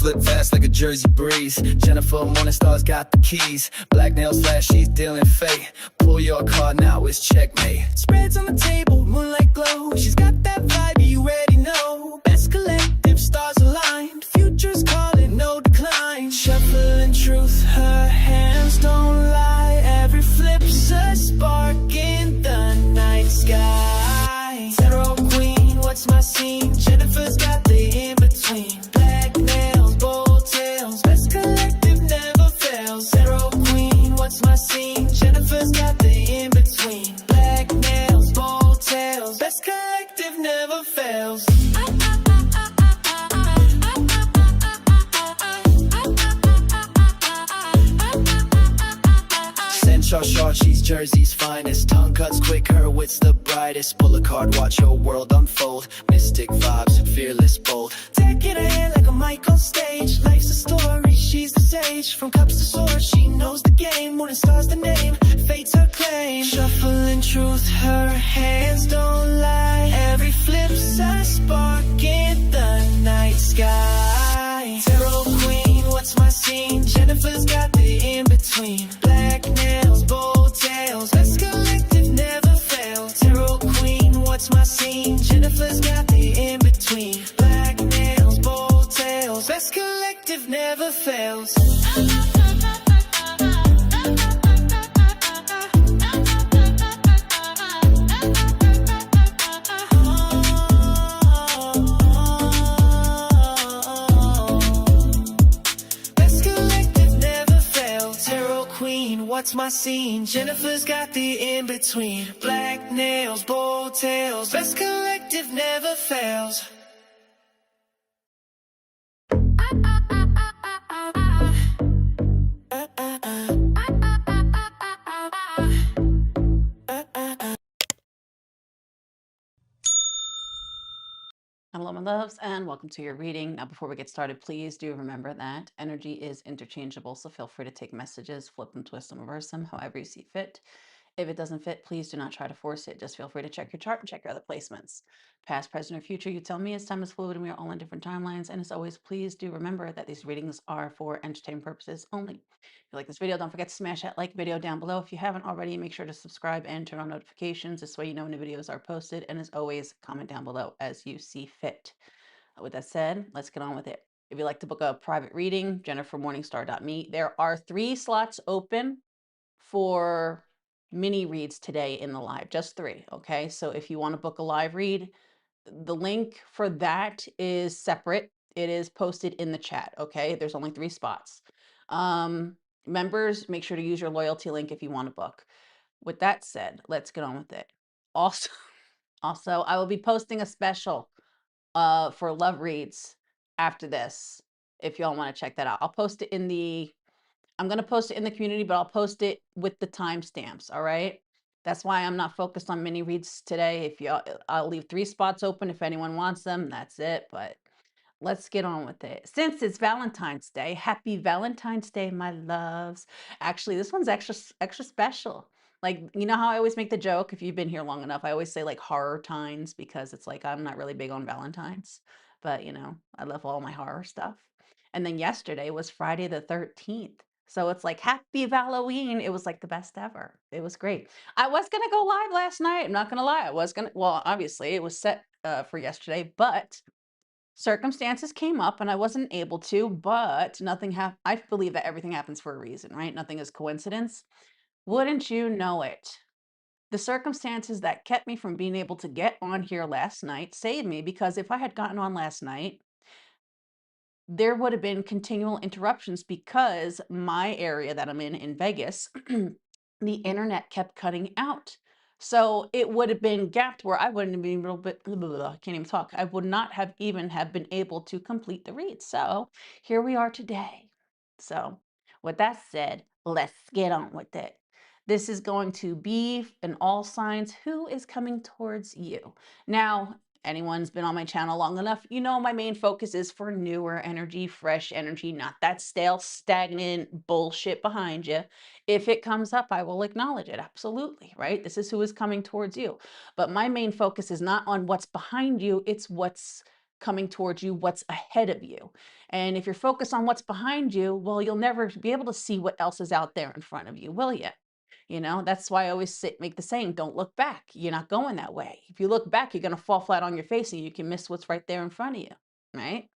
flip fast like a Jersey breeze. Jennifer Morningstar's got the keys. Black nails flash, she's dealing fate. Pull your card now, it's checkmate. Spreads on the table, moonlight glow. She's got that vibe, you already know. Best collective, stars aligned. Future's calling, no decline. Shuffling truth, her hands don't lie. Every flip's a spark in the night sky. Tarot queen, what's my scene? Jennifer's got the in-between. Black nails, bold tails. Best collective never fails. Tarot queen, what's my scene? Jennifer's got the in-between. Black nails, bold tails. Best collective never fails. Short, she's Jersey's finest. Tongue cuts quick, her wit's the brightest. Pull a card, watch your world unfold. Mystic vibes, fearless, bold. Taking her hand like a mic on stage. Life's a story, she's the sage. From cups to swords, she knows the game. Morning star's the name, fate's her claim. Shuffling truth, her hands don't lie. Every flip's a spark in the night sky. Tarot queen, what's my scene? Jennifer's got the in-between. Black nails, bold tails. Best collective never fails. Tarot queen, what's my scene? Jennifer's got the in-between. Black nails, bold tails. Best collective never fails. What's my scene? Jennifer's got the in-between. Black nails, bold tails. Best collective never fails. Hello, my loves, and welcome to your reading. Now, before we get started, please do remember that energy is interchangeable, so feel free to take messages, flip them, twist them, reverse them, however you see fit. If it doesn't fit, please do not try to force it. Just feel free to check your chart and check your other placements. Past, present, or future, you tell me. As time is fluid and we are all in different timelines. And as always, please do remember that these readings are for entertainment purposes only. If you like this video, don't forget to smash that like video down below. If you haven't already, make sure to subscribe and turn on notifications. This way you know when the videos are posted. And as always, comment down below as you see fit. With that said, let's get on with it. If you'd like to book a private reading, jennifermorningstar.me. There are 3 slots open for mini reads today in the live, just 3. Okay, so if you want to book a live read, the link for that is separate. It is posted in the chat. Okay, there's only 3 spots. Members, make sure to use your loyalty link if you want to book. With that said, let's get on with it. Also, I will be posting a special for love reads after this, if y'all want to check that out. I'll post it in the I'm going to post it in the community, but I'll post it with the timestamps. All right. That's why I'm not focused on mini reads today. I'll leave 3 spots open if anyone wants them. That's it. But let's get on with it. Since it's Valentine's Day, happy Valentine's Day, my loves. Actually, this one's extra special. Like, you know how I always make the joke, if you've been here long enough, I always say like horror tines because it's like I'm not really big on Valentine's, but you know, I love all my horror stuff. And then yesterday was Friday the 13th. So it's like happy Halloween. It was like the best ever. It was great. I was going to go live last night. I'm not going to lie. Well, obviously it was set for yesterday, but circumstances came up and I wasn't able to, but I believe that everything happens for a reason, right? Nothing is coincidence. Wouldn't you know it? The circumstances that kept me from being able to get on here last night saved me, because if I had gotten on last night, there would have been continual interruptions because my area that I'm in Vegas, the internet kept cutting out. So it would have been gapped where I wouldn't have been I can't even talk. I would not have even have been able to complete the read. So here we are today. So with that said, let's get on with it. This is going to be an all signs who is coming towards you. Now, anyone's been on my channel long enough, you know my main focus is for newer energy, fresh energy, not that stale, stagnant bullshit behind you. If it comes up, I will acknowledge it. Absolutely, right? This is who is coming towards you. But my main focus is not on what's behind you, it's what's coming towards you, what's ahead of you. And if you're focused on what's behind you, well, you'll never be able to see what else is out there in front of you, will you? That's why I always make the saying, don't look back. You're not going that way. If you look back, you're going to fall flat on your face and you can miss what's right there in front of you. Right?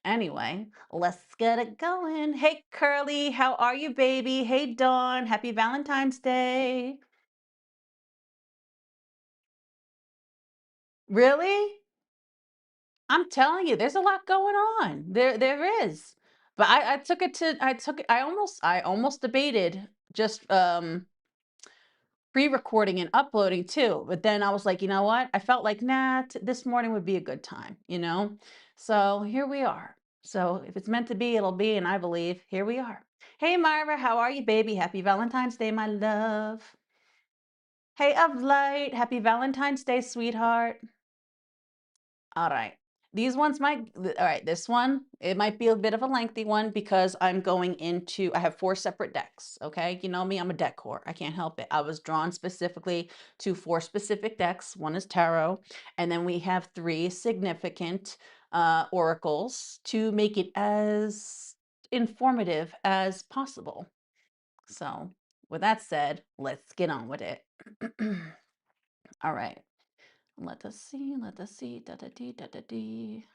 Anyway, let's get it going. Hey, Curly, how are you, baby? Hey, Dawn, happy Valentine's Day. Really? I'm telling you, there's a lot going on. There is. But I almost debated just pre-recording and uploading too. But then I was like, you know what? I felt like, nah, this morning would be a good time. So here we are. So if it's meant to be, it'll be, and I believe here we are. Hey Myra, how are you, baby? Happy Valentine's Day, my love. Hey of light, happy Valentine's Day, sweetheart. All right. All right, this one, it might be a bit of a lengthy one because I have four separate decks. Okay. You know me, I'm a deck whore. I can't help it. I was drawn specifically to four specific decks. One is tarot. And then we have three significant oracles to make it as informative as possible. So, with that said, let's get on with it. All right. Let us see. Let us see. Da da dee da da dee.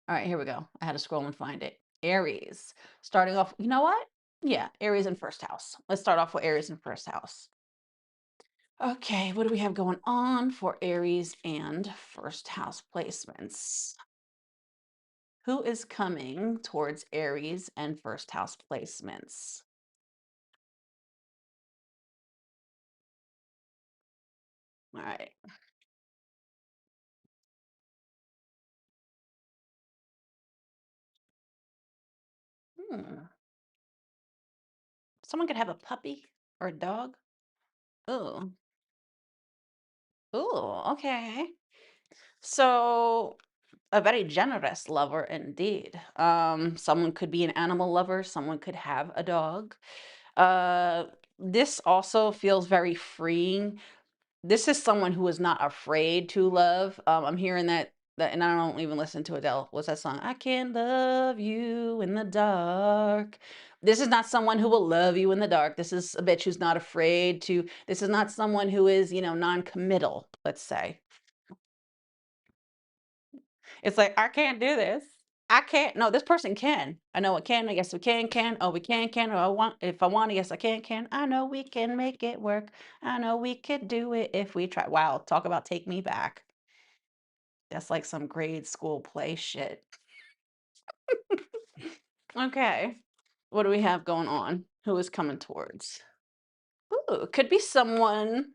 All right, here we go. I had to scroll and find it. Aries. Starting off, you know what? Yeah, Aries in first house. Let's start off with Aries in first house. Okay, what do we have going on for Aries and first house placements? Who is coming towards Aries and first house placements? All right. Hmm. Someone could have a puppy or a dog. Oh, oh, okay. So a very generous lover indeed. Someone could be an animal lover, someone could have a dog. Uh, this also feels very freeing. This is someone who is not afraid to love. I'm hearing that, and I don't even listen to Adele. What's that song? I can't love you in the dark. This is not someone who will love you in the dark. This is a bitch who's not afraid to. This is not someone who is, non-committal, let's say. It's like, I can't do this. I can't. No, this person can. I know it can. I guess we can. Oh, we can. Oh, if I want, I guess I can. I know we can make it work. I know we could do it if we try. Wow, talk about take me back. That's like some grade school play shit. Okay. What do we have going on? Who is coming towards? Ooh, could be someone.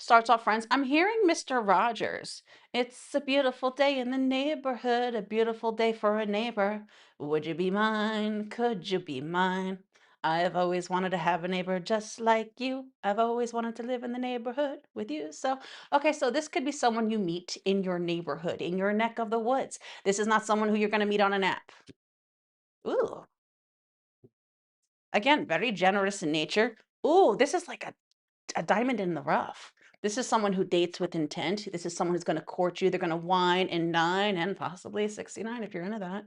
Starts off friends. I'm hearing Mr. Rogers. It's a beautiful day in the neighborhood, a beautiful day for a neighbor. Would you be mine? Could you be mine? I've always wanted to have a neighbor just like you. I've always wanted to live in the neighborhood with you. So, okay, so this could be someone you meet in your neighborhood, in your neck of the woods. This is not someone who you're going to meet on an app. Ooh, again, very generous in nature. Ooh, this is like a diamond in the rough. This is someone who dates with intent. This is someone who's going to court you. They're going to wine and dine and possibly 69 if you're into that.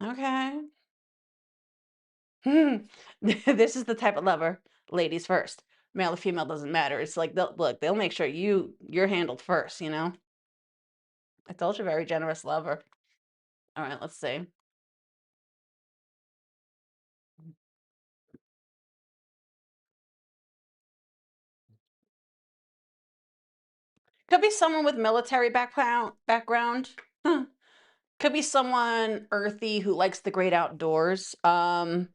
Okay. This is the type of lover, ladies first. Male or female doesn't matter. It's like they'll make sure you're handled first. I told you, very generous lover. All right, let's see. Could be someone with military background. Could be someone earthy who likes the great outdoors. Could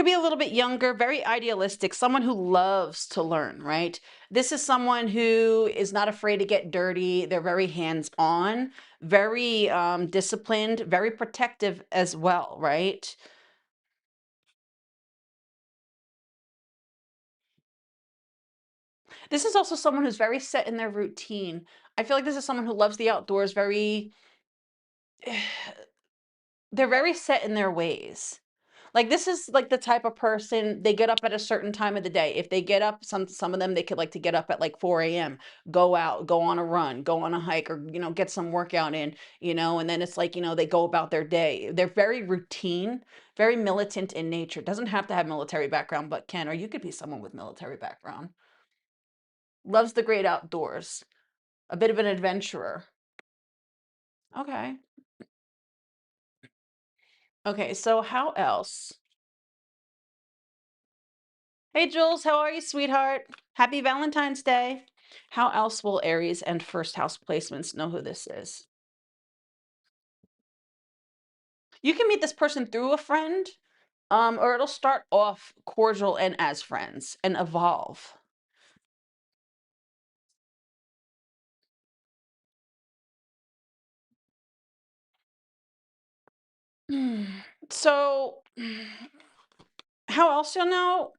be a little bit younger, very idealistic, someone who loves to learn, right? This is someone who is not afraid to get dirty. They're very hands-on, very disciplined, very protective as well, right? This is also someone who's very set in their routine. I feel like this is someone who loves the outdoors, they're very set in their ways. Like, this is, like, the type of person, they get up at a certain time of the day. If they get up, some of them, they could like to get up at, like, 4 a.m., go out, go on a run, go on a hike, or, get some workout in, and then it's like, they go about their day. They're very routine, very militant in nature. Doesn't have to have military background, but can, or you could be someone with military background. Loves the great outdoors, a bit of an adventurer. Okay. Okay, so how else? Hey, Jules, how are you, sweetheart? Happy Valentine's Day. How else will Aries and first house placements know who this is? You can meet this person through a friend, or it'll start off cordial and as friends and evolve. Hmm. So, how else you'll know?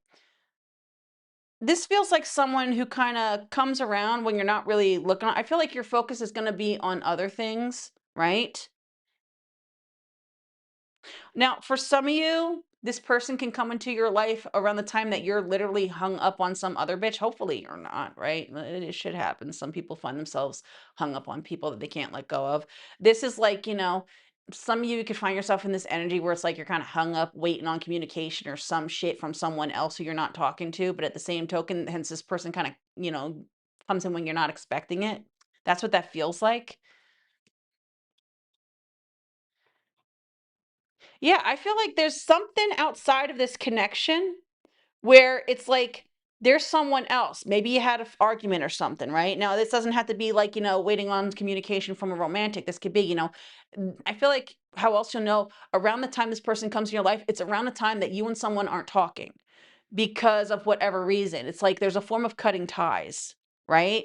This feels like someone who kind of comes around when you're not really looking. I feel like your focus is going to be on other things, right? Now, for some of you, this person can come into your life around the time that you're literally hung up on some other bitch. Hopefully, you're not, right? It should happen. Some people find themselves hung up on people that they can't let go of. This is like, some of you could find yourself in this energy where it's like you're kind of hung up waiting on communication or some shit from someone else who you're not talking to. But at the same token, hence this person kind of, comes in when you're not expecting it. That's what that feels like. Yeah, I feel like there's something outside of this connection where it's like there's someone else. Maybe you had an argument or something, right? Now, this doesn't have to be like, waiting on communication from a romantic. This could be, I feel like how else you'll know around the time this person comes in your life, it's around the time that you and someone aren't talking because of whatever reason. It's like there's a form of cutting ties, right?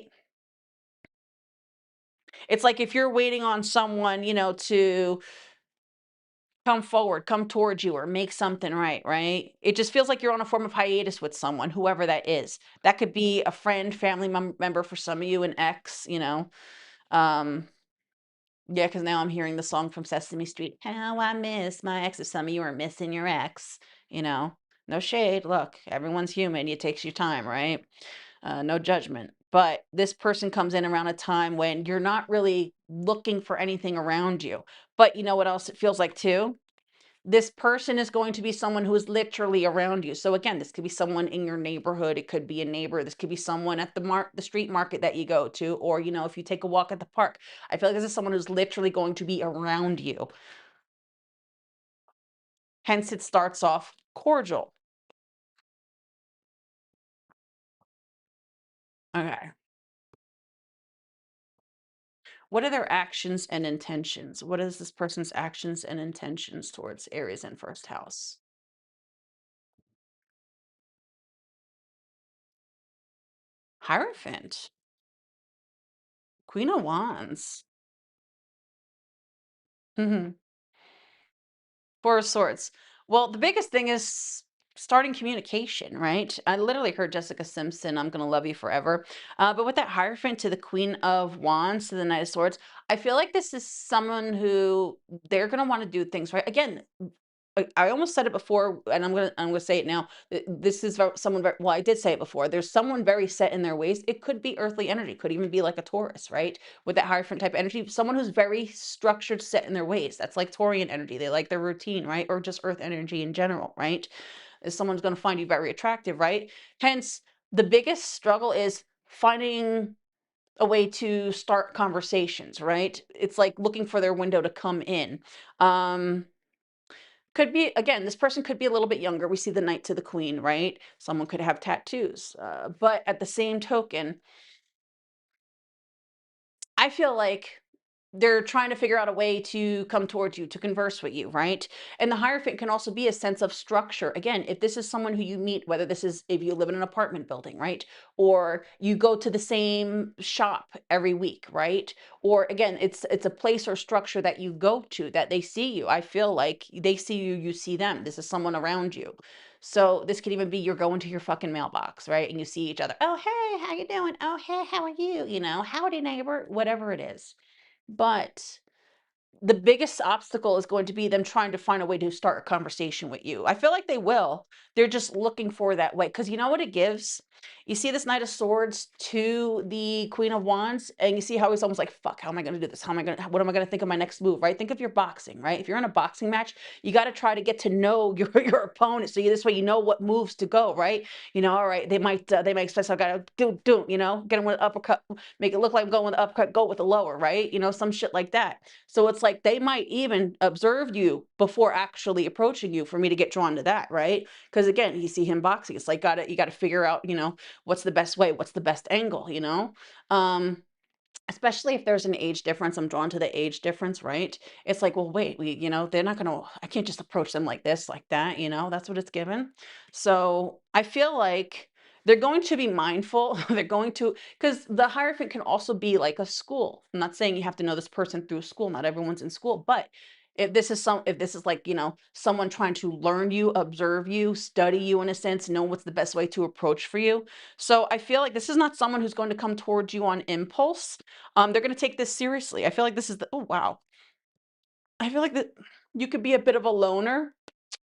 It's like if you're waiting on someone, to come forward, come towards you, or make something right? It just feels like you're on a form of hiatus with someone, whoever that is. That could be a friend, family member for some of you, an ex, Um, yeah, because now I'm hearing the song from Sesame Street, How I Miss My Ex. If some of you are missing your ex, you know, no shade. Look, everyone's human. It takes your time, right? No judgment. But this person comes in around a time when you're not really looking for anything around you. But you know what else it feels like too? This person is going to be someone who is literally around you. So again, this could be someone in your neighborhood. It could be a neighbor. This could be someone at the street market that you go to, or if you take a walk at the park. I feel like this is someone who's literally going to be around you. Hence, it starts off cordial. Okay. What are their actions and intentions? What is this person's actions and intentions towards Aries in first house? Hierophant, Queen of Wands. Four of Swords. Well, the biggest thing is starting communication, right? I literally heard Jessica Simpson, I'm going to love you forever. But with that Hierophant to the Queen of Wands to the Knight of Swords, I feel like this is someone who they're going to want to do things right. Again, I almost said it before, and I'm gonna say it now. This is someone very, well, I did say it before. There's someone very set in their ways. It could be earthly energy, could even be like a Taurus, right? With that Hierophant type energy, someone who's very structured, set in their ways. That's like Taurian energy. They like their routine, right? Or just Earth energy in general, right? Is someone's gonna find you very attractive, right? Hence, the biggest struggle is finding a way to start conversations, right? It's like looking for their window to come in. Um, could be, again, this person could be a little bit younger. We see the knight to the queen, right? Someone could have tattoos. But at the same token, I feel like they're trying to figure out a way to come towards you, to converse with you, right? And the Hierophant can also be a sense of structure. Again, if this is someone who you meet, whether this is if you live in an apartment building, right? Or you go to the same shop every week, right? Or again, it's a place or structure that you go to that they see you. I feel like they see you, you see them. This is someone around you. So this could even be you're going to your fucking mailbox, right? And you see each other. Oh, hey, how you doing? Oh, hey, how are you? Howdy neighbor, whatever it is. But the biggest obstacle is going to be them trying to find a way to start a conversation with you. I feel like they will. They're just looking for that way. Because you know what it gives? You see this Knight of Swords to the Queen of Wands, and you see how he's almost like, fuck, how am I going to do this? How am I going to, what am I going to think of my next move, right? Think of your boxing, right? If you're in a boxing match, you got to try to get to know your opponent. So this way you know what moves to go, right? All right, they might expect, so I got to get him with an uppercut, make it look like I'm going with the uppercut, go with the lower, right? Some shit like that. So it's like they might even observe you before actually approaching you for me to get drawn to that, right? Because again, you see him boxing. It's like you got to figure out, what's the best way, what's the best angle. Um, Especially if there's an age difference, I'm drawn to the age difference, right? It's like, well, wait, they're not gonna, I can't just approach them like this, like that, that's what it's given. So I feel like they're going to be mindful. They're going to, because the Hierophant can also be like a school. I'm not saying you have to know this person through school. Not everyone's in school, but if this is like, someone trying to learn you, observe you, study you in a sense, know what's the best way to approach for you. So I feel like this is not someone who's going to come towards you on impulse. They're gonna take this seriously. I feel like this is the oh, wow. I feel like that you could be a bit of a loner,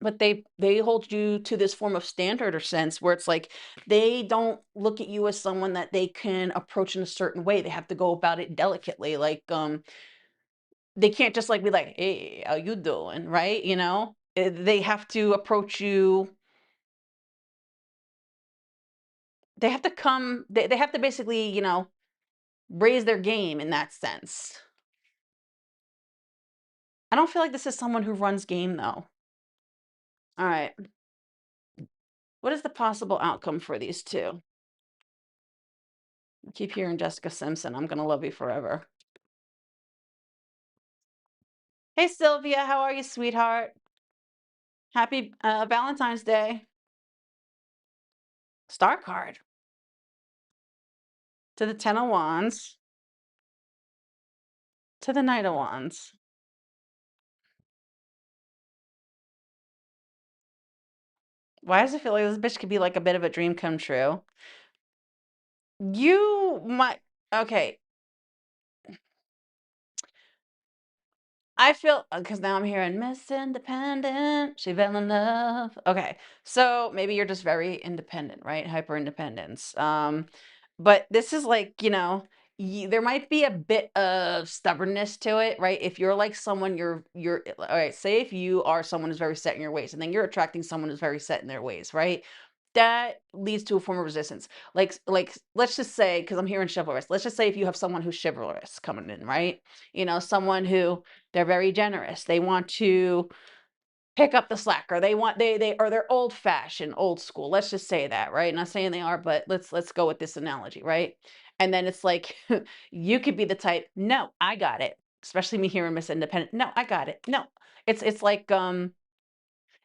but they hold you to this form of standard or sense where it's like they don't look at you as someone that they can approach in a certain way. They have to go about it delicately. Like, they can't just like be like, "Hey, how you doing?" Right? They have to approach you. They have to come. They have to basically, raise their game in that sense. I don't feel like this is someone who runs game though. All right. What is the possible outcome for these two? I keep hearing Jessica Simpson. I'm gonna love you forever. Hey Sylvia, how are you, sweetheart? Happy Valentine's Day. Star card to the Ten of Wands to the Knight of Wands. Why does it feel like this bitch could be like a bit of a dream come true? You might. Okay, I feel because now I'm hearing Miss Independent. She fell in love. Okay, so maybe you're just very independent, right? Hyper independence. But this is like, there might be a bit of stubbornness to it, right? If you're like someone, you're all right. Say if you are someone who's very set in your ways, and then you're attracting someone who's very set in their ways, right? That leads to a form of resistance. Like let's just say, because I'm hearing chivalrous. Let's just say if you have someone who's chivalrous coming in, right? Someone who they're very generous. They want to pick up the slack, or they're old fashioned, old school. Let's just say that, right? Not saying they are, but let's go with this analogy, right? And then it's like you could be the type, no, I got it. Especially me here in Miss Independent. No, I got it. No. It's like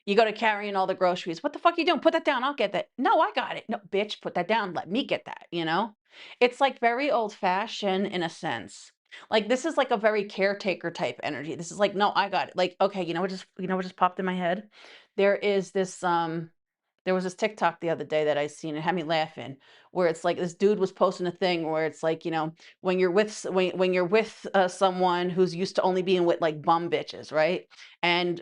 you go to carrying all the groceries. What the fuck you doing? Put that down. I'll get that. No, I got it. No, bitch, put that down. Let me get that. It's like very old fashioned in a sense. Like this is like a very caretaker type energy. This is like, no, I got it. Like, okay, what just popped in my head? There is this there was this TikTok the other day that I seen. It had me laughing, where it's like this dude was posting a thing where it's like, when you're with when you're with someone who's used to only being with like bum bitches, right? And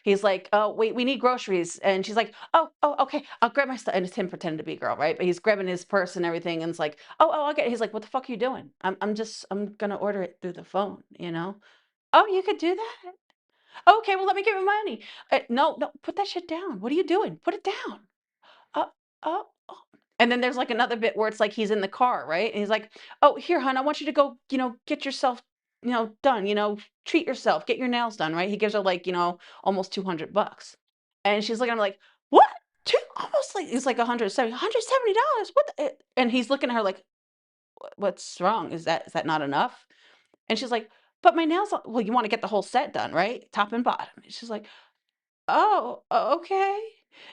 he's like, "Oh, wait, we need groceries," and she's like, "Oh, okay, I'll grab my stuff." And it's him pretending to be a girl, right? But he's grabbing his purse and everything, and it's like, "Oh, I'll get it." He's like, "What the fuck are you doing?" I'm gonna order it through the phone. Oh, you could do that? Okay, well, let me give you money. No, no, put that shit down. What are you doing? Put it down. Oh, oh. And then there's like another bit where it's like he's in the car, right? And he's like, "Oh, here, hon, I want you to go, get yourself, done, treat yourself, get your nails done," right? He gives her like, almost $200. And she's looking at him like, "What? Two almost like it's like 170, $170. What the? And he's looking at her like, What's wrong? Is that not enough?" And she's like, "But my nails, well, you want to get the whole set done, right? Top and bottom." And she's like, "Oh, okay."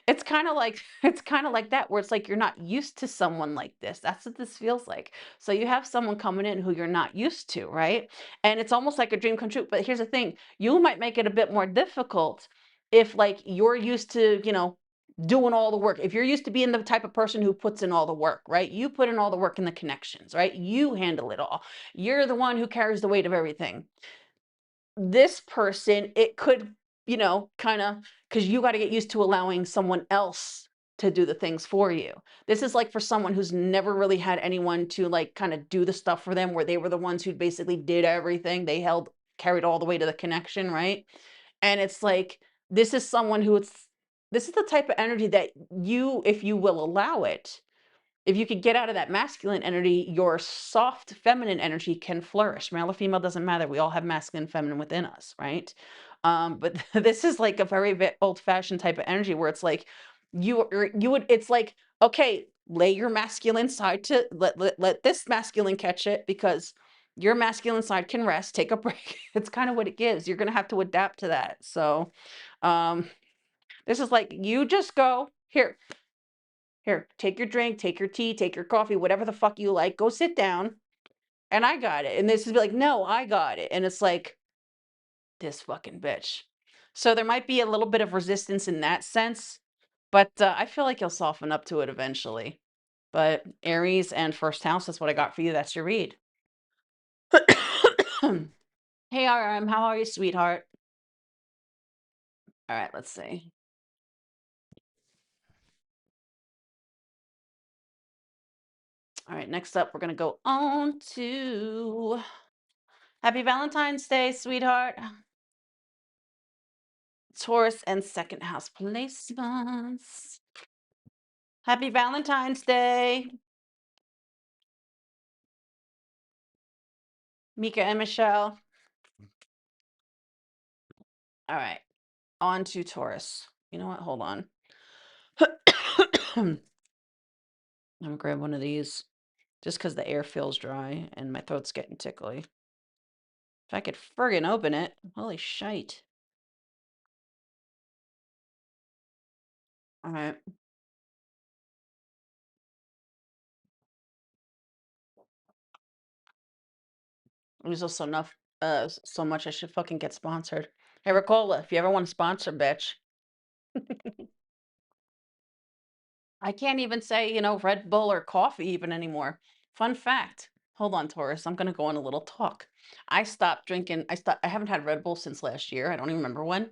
It's kinda like it's kinda like that where it's like you're not used to someone like this. That's what this feels like. So you have someone coming in who you're not used to, right? And it's almost like a dream come true. But here's the thing, you might make it a bit more difficult if like you're used to, doing all the work. If you're used to being the type of person who puts in all the work, right? You put in all the work in the connections, right? You handle it all. You're the one who carries the weight of everything. this person, it could, kind of, because you got to get used to allowing someone else to do the things for you. This is like for someone who's never really had anyone to like kind of do the stuff for them, where they were the ones who basically did everything. They carried all the way to the connection, right? And it's like, this is someone this is the type of energy that you, if you will allow it, if you could get out of that masculine energy, your soft feminine energy can flourish. Male or female doesn't matter. We all have masculine and feminine within us, right? But this is like a very old fashioned type of energy where it's like you would, it's like, okay, lay your masculine side to let this masculine catch it, because your masculine side can rest, take a break. It's kind of what it gives. You're gonna have to adapt to that. So um this is like, you just go here, take your drink, take your tea, take your coffee, whatever the fuck you like. Go sit down, and I got it. And this is like, no, I got it. And it's like, this fucking bitch. So there might be a little bit of resistance in that sense, but I feel like you'll soften up to it eventually. But Aries and first house, that's what I got for you. That's your read. Hey, RM, how are you, sweetheart? All right, let's see. All right, next up, we're going to go on to Happy Valentine's Day, sweetheart. Taurus and second house placements. Happy Valentine's Day, Mika and Michelle. All right, on to Taurus. You know what? Hold on. I'm gonna grab one of these just because the air feels dry and my throat's getting tickly. If I could friggin' open it. Holy shite. All right. There's also enough, so much I should fucking get sponsored. Hey, Ricola, if you ever want to sponsor, bitch. I can't even say, Red Bull or coffee even anymore. Fun fact. Hold on, Taurus. I'm going to go on a little talk. I stopped drinking. I haven't had Red Bull since last year. I don't even remember when.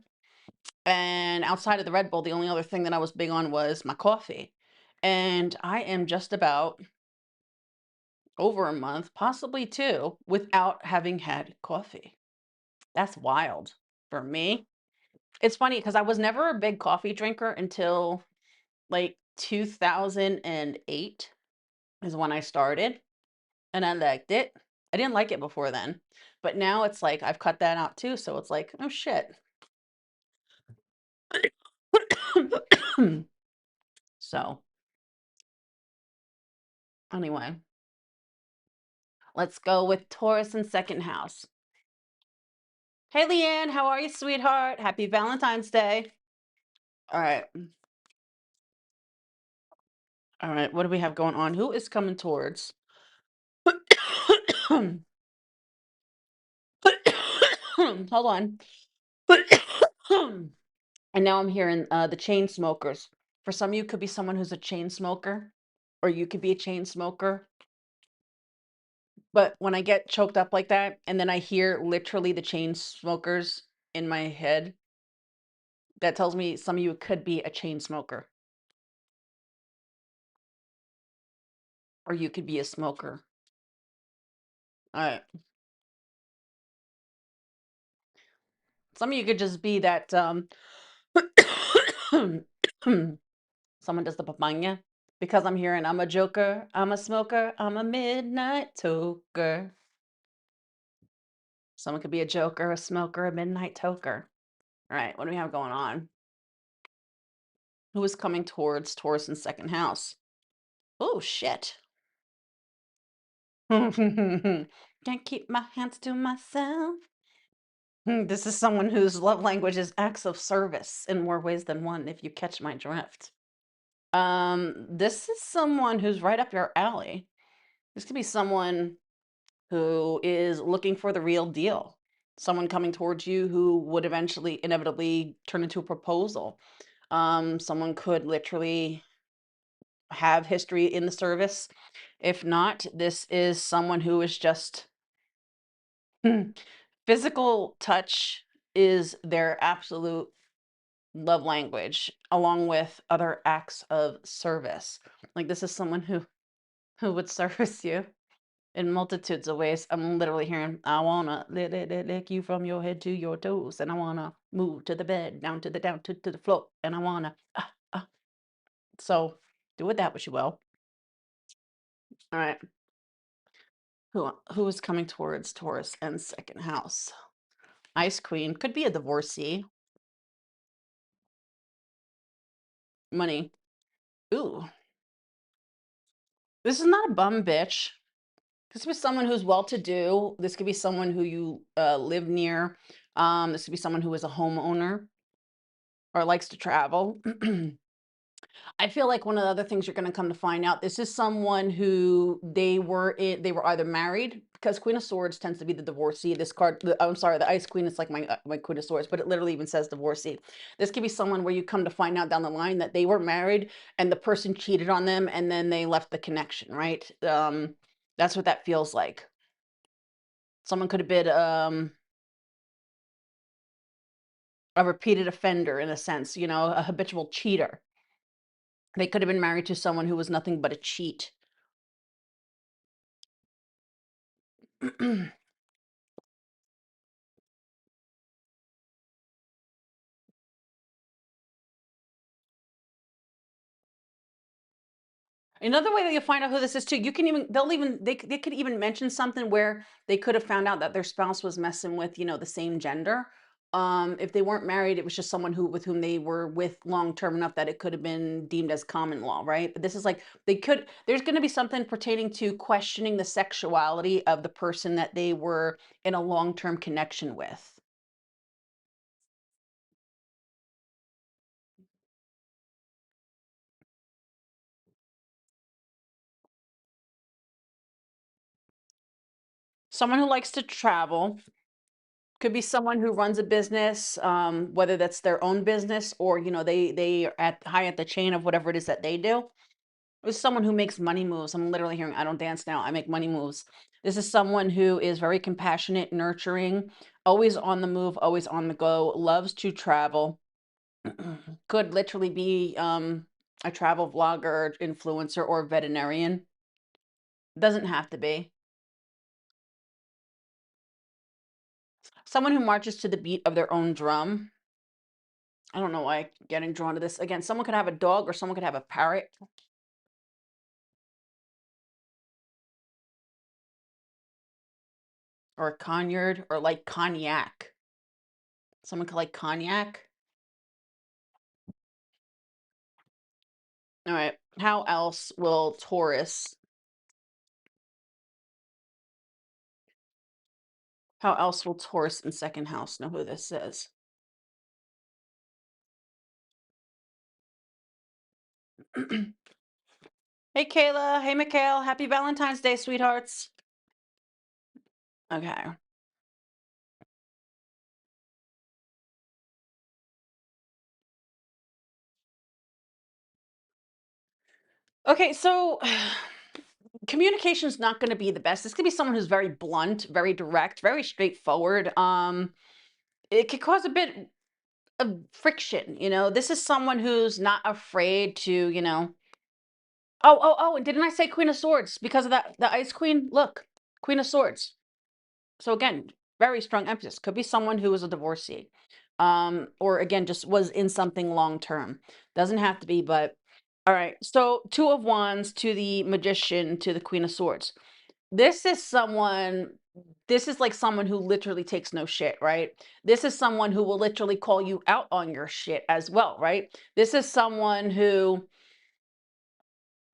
And outside of the Red Bull, the only other thing that I was big on was my coffee. And I am just about over a month, possibly two, without having had coffee. That's wild for me. It's funny because I was never a big coffee drinker until like 2008 is when I started, and I liked it. I didn't like it before then, but now it's like I've cut that out too, so it's like, oh shit. So, anyway, let's go with Taurus in second house. Hey, Leanne, how are you, sweetheart? Happy Valentine's Day. All right. All right, what do we have going on? Who is coming towards? Hold on. And now I'm hearing the chain smokers. For some of you, could be someone who's a chain smoker, or you could be a chain smoker. But when I get choked up like that, and then I hear literally the chain smokers in my head, that tells me some of you could be a chain smoker, or you could be a smoker. All right. Some of you could just be that someone does the papaya, because I'm hearing I'm a joker, I'm a smoker, I'm a midnight toker. Someone could be a joker, a smoker, a midnight toker. All right, what do we have going on? Who is coming towards Taurus in second house? Oh, shit. Can't keep my hands to myself. This is someone whose love language is acts of service in more ways than one, if you catch my drift. This is someone who's right up your alley. This could be someone who is looking for the real deal. Someone coming towards you who would eventually, inevitably turn into a proposal. Someone could literally have history in the service. If not, this is someone who is just Physical touch is their absolute love language, along with other acts of service. Like this is someone who would service you in multitudes of ways. I'm literally hearing, I wanna lick you from your head to your toes, and I wanna move to the bed, down to the floor, and I wanna so do with that what you will. All right. Who is coming towards Taurus and second house? Ice Queen could be a divorcee. Money. Ooh, this is not a bum bitch. This could be someone who's well to do. This could be someone who you live near. This could be someone who is a homeowner or likes to travel. I feel like one of the other things you're going to come to find out, this is someone who they were either married, because Queen of Swords tends to be the divorcee. This card, I'm sorry, the Ice Queen is like my Queen of Swords, but it literally even says divorcee. This could be someone where you come to find out down the line that they were married and the person cheated on them and then they left the connection, right? That's what that feels like. Someone could have been a repeated offender in a sense, a habitual cheater. They could have been married to someone who was nothing but a cheat. Another way that you'll find out who this is too, they could even mention something where they could have found out that their spouse was messing with, the same gender. If they weren't married, it was just someone with whom they were with long term enough that it could have been deemed as common law, right? But this is like there's going to be something pertaining to questioning the sexuality of the person that they were in a long term connection with. Someone who likes to travel. Could be someone who runs a business, whether that's their own business or, they are at high at the chain of whatever it is that they do. This is someone who makes money moves. I'm literally hearing, I don't dance now, I make money moves. This is someone who is very compassionate, nurturing, always on the move, always on the go, loves to travel. Could literally be a travel vlogger, influencer, or veterinarian. Doesn't have to be. Someone who marches to the beat of their own drum. I don't know why I'm getting drawn to this. Again, someone could have a dog or someone could have a parrot or a conyard or like cognac. Someone could like cognac. All right. How else will Taurus in second house know who this is? Hey, Kayla. Hey, Mikhail. Happy Valentine's Day, sweethearts. Okay. Okay, so communication is not going to be the best. This could be someone who's very blunt, very direct, very straightforward. It could cause a bit of friction. This is someone who's not afraid to, oh, and didn't I say Queen of Swords because of that the Ice Queen? Look, Queen of Swords. So again, very strong emphasis. Could be someone who was a divorcee. Or again, just was in something long term. Doesn't have to be, but all right. So Two of Wands to the Magician to the Queen of Swords. This is like someone who literally takes no shit, right? This is someone who will literally call you out on your shit as well, right? This is someone who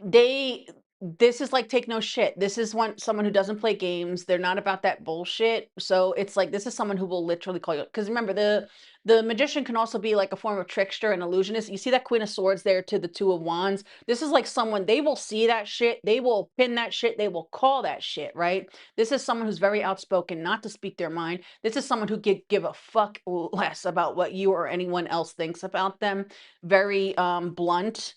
they this is like take no shit. This is someone who doesn't play games. They're not about that bullshit. So it's like this is someone who will literally call you, because remember the magician can also be like a form of trickster and illusionist. You see that Queen of Swords there to the Two of Wands. This is like someone, they will see that shit, they will pin that shit, they will call that shit, right? This is someone who's very outspoken, not to speak their mind. This is someone who give a fuck less about what you or anyone else thinks about them. Very blunt.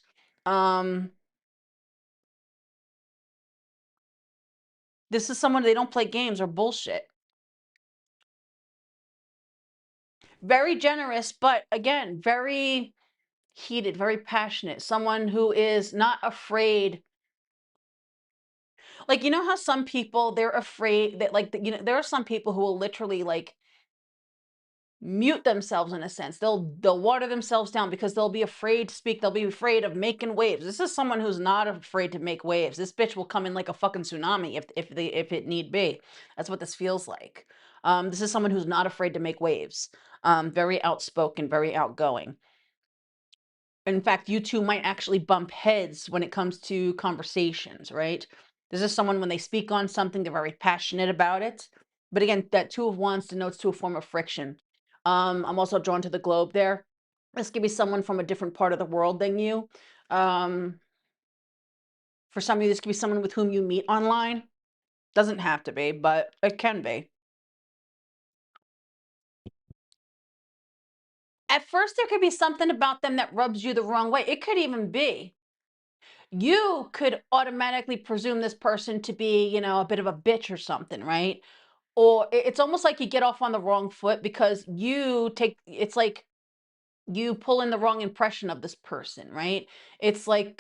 This is someone, they don't play games or bullshit. Very generous, but again, very heated, very passionate. Someone who is not afraid. Like, you know how some people, they're afraid that, like, there are some people who will literally, like, mute themselves in a sense. They'll water themselves down because they'll be afraid to speak. They'll be afraid of making waves. This is someone who's not afraid to make waves. This bitch will come in like a fucking tsunami if it need be. That's what this feels like. This is someone who's not afraid to make waves. Very outspoken, very outgoing. In fact, you two might actually bump heads when it comes to conversations, right? This is someone, when they speak on something, they're very passionate about it. But again, that Two of Wands denotes to a form of friction. I'm also drawn to the globe there. This could be someone from a different part of the world than you. Um, for some of you, this could be someone with whom you meet online. Doesn't have to be, but it can be. At first, there could be something about them that rubs you the wrong way. It could even be you could automatically presume this person to be, a bit of a bitch or something, right? Or it's almost like you get off on the wrong foot because it's like you pull in the wrong impression of this person, right? It's like,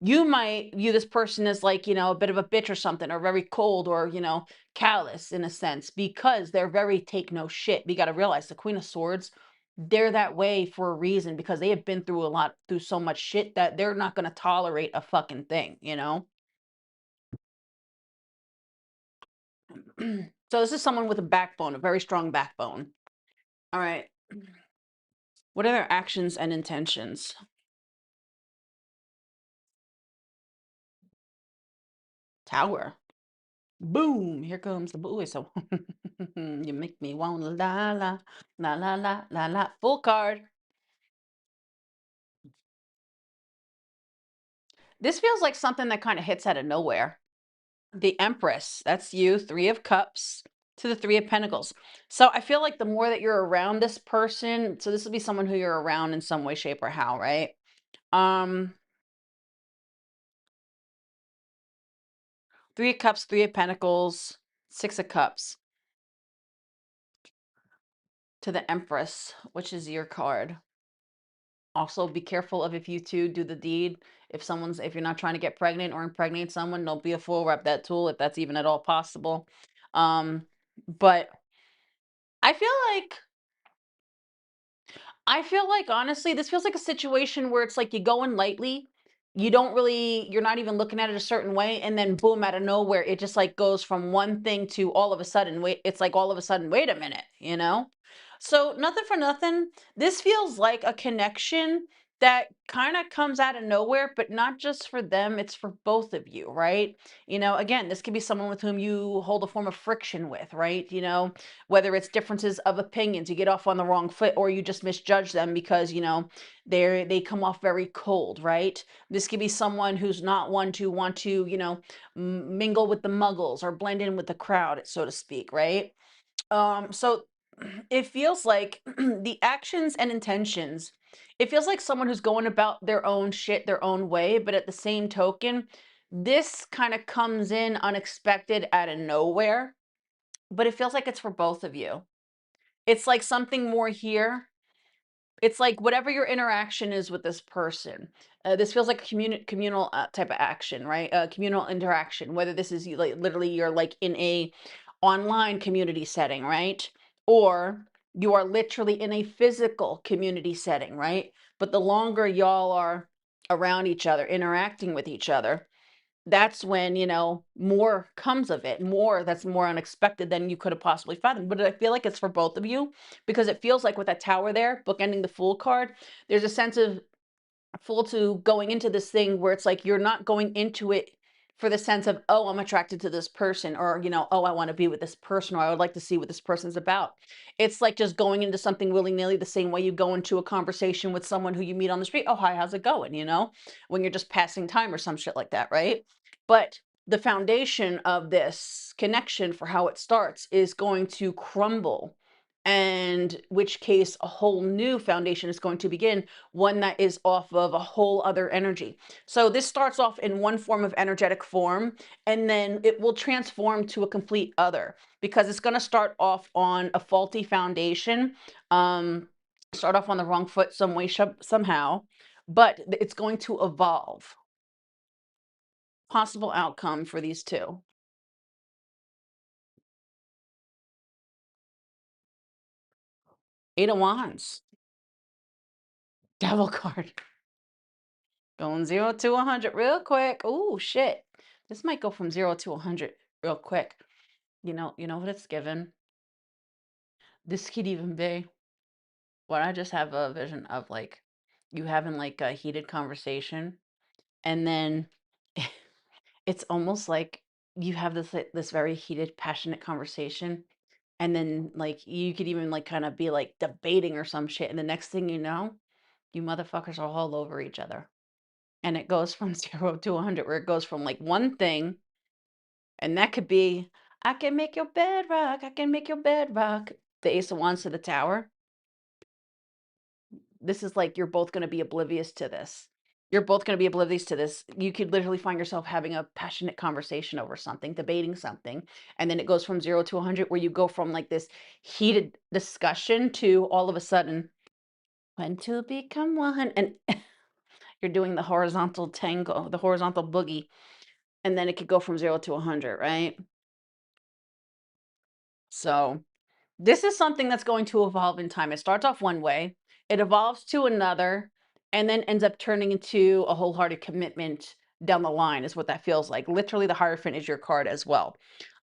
you might view this person as, like, a bit of a bitch or something, or very cold, or, callous in a sense, because they're very take no shit. We got to realize the Queen of Swords, they're that way for a reason, because they have been through so much shit that they're not going to tolerate a fucking thing. So this is someone with a backbone, a very strong backbone. All right. What are their actions and intentions? Tower. Boom! Here comes the boy. So you make me want la la la la la la la. Full card. This feels like something that kind of hits out of nowhere. The Empress. That's you. Three of Cups to the Three of Pentacles. So I feel like the more that you're around this person, so this will be someone who you're around in some way, shape, or how, right? Three of Cups, Three of Pentacles, Six of Cups to the Empress, which is your card. Also, be careful of, if you two do the deed. If you're not trying to get pregnant or impregnate someone, don't be a fool. Wrap that tool if that's even at all possible. But I feel like honestly, this feels like a situation where it's like you go in lightly. You're not even looking at it a certain way. And then boom, out of nowhere, it just like goes from one thing to all of a sudden, it's like all of a sudden, wait a minute. So nothing for nothing. This feels like a connection that kind of comes out of nowhere, but not just for them, it's for both of you, right? Again, this could be someone with whom you hold a form of friction with, right? Whether it's differences of opinions, you get off on the wrong foot, or you just misjudge them because they come off very cold, right? This could be someone who's not one to want to mingle with the muggles or blend in with the crowd, so to speak, right? So it feels like the actions and intentions, it feels like someone who's going about their own shit their own way, but at the same token, this kind of comes in unexpected out of nowhere, but it feels like it's for both of you. It's like something more here. It's like whatever your interaction is with this person. This feels like a communal type of action, right? Communal interaction. Whether this is like literally you're like in a online community setting, right? Or you are literally in a physical community setting, right? But the longer y'all are around each other, interacting with each other, that's when more comes of it, more that's more unexpected than you could have possibly fathomed. But I feel like it's for both of you, because it feels like with that Tower there, bookending the Fool card, there's a sense of Fool to going into this thing where it's like you're not going into it for the sense of, oh, I'm attracted to this person, or oh, I want to be with this person, or I would like to see what this person's about. It's like just going into something willy-nilly, the same way you go into a conversation with someone who you meet on the street. Oh, hi, how's it going? When you're just passing time or some shit like that, right? But the foundation of this connection, for how it starts, is going to crumble and which case a whole new foundation is going to begin, one that is off of a whole other energy. So this starts off in one form of energetic form, and then it will transform to a complete other, because it's going to start off on a faulty foundation, start off on the wrong foot some way, somehow, but it's going to evolve. Possible outcome for these two. Eight of Wands. Devil card. Going 0 to 100 real quick. Oh shit. This might go from 0 to 100 real quick. You know what it's given? This could even be what I just have a vision of, like, you having like a heated conversation, and then it's almost like you have this very heated, passionate conversation, and then like you could even like kind of be like debating or some shit, and the next thing you know, you motherfuckers are all over each other. And it goes from 0 to 100, where it goes from like one thing, and that could be, I can make your bed rock, I can make your bed rock. The Ace of Wands to the Tower. This is like you're both going to be oblivious to this. You're both going to be oblivious to this. You could literally find yourself having a passionate conversation over something, debating something, and then it goes from 0 to 100, where you go from like this heated discussion to all of a sudden, when to become one, and you're doing the horizontal tango, the horizontal boogie, and then it could go from 0 to 100, right? So this is something that's going to evolve in time. It starts off one way, it evolves to another, and then ends up turning into a wholehearted commitment down the line, is what that feels like. Literally, the Hierophant is your card as well.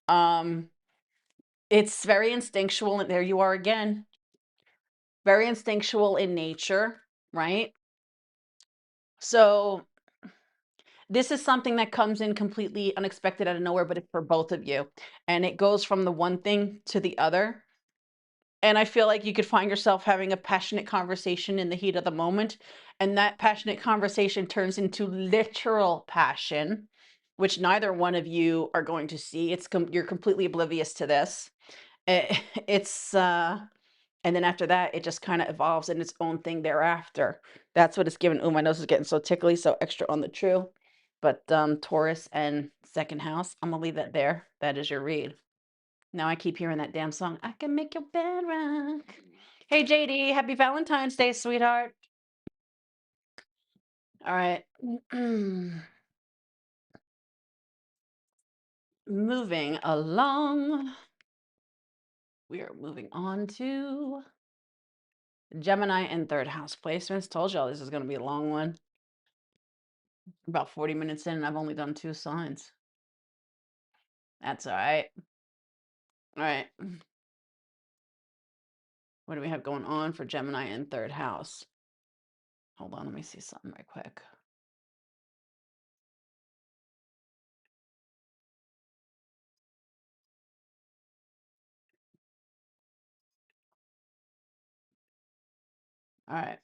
Um, it's very instinctual, and there you are again. Very instinctual in nature, right? So this is something that comes in completely unexpected out of nowhere, but it's for both of you. And it goes from the one thing to the other. And I feel like you could find yourself having a passionate conversation in the heat of the moment, and that passionate conversation turns into literal passion, which neither one of you are going to see. You're completely oblivious to this. It's and then after that, it just kind of evolves in its own thing thereafter. That's what it's given. Oh, my nose is getting so tickly, so extra on the true. But Taurus and second house, I'm gonna leave that there. That is your read. Now I keep hearing that damn song. I can make your bed rock. Hey JD, happy Valentine's Day, sweetheart. All right. Moving along. We are moving on to Gemini and third house placements. Told y'all this is going to be a long one. About 40 minutes in, and I've only done 2 signs. That's all right. All right. What do we have going on for Gemini and third house? Hold on, let me see something right quick. All right.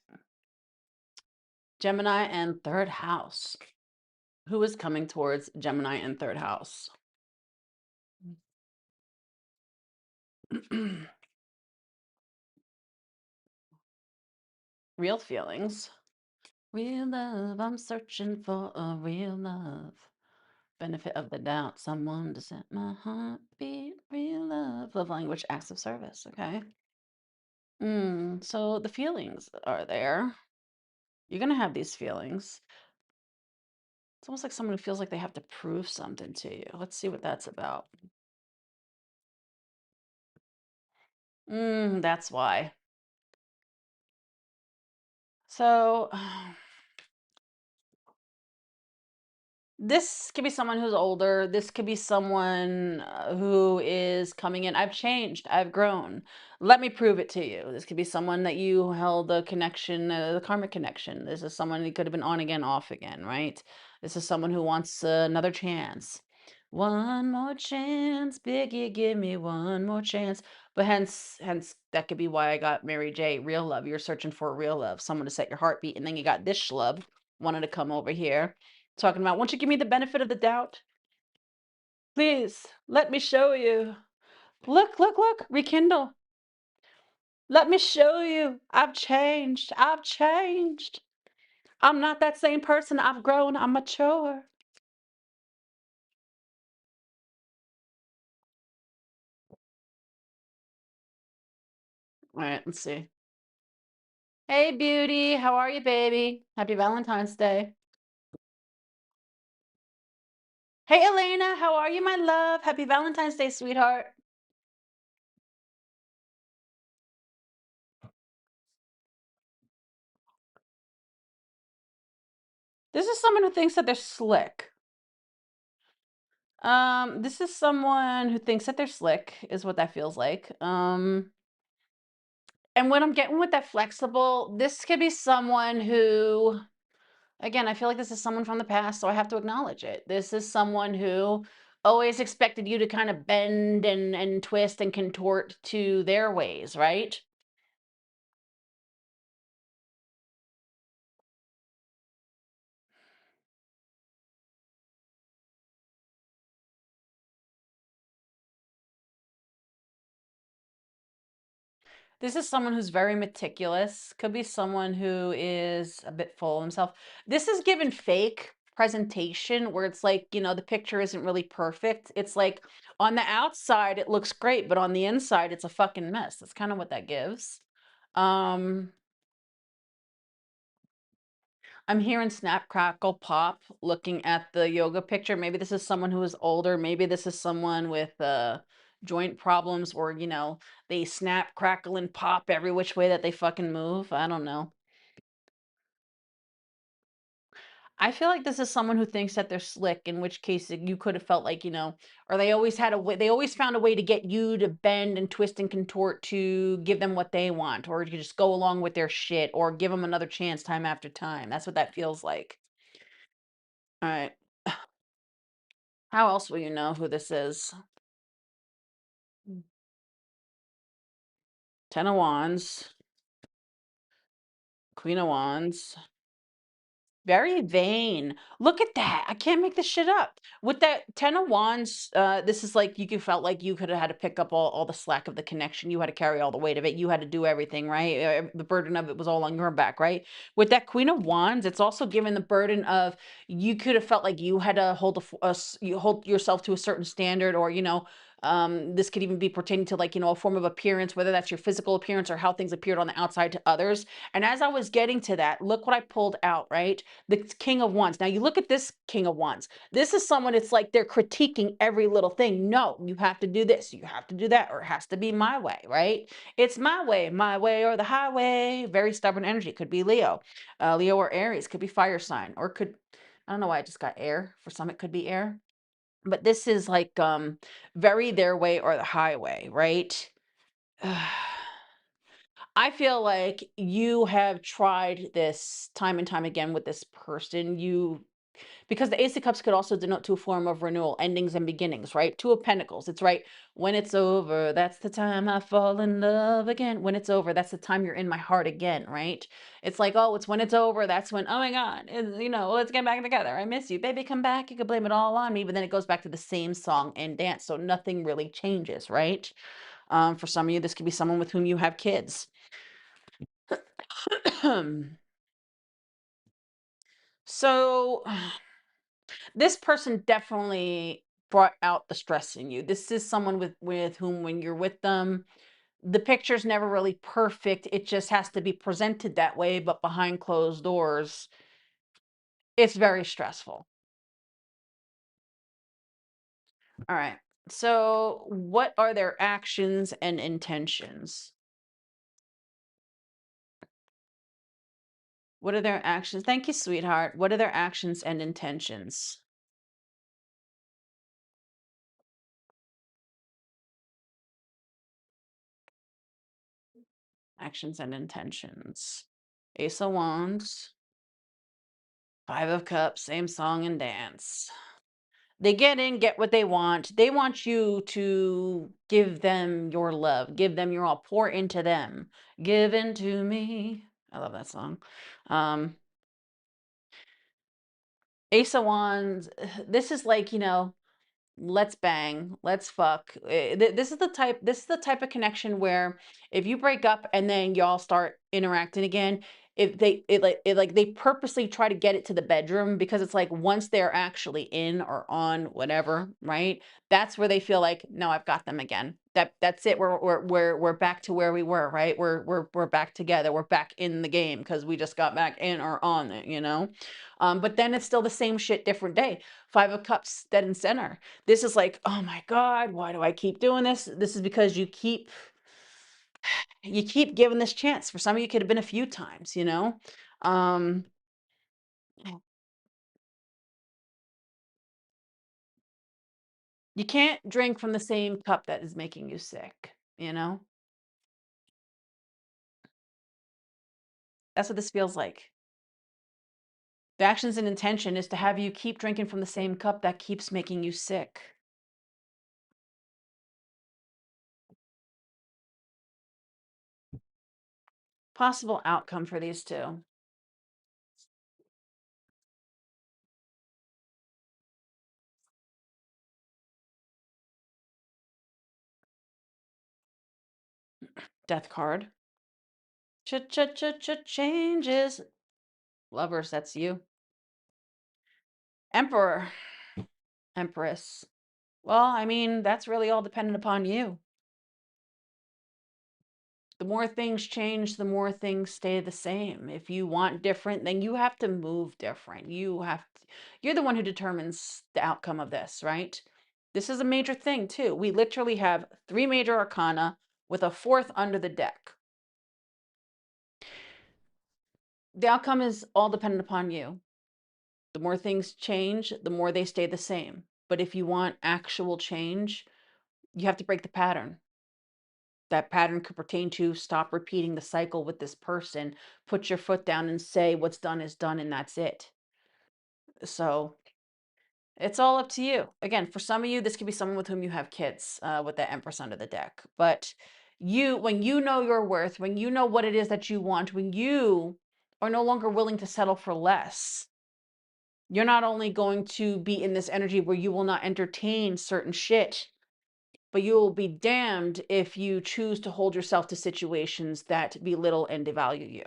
Gemini and third house. Who is coming towards Gemini and third house? Real feelings. Real love, I'm searching for a real love. Benefit of the doubt, someone to set my heart beat. Real love. Love language, acts of service. Okay. So the feelings are there. You're gonna have these feelings. It's almost like someone who feels like they have to prove something to you. Let's see what that's about. That's why. So this could be someone who's older. This could be someone who is coming in. I've changed. I've grown. Let me prove it to you. This could be someone that you held a connection, the karmic connection. This is someone who could have been on again, off again, right? This is someone who wants another chance. One more chance, Biggie, give me one more chance. But hence, that could be why I got Mary J. Real love. You're searching for a real love, someone to set your heartbeat, and then you got this schlub wanted to come over here talking about, won't you give me the benefit of the doubt? Please, let me show you. Look, look, look, rekindle. Let me show you. I've changed. I've changed. I'm not that same person. I've grown. I'm mature. All right, let's see. Hey, beauty. How are you, baby? Happy Valentine's Day. Hey, Elena. How are you, my love? Happy Valentine's Day, sweetheart. This is someone who thinks that they're slick. This is someone who thinks that they're slick, is what that feels like. And what I'm getting with that flexible, this could be someone who, again, I feel like this is someone from the past, so I have to acknowledge it. This is someone who always expected you to kind of bend and twist and contort to their ways, right? This is someone who's very meticulous. Could be someone who is a bit full of himself. This is given fake presentation where it's like, the picture isn't really perfect. It's like on the outside it looks great, but on the inside it's a fucking mess. That's kind of what that gives. Um I'm hearing snap crackle pop looking at the yoga picture. Maybe this is someone who is older. Maybe this is someone with joint problems or, they snap, crackle, and pop every which way that they fucking move. I don't know. I feel like this is someone who thinks that they're slick, in which case you could have felt like, or they always had a way, they always found a way to get you to bend and twist and contort to give them what they want, or to just go along with their shit, or give them another chance time after time. That's what that feels like. All right. How else will you know who this is? Ten of Wands, Queen of Wands. Very vain. Look at that. I can't make this shit up. With that Ten of Wands, this is like you could felt like you could have had to pick up all the slack of the connection. You had to carry all the weight of it. You had to do everything, right? The burden of it was all on your back, right? With that Queen of Wands, it's also given the burden of you could have felt like you had to you hold yourself to a certain standard, or this could even be pertaining to like a form of appearance, whether that's your physical appearance or how things appeared on the outside to others. And as I was getting to that, look what I pulled out, right? The King of Wands. Now you look at this King of Wands. This is someone, it's like they're critiquing every little thing. No, you have to do this, you have to do that, or it has to be my way, right? It's my way or the highway. Very stubborn energy. Could be Leo. Leo or Aries. Could be fire sign. Or could, I don't know why I just got air. For some, it could be air. But this is like very their way or the highway, right? I feel like you have tried this time and time again with this person. Because the Ace of Cups could also denote to a form of renewal, endings and beginnings, right? Two of Pentacles. It's right. When it's over, that's the time I fall in love again. When it's over, that's the time you're in my heart again, right? It's like, oh, it's when it's over. That's when, oh my God, let's get back together. I miss you. Baby, come back. You could blame it all on me. But then it goes back to the same song and dance. So nothing really changes, right? For some of you, this could be someone with whom you have kids. So this person definitely brought out the stress in you. This is someone with whom when you're with them, the picture's never really perfect. It just has to be presented that way, but behind closed doors, it's very stressful. All right. So, what are their actions and intentions? What are their actions? Thank you, sweetheart. What are their actions and intentions? Actions and intentions. Ace of Wands, Five of Cups, same song and dance. They get in, get what they want. They want you to give them your love, give them your all, pour into them. Give into me. I love that song. Um, Ace of Wands, this is like, let's bang, let's fuck. This is the type of connection where if you break up and then y'all start interacting again, if they purposely try to get it to the bedroom, because it's like once they're actually in or on whatever, right? That's where they feel like, no, I've got them again. That's it. We're back to where we were, right? We're back together. We're back in the game because we just got back in or on it, you know? But then it's still the same shit, different day. Five of Cups, dead and center. This is like, oh my God, why do I keep doing this? This is because you keep giving this chance. For some of you, it could have been a few times, you know? Um, you can't drink from the same cup that is making you sick, you know? That's what this feels like. The actions and intention is to have you keep drinking from the same cup that keeps making you sick. Possible outcome for these two. Death card. Changes. Lovers, that's you. Emperor. Empress. Well, I mean, that's really all dependent upon you. The more things change, the more things stay the same. If you want different, then you have to move different. You're the one who determines the outcome of this, right? This is a major thing too. We literally have three major arcana with a fourth under the deck. The outcome is all dependent upon you. The more things change, the more they stay the same. But if you want actual change, you have to break the pattern. That pattern could pertain to stop repeating the cycle with this person, put your foot down and say what's done is done and that's it. So it's all up to you. Again, for some of you, this could be someone with whom you have kids, with that Empress under the deck. But when you know your worth, when you know what it is that you want, when you are no longer willing to settle for less, you're not only going to be in this energy where you will not entertain certain shit, but you will be damned if you choose to hold yourself to situations that belittle and devalue you.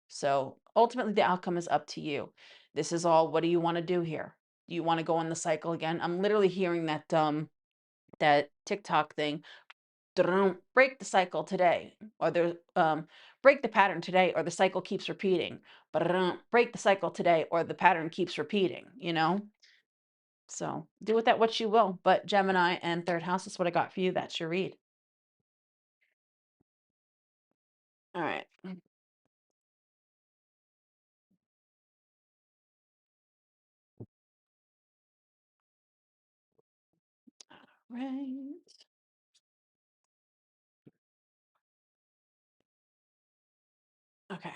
So ultimately, the outcome is up to you. This is all. What do you want to do here? Do you want to go on the cycle again? I'm literally hearing that TikTok thing. Break the cycle today, or break the pattern today, or the cycle keeps repeating. Break the cycle today, or the pattern keeps repeating. You know. So do with that what you will. But Gemini and third house is what I got for you. That's your read. All right. Right. Okay.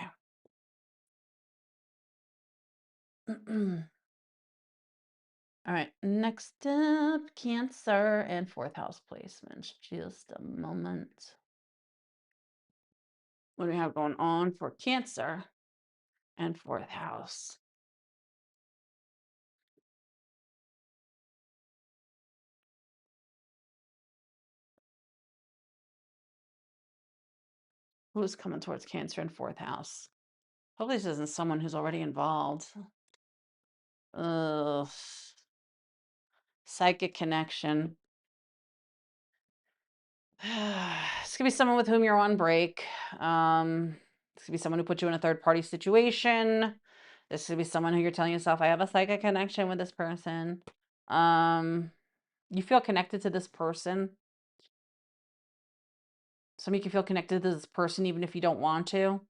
All right. Next up, Cancer and fourth house placements. Just a moment. What do we have going on for Cancer and fourth house? Who's coming towards Cancer and fourth house? Hopefully, this isn't someone who's already involved. Ugh. Psychic connection. This could be someone with whom you're on break. This could be someone who put you in a third party situation. This could be someone who you're telling yourself, I have a psychic connection with this person. You feel connected to this person. Some of you can feel connected to this person even if you don't want to.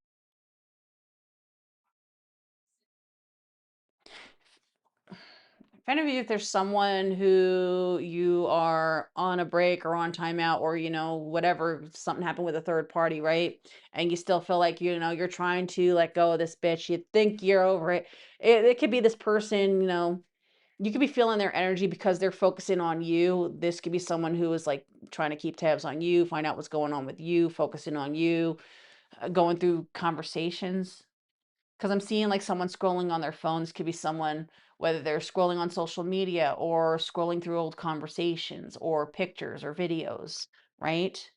If any of you, if there's someone who you are on a break or on timeout or, whatever, something happened with a third party, right? And you still feel like, you're trying to let go of this bitch. You think you're over it. It could be this person, you could be feeling their energy because they're focusing on you. This could be someone who is like trying to keep tabs on you, find out what's going on with you, focusing on you, going through conversations. because I'm seeing like someone scrolling on their phones. Could be someone, whether they're scrolling on social media or scrolling through old conversations or pictures or videos, right?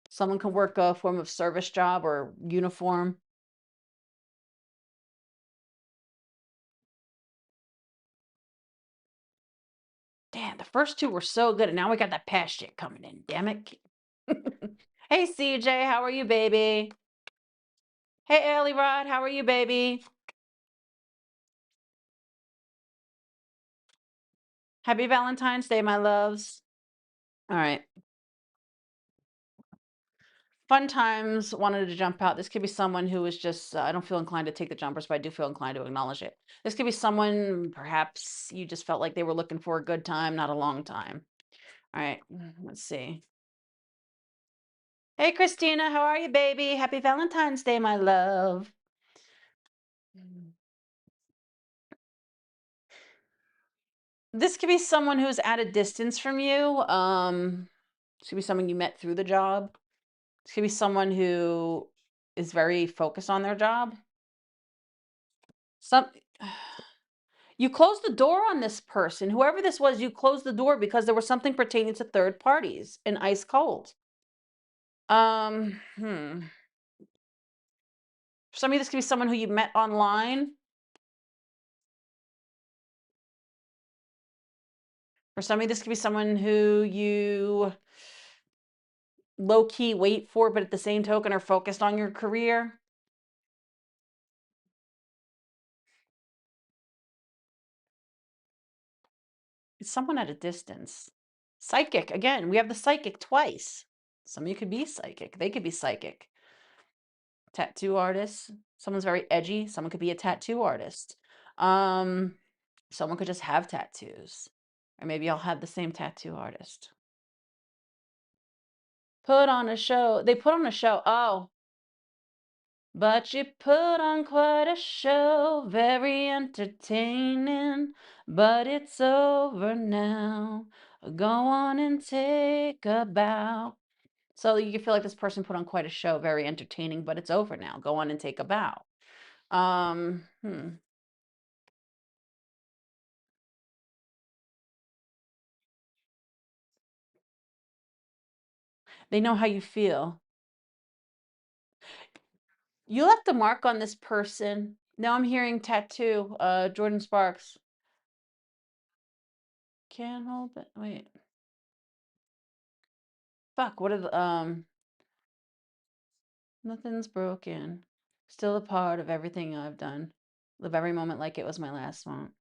Someone can work a form of service job or uniform. Damn, the first two were so good, and now we got that past shit coming in. Damn it. Hey, CJ, how are you, baby? Hey, Ellie Rod, how are you, baby? Happy Valentine's Day, my loves. All right. Fun times, wanted to jump out. This could be someone who is just, I don't feel inclined to take the jumpers, but I do feel inclined to acknowledge it. This could be someone, perhaps you just felt like they were looking for a good time, not a long time. All right, let's see. Hey, Christina, how are you, baby? Happy Valentine's Day, my love. This could be someone who's at a distance from you. This could be someone you met through the job. This could be someone who is very focused on their job. Some you closed the door on this person. Whoever this was, you closed the door because there was something pertaining to third parties and ice cold. For some of you, this could be someone who you met online. For some of you, this could be someone who you low key wait for, but at the same token are focused on your career. It's someone at a distance. Psychic, again, we have the psychic twice. Some of you could be psychic. They could be psychic. Tattoo artists. Someone's very edgy. Someone could be a tattoo artist. Someone could just have tattoos. Or maybe I'll have the same tattoo artist. Put on a show. They put on a show. Oh. But you put on quite a show, very entertaining. But it's over now. Go on and take a bow. So you feel like this person put on quite a show, very entertaining, but it's over now. Go on and take a bow. Um, hmm. They know how you feel. You left a mark on this person. Now I'm hearing tattoo, Jordan Sparks. Can't hold it. Wait. Fuck, what are the, nothing's broken. Still a part of everything I've done. Live every moment like it was my last one.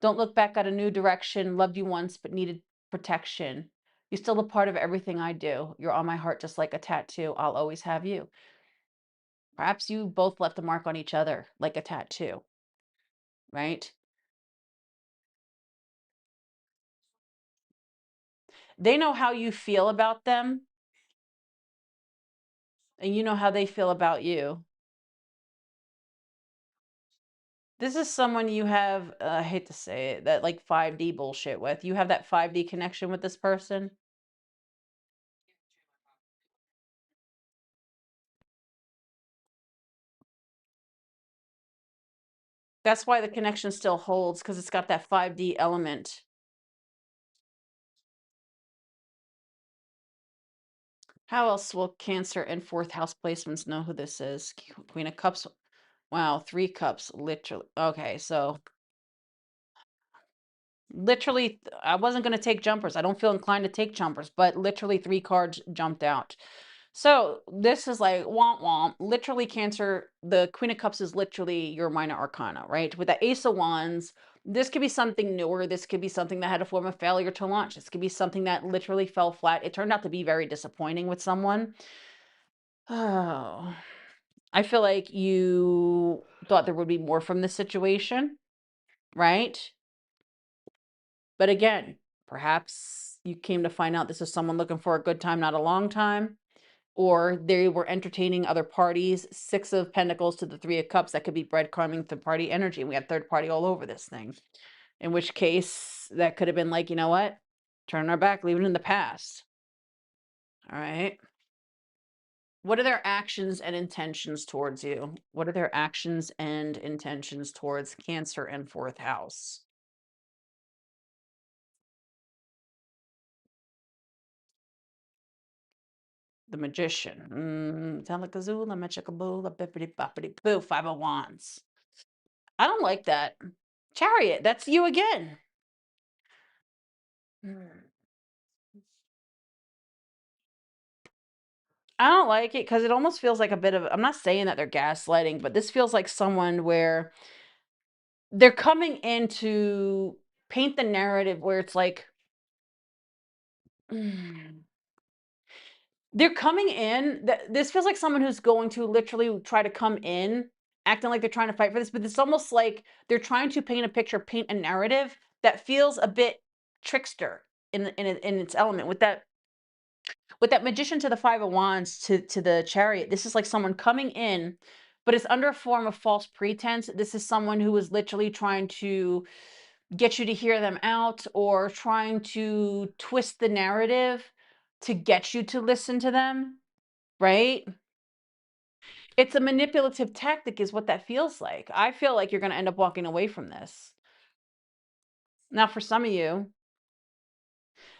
Don't look back at a new direction. Loved you once, but needed protection. You're still a part of everything I do. You're on my heart just like a tattoo. I'll always have you. Perhaps you both left a mark on each other like a tattoo, right? They know how you feel about them, and you know how they feel about you. This is someone you have, I hate to say it, that like 5D bullshit with. You have that 5D connection with this person. That's why the connection still holds, because it's got that 5D element. How else will Cancer and fourth house placements know who this is? Queen of Cups. Wow, 3 cups, literally. Okay, so literally, I wasn't going to take jumpers. I don't feel inclined to take jumpers, but literally 3 cards jumped out. So this is like womp womp. Literally, Cancer, the Queen of Cups is literally your minor arcana, right? With the Ace of Wands, this could be something newer. This could be something that had a form of failure to launch. This could be something that literally fell flat. It turned out to be very disappointing with someone. Oh, I feel like you thought there would be more from this situation, right? But again, perhaps you came to find out this is someone looking for a good time, not a long time, or they were entertaining other parties. 6 of Pentacles to the 3 of Cups, that could be breadcrumbing third party energy. We have third party all over this thing. In which case, that could have been like, you know what? Turn our back, leave it in the past. All right. What are their actions and intentions towards you? What are their actions and intentions towards Cancer and fourth house? The Magician. Telekazula, Mechakabula, Bippity Boppity Boo, Five of Wands. I don't like that. Chariot, that's you again. Mm. I don't like it because it almost feels like a bit of, I'm not saying that they're gaslighting, but this feels like someone where they're coming in to paint the narrative where it's like, mm, they're coming in. This feels like someone who's going to literally try to come in, acting like they're trying to fight for this, but it's almost like they're trying to paint a picture, paint a narrative that feels a bit trickster in its element. With that Magician to the Five of Wands to the Chariot, this is like someone coming in, but it's under a form of false pretense. This is someone who is literally trying to get you to hear them out or trying to twist the narrative to get you to listen to them, right? It's a manipulative tactic is what that feels like. I feel like you're going to end up walking away from this. Now, for some of you,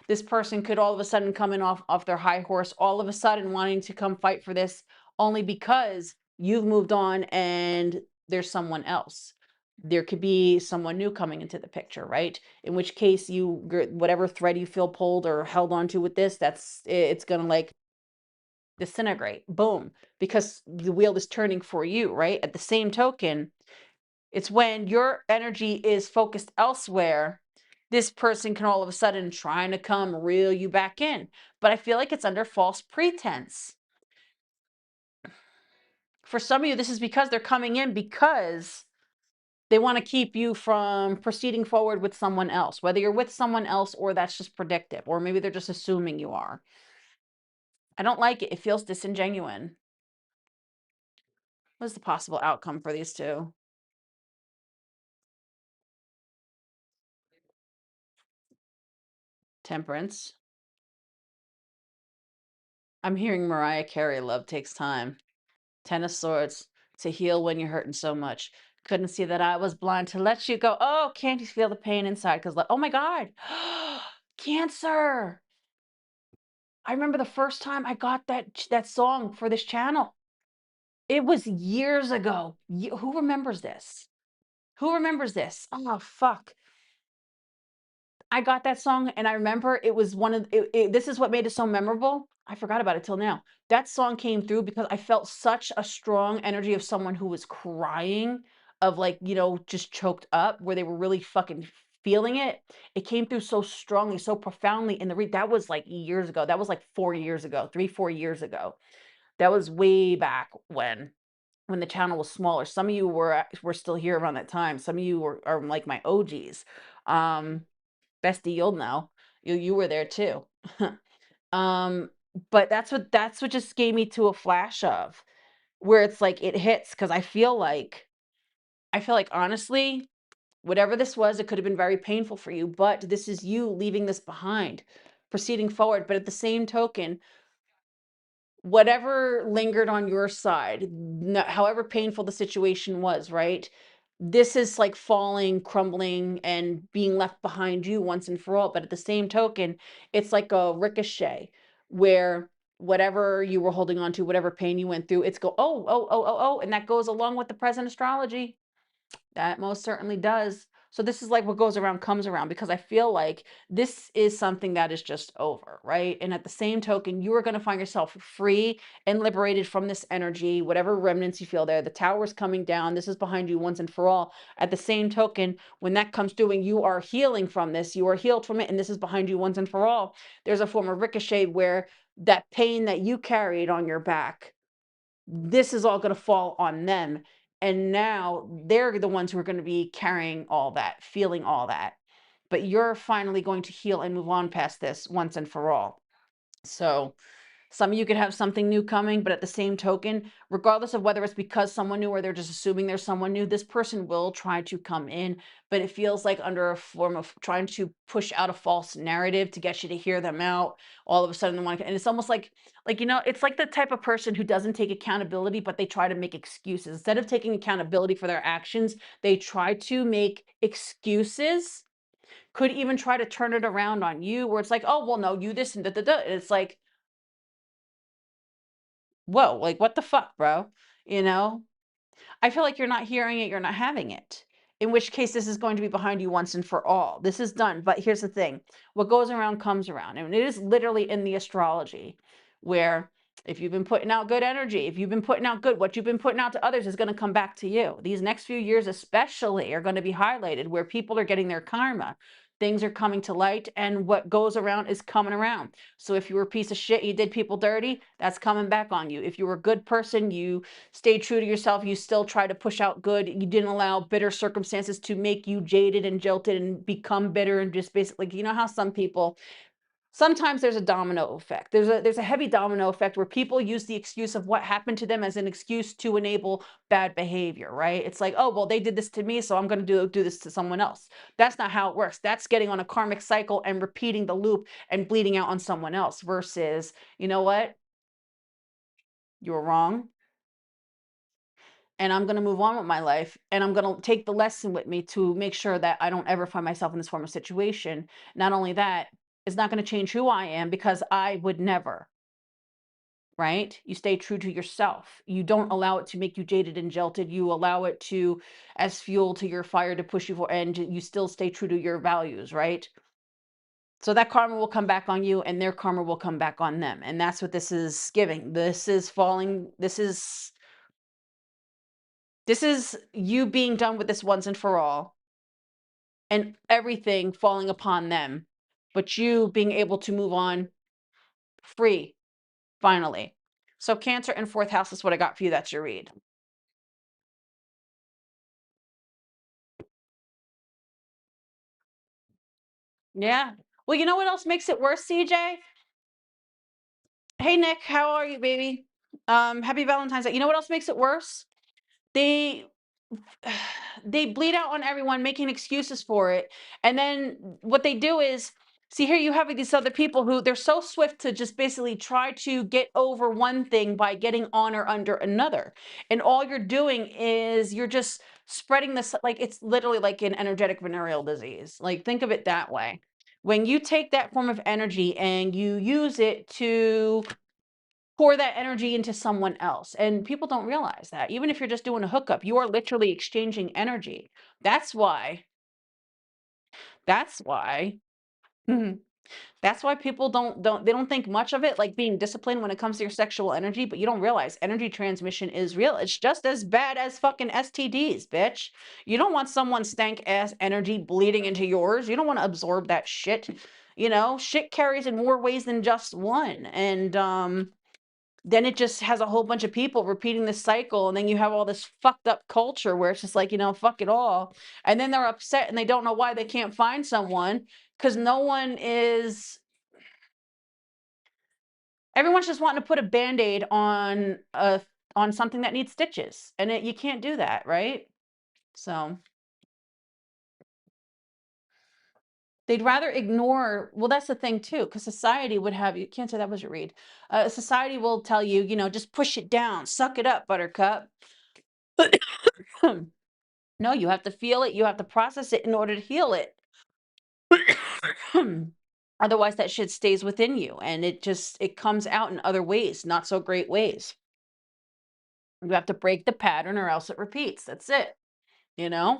this person could all of a sudden come in off their high horse, all of a sudden wanting to come fight for this only because you've moved on and there's someone else. There could be someone new coming into the picture, right? In which case whatever thread you feel pulled or held onto with this, it's gonna like disintegrate. Boom. Because the wheel is turning for you, right? At the same token, it's when your energy is focused elsewhere, this person can all of a sudden trying to come reel you back in. But I feel like it's under false pretense. For some of you, this is because they're coming in because they want to keep you from proceeding forward with someone else, whether you're with someone else or that's just predictive, or maybe they're just assuming you are. I don't like it. It feels disingenuous. What's the possible outcome for these two? Temperance. I'm hearing Mariah Carey, Love Takes Time. Ten of Swords, to heal when you're hurting so much. Couldn't see that I was blind to let you go. Oh, can't you feel the pain inside? Because, oh my God, Cancer. I remember the first time I got that song for this channel. It was years ago. Who remembers this? Who remembers this? Oh, fuck. I got that song and I remember it was one of this is what made it so memorable. I forgot about it till now. That song came through because I felt such a strong energy of someone who was crying, of like, just choked up, where they were really fucking feeling it. It came through so strongly, so profoundly in the that was like years ago. That was like 4 years ago, 3, 4 years ago. That was way back when the channel was smaller. Some of you were still here around that time. Some of you are like my OGs. Um Bestie, you'll know. You were there too. Um, but that's what just gave me to a flash of where it's like it hits because I feel like honestly, whatever this was, it could have been very painful for you, but this is you leaving this behind, proceeding forward. But at the same token, whatever lingered on your side, however painful the situation was, right? This is like falling, crumbling, and being left behind you once and for all. But at the same token, it's like a ricochet where whatever you were holding on to, whatever pain you went through, it's go, oh, oh, oh, oh, oh. And that goes along with the present astrology. That most certainly does. So this is like what goes around comes around because I feel like this is something that is just over, right? And at the same token, you are going to find yourself free and liberated from this energy, whatever remnants you feel there. The tower is coming down. This is behind you once and for all. At the same token, when that comes through and you are healing from this, you are healed from it, and this is behind you once and for all. There's a form of ricochet where that pain that you carried on your back, this is all going to fall on them. And now they're the ones who are going to be carrying all that, feeling all that. But you're finally going to heal and move on past this once and for all. So Some of you could have something new coming, but at the same token, regardless of whether it's because someone new or they're just assuming there's someone new, this person will try to come in, but it feels like under a form of trying to push out a false narrative to get you to hear them out. All of a sudden, they want to, and it's almost like it's like the type of person who doesn't take accountability, but they try to make excuses instead of taking accountability for their actions. They try to make excuses. Could even try to turn it around on you, where it's like, oh well, no, you this and da da da. And it's like, whoa, like what the fuck, bro? You know? I feel like you're not hearing it, you're not having it. In which case, this is going to be behind you once and for all. This is done. But here's the thing, what goes around comes around. And it is literally in the astrology where if you've been putting out good energy, if you've been putting out good, what you've been putting out to others is going to come back to you. These next few years, especially, are going to be highlighted where people are getting their karma. Things are coming to light, and what goes around is coming around. So if you were a piece of shit, you did people dirty, that's coming back on you. If you were a good person, you stay true to yourself, you still try to push out good, you didn't allow bitter circumstances to make you jaded and jilted and become bitter and just basically, you know how some people, sometimes there's a domino effect. There's a heavy domino effect where people use the excuse of what happened to them as an excuse to enable bad behavior, right? It's like, oh well, they did this to me, so I'm going to do this to someone else. That's not how it works. That's getting on a karmic cycle and repeating the loop and bleeding out on someone else versus, you know what, you were wrong, and I'm going to move on with my life, and I'm going to take the lesson with me to make sure that I don't ever find myself in this form of situation. Not only that, it's not going to change who I am because I would never, right? You stay true to yourself. You don't allow it to make you jaded and jilted. You allow it to as fuel to your fire to push you for, and you still stay true to your values, right? So that karma will come back on you and their karma will come back on them. And that's what this is giving. This is you being done with this once and for all, and everything falling upon them, but you being able to move on free, finally. So Cancer and fourth house is what I got for you. That's your read. Yeah. Well, you know what else makes it worse, CJ? Hey Nick, how are you, baby? Happy Valentine's Day. You know what else makes it worse? They they bleed out on everyone making excuses for it, and then what they do is, see, here you have these other people who they're so swift to just basically try to get over one thing by getting on or under another, and all you're doing is you're just spreading this, like it's literally like an energetic venereal disease. Like think of it that way. When you take that form of energy and you use it to pour that energy into someone else. And people don't realize that. Even if you're just doing a hookup, you are literally exchanging energy. That's why, that's why, mhm, that's why people they don't think much of it like being disciplined when it comes to your sexual energy, but you don't realize energy transmission is real. It's just as bad as fucking STDs, bitch. You don't want someone's stank ass energy bleeding into yours. You don't want to absorb that shit. Shit carries in more ways than just one. And then it just has a whole bunch of people repeating this cycle, and then you have all this fucked up culture where it's just like, fuck it all. And then they're upset and they don't know why they can't find someone because no one is everyone's just wanting to put a band-aid on something that needs stitches, and you can't do that, right? So they'd rather ignore, well, that's the thing too, because society would have you can't say that was your read. Society will tell you, just push it down, suck it up, buttercup. No, you have to feel it, you have to process it in order to heal it. Otherwise, that shit stays within you and it comes out in other ways, not so great ways. You have to break the pattern or else it repeats. That's it, you know?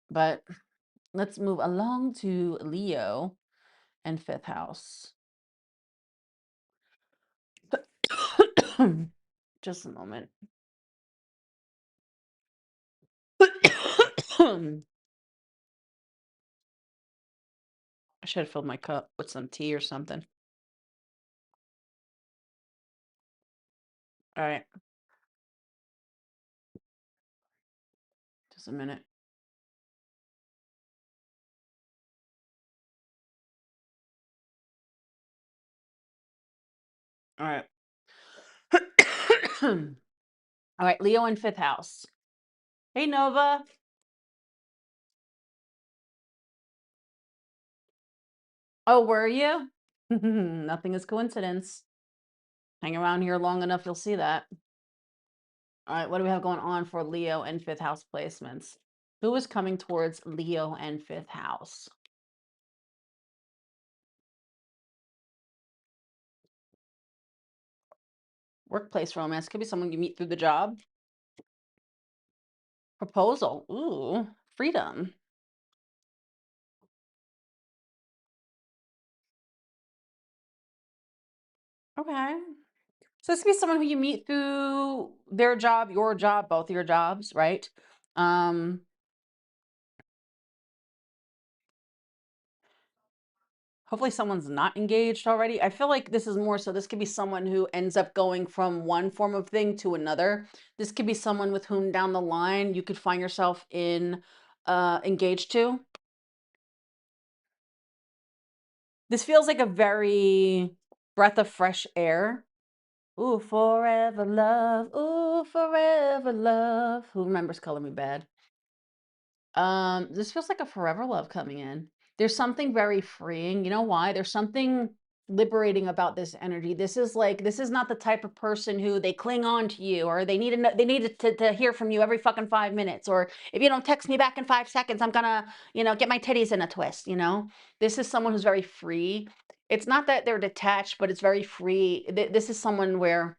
But let's move along to Leo and fifth house. Just a moment. I should have filled my cup with some tea or something. All right, just a minute. All right. All right, Leo in fifth house. Hey, Nova. Oh, were you? Nothing is coincidence. Hang around here long enough, you'll see that. All right, what do we have going on for Leo and fifth house placements? Who is coming towards Leo and fifth house? Workplace romance could be someone you meet through the job. Proposal. Ooh, freedom. Okay. So this could be someone who you meet through their job, your job, both of your jobs, right? Um, Hopefully someone's not engaged already. I feel like this is more so this could be someone who ends up going from one form of thing to another. This could be someone with whom down the line you could find yourself in engaged to. This feels like a very breath of fresh air. Ooh, forever love. Ooh, forever love. Who remembers Color Me Bad? This feels like a forever love coming in. There's something very freeing. You know why? There's something liberating about this energy. This is not the type of person who they cling on to you or they need to hear from you every fucking 5 minutes, or if you don't text me back in 5 seconds, I'm gonna, get my titties in a twist, you know? This is someone who's very free. It's not that they're detached, but it's very free. This is someone where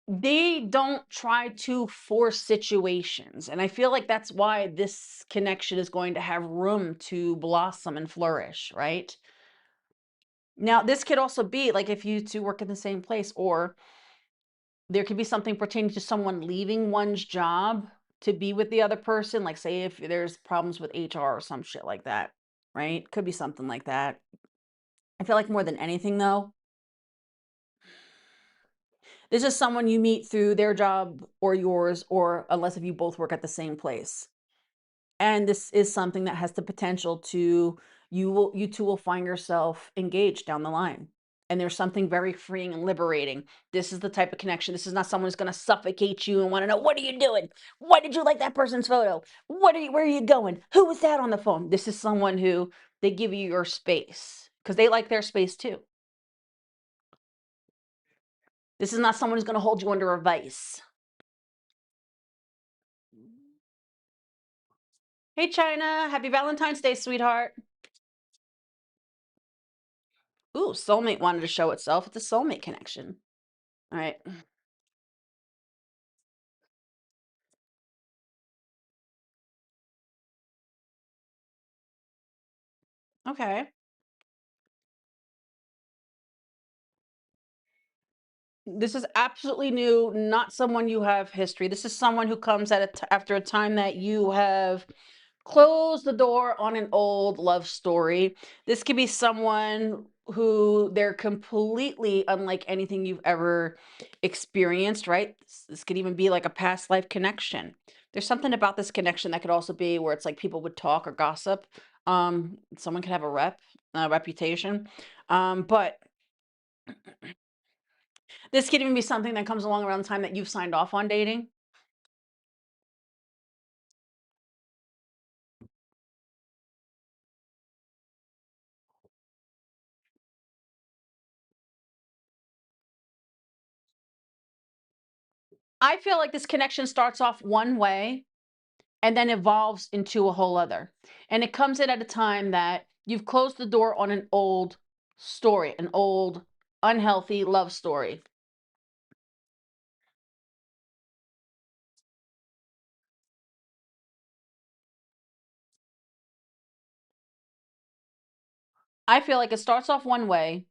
they don't try to force situations, and I feel like that's why this connection is going to have room to blossom and flourish, right? Now, this could also be like if you two work in the same place, or there could be something pertaining to someone leaving one's job to be with the other person, like say if there's problems with HR or some shit like that, right? Could be something like that. I feel like more than anything though, this is someone you meet through their job or yours, or unless if you both work at the same place. And this is something that has the potential to you two will find yourself engaged down the line. And there's something very freeing and liberating. This is the type of connection. This is not someone who's going to suffocate you and want to know, what are you doing? Why did you like that person's photo? Where are you going? Who was that on the phone? This is someone who they give you your space because they like their space too. This is not someone who's going to hold you under a vice. Hey, China. Happy Valentine's Day, sweetheart. Ooh, soulmate wanted to show itself. It's a soulmate connection. All right. Okay. This is absolutely new, not someone you have history. This is someone who comes after a time that you have closed the door on an old love story. This could be someone who they're completely unlike anything you've ever experienced, right? This could even be like a past life connection. There's something about this connection that could also be where it's like people would talk or gossip. Someone could have a reputation. But this could even be something that comes along around the time that you've signed off on dating. I feel like this connection starts off one way and then evolves into a whole other. And it comes in at a time that you've closed the door on an old story, an old unhealthy love story. I feel like it starts off one way,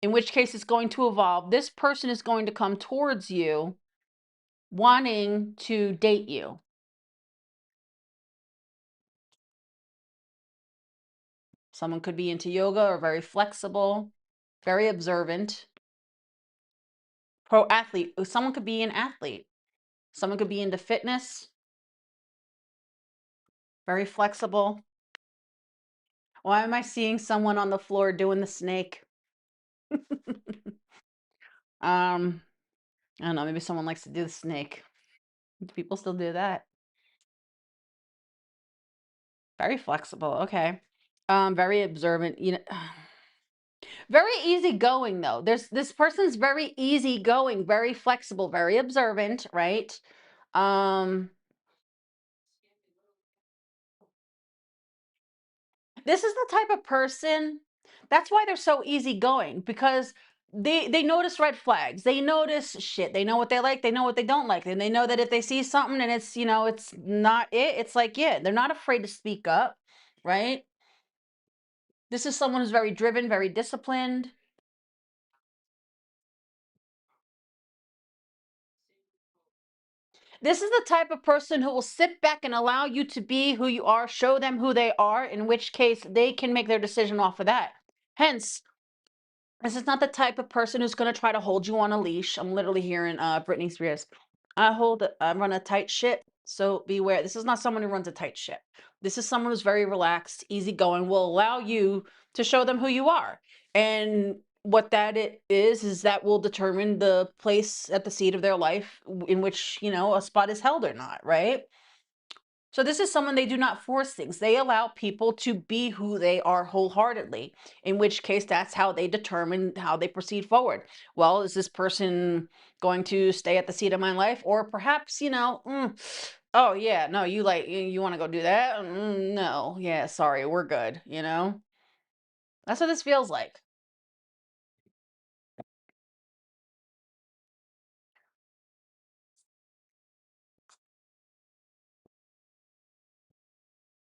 in which case it's going to evolve. This person is going to come towards you wanting to date you. Someone could be into yoga or very flexible, very observant, pro athlete. Someone could be an athlete. Someone could be into fitness, very flexible. Why am I seeing someone on the floor doing the snake? Um, I don't know, maybe someone likes to do the snake. Do people still do that? Very flexible, okay. Very observant, very easygoing though. This person's very easygoing, very flexible, very observant, right? Um, this is the type of person, that's why they're so easygoing, because they notice red flags. They notice shit. They know what they like, they know what they don't like, and they know that if they see something and it's not it, it's like, yeah, they're not afraid to speak up, right? This is someone who's very driven, very disciplined. This is the type of person who will sit back and allow you to be who you are, show them who they are, in which case they can make their decision off of that. Hence, this is not the type of person who's going to try to hold you on a leash. I'm literally hearing Britney Spears. I run a tight ship, so beware. This is not someone who runs a tight ship. This is someone who's very relaxed, easygoing, will allow you to show them who you are. And what is that will determine the place at the seat of their life in which, a spot is held or not, right? So this is someone, they do not force things. They allow people to be who they are wholeheartedly, in which case that's how they determine how they proceed forward. Well, is this person going to stay at the seat of my life? Or perhaps, oh yeah, no, you want to go do that? No, yeah, sorry, we're good. That's what this feels like.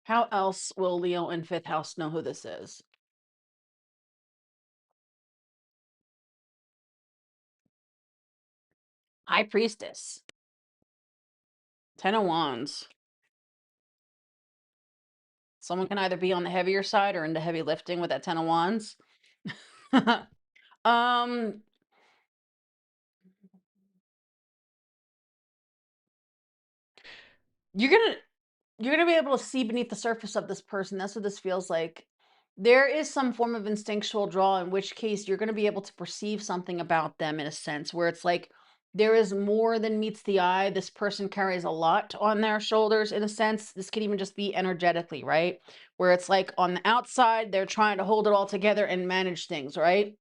How else will Leo in fifth house know who this is? High priestess, 10 of wands. Someone can either be on the heavier side or into heavy lifting with that 10 of wands. um, you're gonna you're gonna be able to see beneath the surface of this person. That's what this feels like. There is some form of instinctual draw, in which case you're gonna be able to perceive something about them in a sense where it's like there is more than meets the eye. This person carries a lot on their shoulders in a sense. This could even just be energetically, right? Where it's like on the outside, they're trying to hold it all together and manage things, right?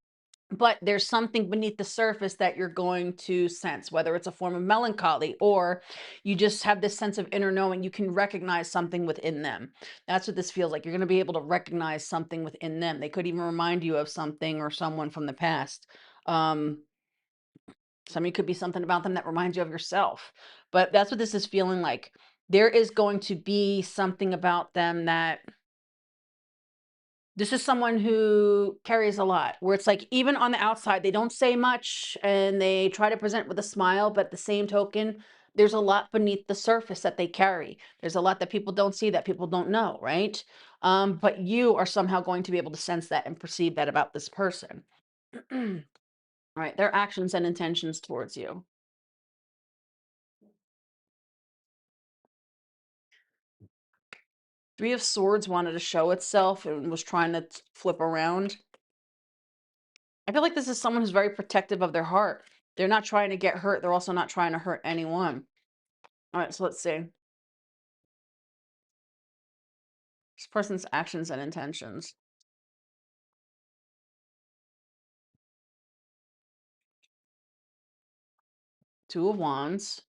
But there's something beneath the surface that you're going to sense, whether it's a form of melancholy or you just have this sense of inner knowing. You can recognize something within them. That's what this feels like. You're going to be able to recognize something within them. They could even remind you of something or someone from the past. um Something could be something about them that reminds you of yourself, but that's what this is feeling like. There is going to be something about them that, this is someone who carries a lot, where it's like even on the outside, they don't say much and they try to present with a smile, but the same token, there's a lot beneath the surface that they carry. There's a lot that people don't see, that people don't know, right? But you are somehow going to be able to sense that and perceive that about this person. Right, their actions and intentions towards you. 3 of Swords wanted to show itself and was trying to flip around. I feel like this is someone who's very protective of their heart. They're not trying to get hurt. They're also not trying to hurt anyone. All right, so let's see. This person's actions and intentions. 2 of Wands.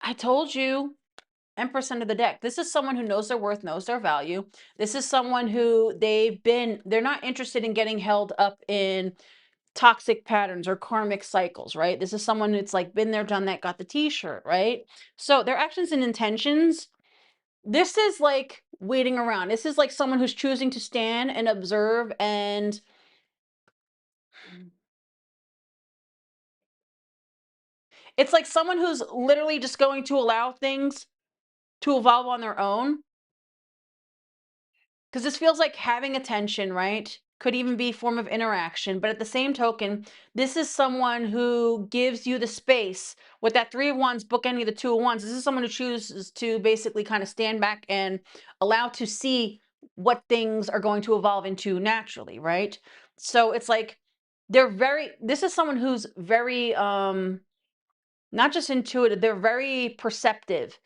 I told you. Empress under the deck. This is someone who knows their worth, knows their value. This is someone who they're not interested in getting held up in toxic patterns or karmic cycles, right? This is someone that's like been there, done that, got the t-shirt, right? So their actions and intentions, this is like waiting around. This is like someone who's choosing to stand and observe, and it's like someone who's literally just going to allow things to evolve on their own. Because this feels like having attention, right? could even be form of interaction. But at the same token, this is someone who gives you the space with that three of wands bookending the two of wands. This is someone who chooses to basically kind of stand back and allow to see what things are going to evolve into naturally, right? So it's like this is someone who's very not just intuitive, they're very perceptive.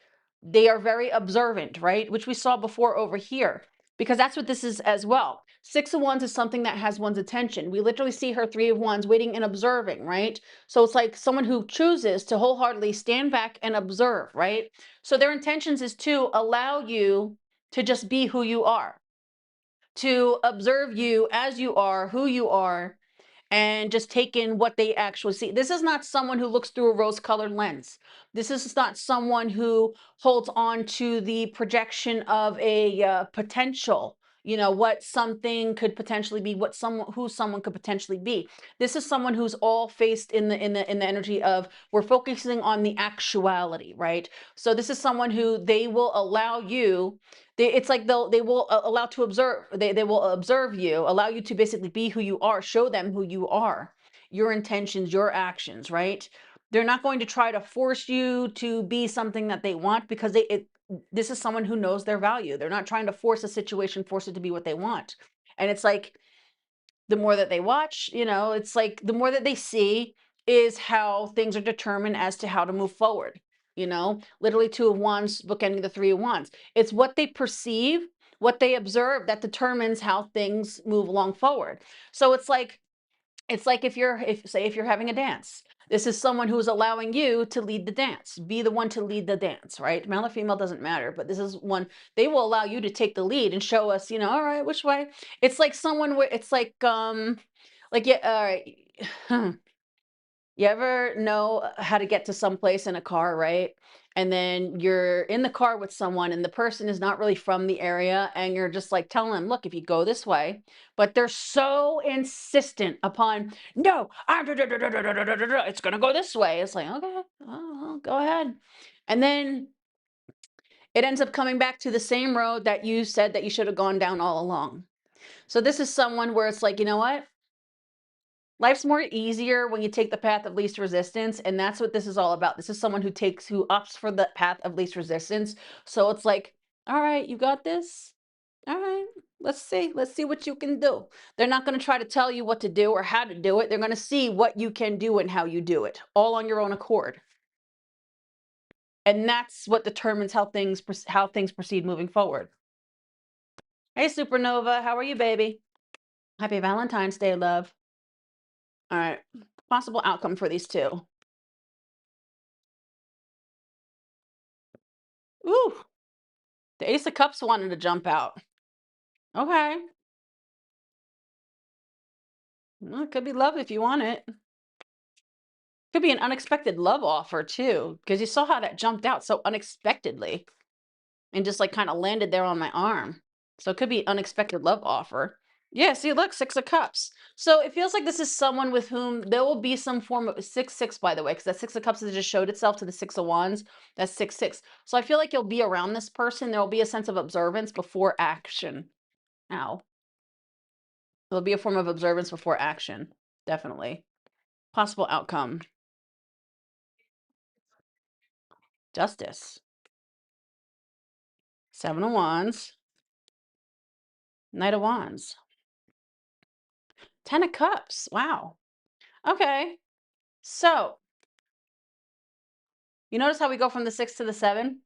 They are very observant, right? Which we saw before over here, because that's what this is as well. Six of Wands is something that has one's attention. We literally see her Three of Wands waiting and observing, right? So it's like someone who chooses to wholeheartedly stand back and observe, right? So their intentions is to allow you to just be who you are, to observe you as you are, who you are, and just take in what they actually see. This is not someone who looks through a rose-colored lens. This is not someone who holds on to the projection of a potential, what something could potentially be, who someone could potentially be. This is someone who's all faced in the energy of we're focusing on the actuality, right? So this is someone who they will allow you it's like they will allow to observe. They will observe you, allow you to basically be who you are, show them who you are, your intentions, your actions, right? They're not going to try to force you to be something that they want, because this is someone who knows their value. They're not trying to force a situation, force it to be what they want. And it's like the more that they watch, it's like the more that they see is how things are determined as to how to move forward. Literally two of wands bookending the three of wands. It's what they perceive, what they observe that determines how things move along forward. So it's like if you're having a dance, this is someone who's allowing you to lead the dance, be the one to lead the dance, right? Male or female doesn't matter, but this is one they will allow you to take the lead and show us, all right, which way. It's like someone where it's like, yeah, all right. You ever know how to get to some place in a car, right? And then you're in the car with someone and the person is not really from the area, and you're just like telling them, look, if you go this way, but they're so insistent upon, no, it's going to go this way. It's like, okay, well, go ahead. And then it ends up coming back to the same road that you said that you should have gone down all along. So this is someone where it's like, you know what? Life's more easier when you take the path of least resistance, and that's what this is all about. This is someone who opts for the path of least resistance. So it's like, all right, you got this. All right, let's see what you can do. They're not going to try to tell you what to do or how to do it. They're going to see what you can do and how you do it, all on your own accord. And that's what determines how things proceed moving forward. Hey, Supernova, how are you, baby? Happy Valentine's Day, love. All right, possible outcome for these two. Ooh, the Ace of Cups wanted to jump out. Okay. Well, it could be love if you want it. Could be an unexpected love offer too, because you saw how that jumped out so unexpectedly and just like kind of landed there on my arm. So it could be unexpected love offer. Yeah, see, look, Six of Cups. So it feels like this is someone with whom there will be some form of 6-6, by the way, because that Six of Cups that just showed itself to the Six of Wands. That's 6-6. So I feel like you'll be around this person. There will be a sense of observance before action. Ow. There'll be a form of observance before action. Definitely. Possible outcome. Justice. Seven of Wands. Knight of Wands. 10 of Cups. Wow. Okay. So, you notice how we go from the 6 to the 7?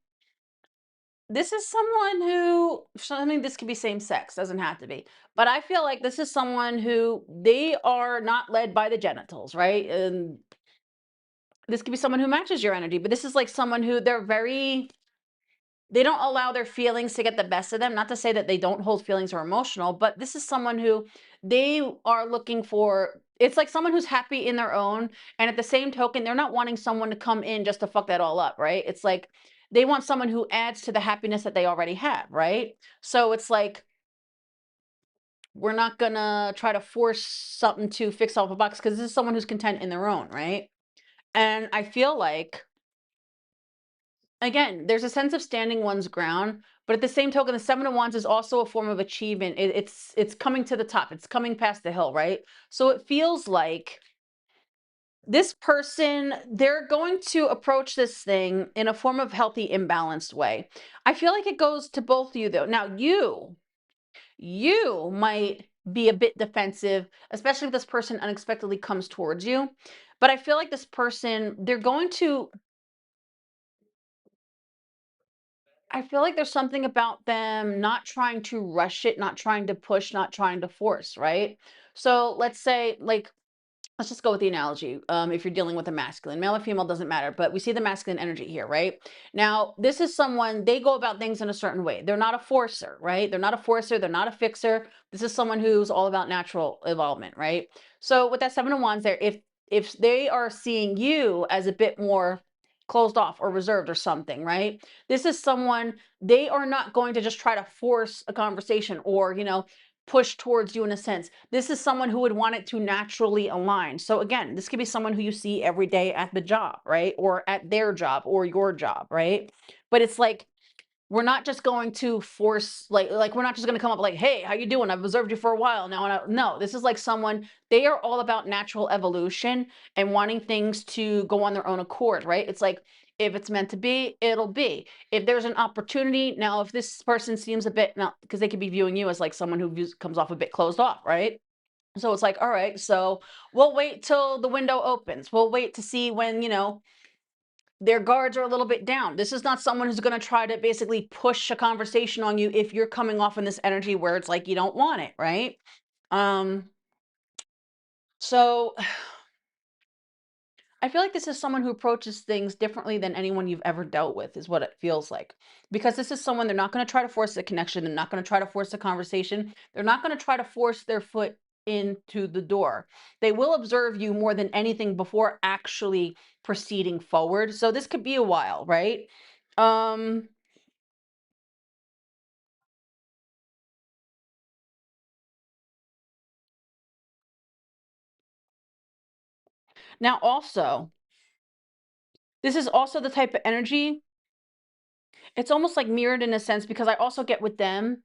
This is someone who, I mean, this could be same sex, doesn't have to be. But I feel like this is someone who they are not led by the genitals, right? And this could be someone who matches your energy, but this is like someone who they don't allow their feelings to get the best of them. Not to say that they don't hold feelings or emotional, but this is someone who they are looking for. It's like someone who's happy in their own. And at the same token, they're not wanting someone to come in just to fuck that all up, right? It's like they want someone who adds to the happiness that they already have, right? So it's like, we're not gonna try to force something to fix off a box, because this is someone who's content in their own, right? And I feel like, again, there's a sense of standing one's ground, But at the same token, the Seven of Wands is also a form of achievement. It's coming to the top. It's coming past the hill, right? So it feels like this person, they're going to approach this thing in a form of healthy, imbalanced way. I feel like it goes to both of you though. Now you might be a bit defensive, especially if this person unexpectedly comes towards you. But I feel like this person, they're going to, I feel like there's something about them not trying to rush it, not trying to push, not trying to force, right? So let's say, like, let's just go with the analogy. If you're dealing with a masculine, male or female doesn't matter, but we see the masculine energy here, right? Now, this is someone, they go about things in a certain way. They're not a forcer, right? They're not a forcer. They're not a fixer. This is someone who's all about natural involvement, right? So with that Seven of Wands there, if they are seeing you as a bit more closed off or reserved or something, right? This is someone, they are not going to just try to force a conversation or, push towards you in a sense. This is someone who would want it to naturally align. So again, this could be someone who you see every day at the job, right? Or at their job or your job, right? But it's like, we're not just going to force, we're not just going to come up like, hey, how you doing? I've observed you for a while now. No, this is like someone, they are all about natural evolution and wanting things to go on their own accord, right? It's like, if it's meant to be, it'll be. If there's an opportunity, now if this person seems a bit, now because they could be viewing you as like someone who comes off a bit closed off, right? So it's like, all right, so we'll wait till the window opens. We'll wait to see when, their guards are a little bit down. This is not someone who's going to try to basically push a conversation on you if you're coming off in this energy where it's like you don't want it, right? Um, so I feel like this is someone who approaches things differently than anyone you've ever dealt with, is what it feels like. Because this is someone, they're not going to try to force a connection. They're not going to try to force a conversation. They're not going to try to force their foot into the door. They will observe you more than anything before actually proceeding forward. So this could be a while, right? Um, Now also, this is also the type of energy, it's almost like mirrored in a sense because I also get with them,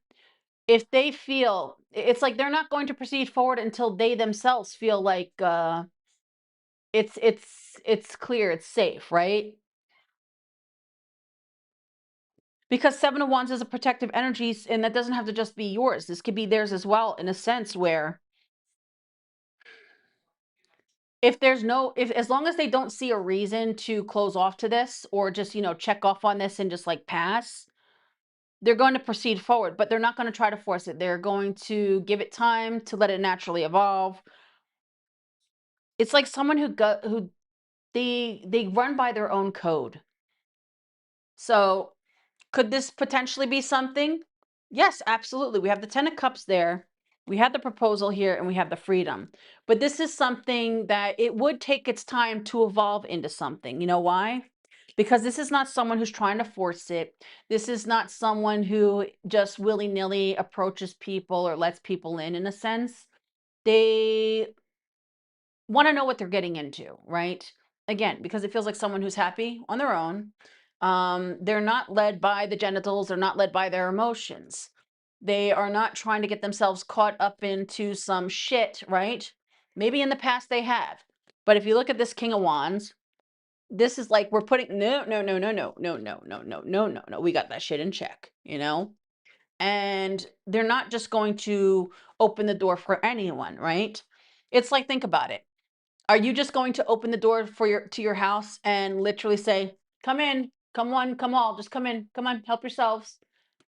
if they feel, it's like they're not going to proceed forward until they themselves feel like it's clear, it's safe, right? Because Seven of Wands is a protective energy, and that doesn't have to just be yours. This could be theirs as well, in a sense where if there's no, if as long as they don't see a reason to close off to this or just, check off on this and just like pass, they're going to proceed forward, but they're not going to try to force it. They're going to give it time to let it naturally evolve. It's like someone who they run by their own code. So, could this potentially be something? Yes, absolutely. We have the 10 of cups there. We have the proposal here and we have the freedom. But this is something that it would take its time to evolve into something. You know why? Because this is not someone who's trying to force it. This is not someone who just willy-nilly approaches people or lets people in a sense. They want to know what they're getting into, right? Again, because it feels like someone who's happy on their own. They're not led by the genitals, they're not led by their emotions. They are not trying to get themselves caught up into some shit, right? Maybe in the past they have. But if you look at this King of Wands, this is like we're putting no, no, no, no, no, no, no, no, no, no, no, no. We got that shit in check, you know? And they're not just going to open the door for anyone, right? It's like, think about it. Are you just going to open the door for your house and literally say, "Come in, come one, come all, just come in, come on, help yourselves."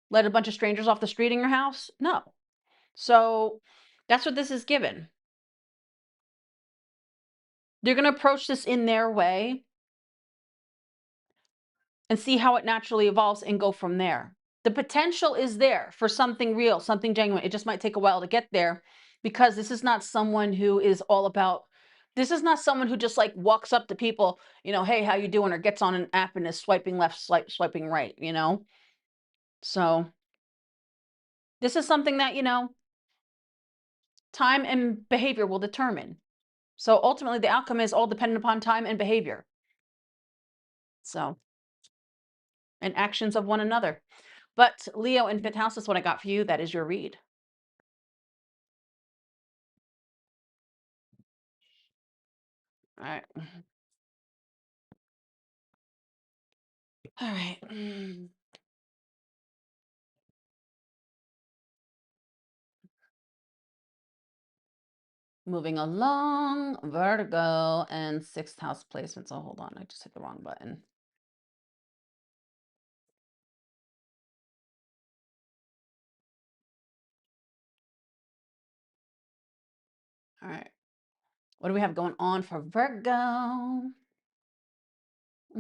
Let a bunch of strangers off the street in your house? No. So that's what this is given. They're going to approach this in their way and see how it naturally evolves and go from there. The potential is there for something real, something genuine. It just might take a while to get there because this is not someone who is all about, this is not someone who just like walks up to people, hey, how you doing? Or gets on an app and is swiping left, swiping right. So this is something that, time and behavior will determine. So ultimately the outcome is all dependent upon time and behavior. So, and actions of one another. But Leo in fifth house is what I got for you. That is your read. All right. All right. Moving along, Virgo and sixth house placements. Oh, hold on. I just hit the wrong button. All right. What do we have going on for Virgo?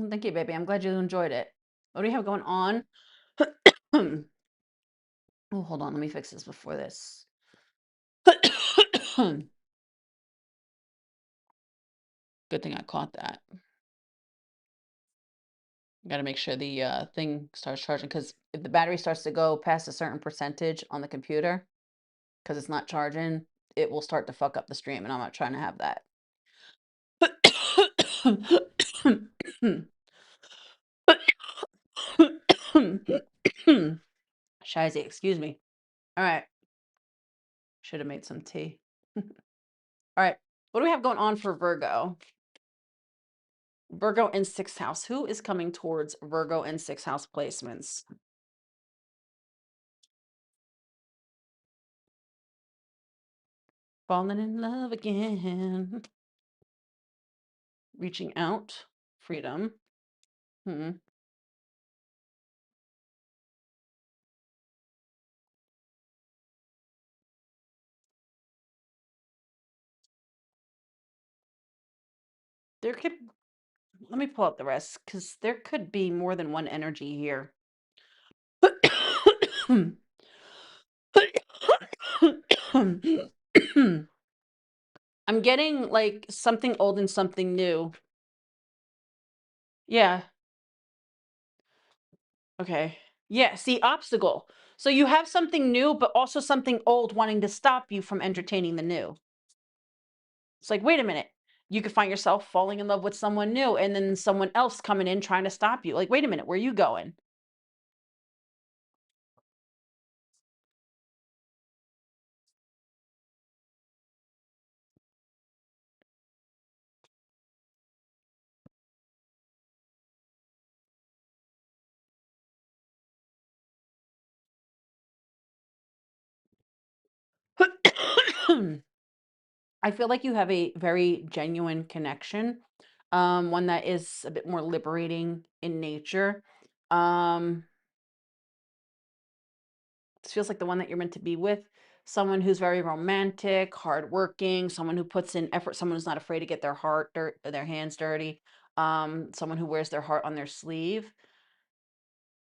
Thank you, baby. I'm glad you enjoyed it. What do we have going on? Oh, hold on. Let me fix this before this. Good thing I caught that. Got to make sure the thing starts charging, because if the battery starts to go past a certain percentage on the computer, because it's not charging, it will start to fuck up the stream, and I'm not trying to have that. Shizy, excuse me. All right. Should have made some tea. All right. What do we have going on for Virgo? Virgo in sixth house. Who is coming towards Virgo in sixth house placements? Falling in love again. Reaching out. Freedom. There could, let me pull out the rest, because there could be more than one energy here. I'm getting like something old and something new. Yeah. Okay. Yeah, see, obstacle. So you have something new, but also something old wanting to stop you from entertaining the new. It's like, wait a minute. You could find yourself falling in love with someone new and then someone else coming in trying to stop you. Like, wait a minute, where are you going? I feel like you have a very genuine connection, one that is a bit more liberating in nature. This feels like the one that you're meant to be with. Someone who's very romantic, hardworking, someone who puts in effort, someone who's not afraid to get their heart dirt, their hands dirty, someone who wears their heart on their sleeve.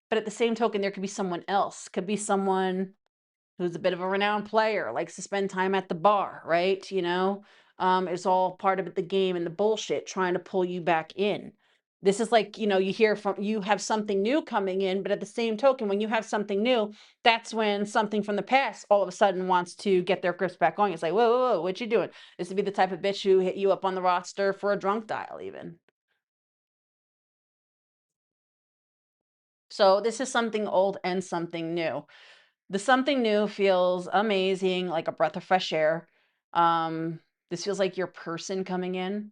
But at the same token, there could be someone else, could be someone who's a bit of a renowned player, likes to spend time at the bar, right? It's all part of the game and the bullshit trying to pull you back in. This is like, you hear from, you have something new coming in, but at the same token, when you have something new, that's when something from the past all of a sudden wants to get their grips back on. It's like, whoa, whoa, whoa, what you doing? This would be the type of bitch who hit you up on the roster for a drunk dial, even. So this is something old and something new. The something new feels amazing, like a breath of fresh air. This feels like your person coming in.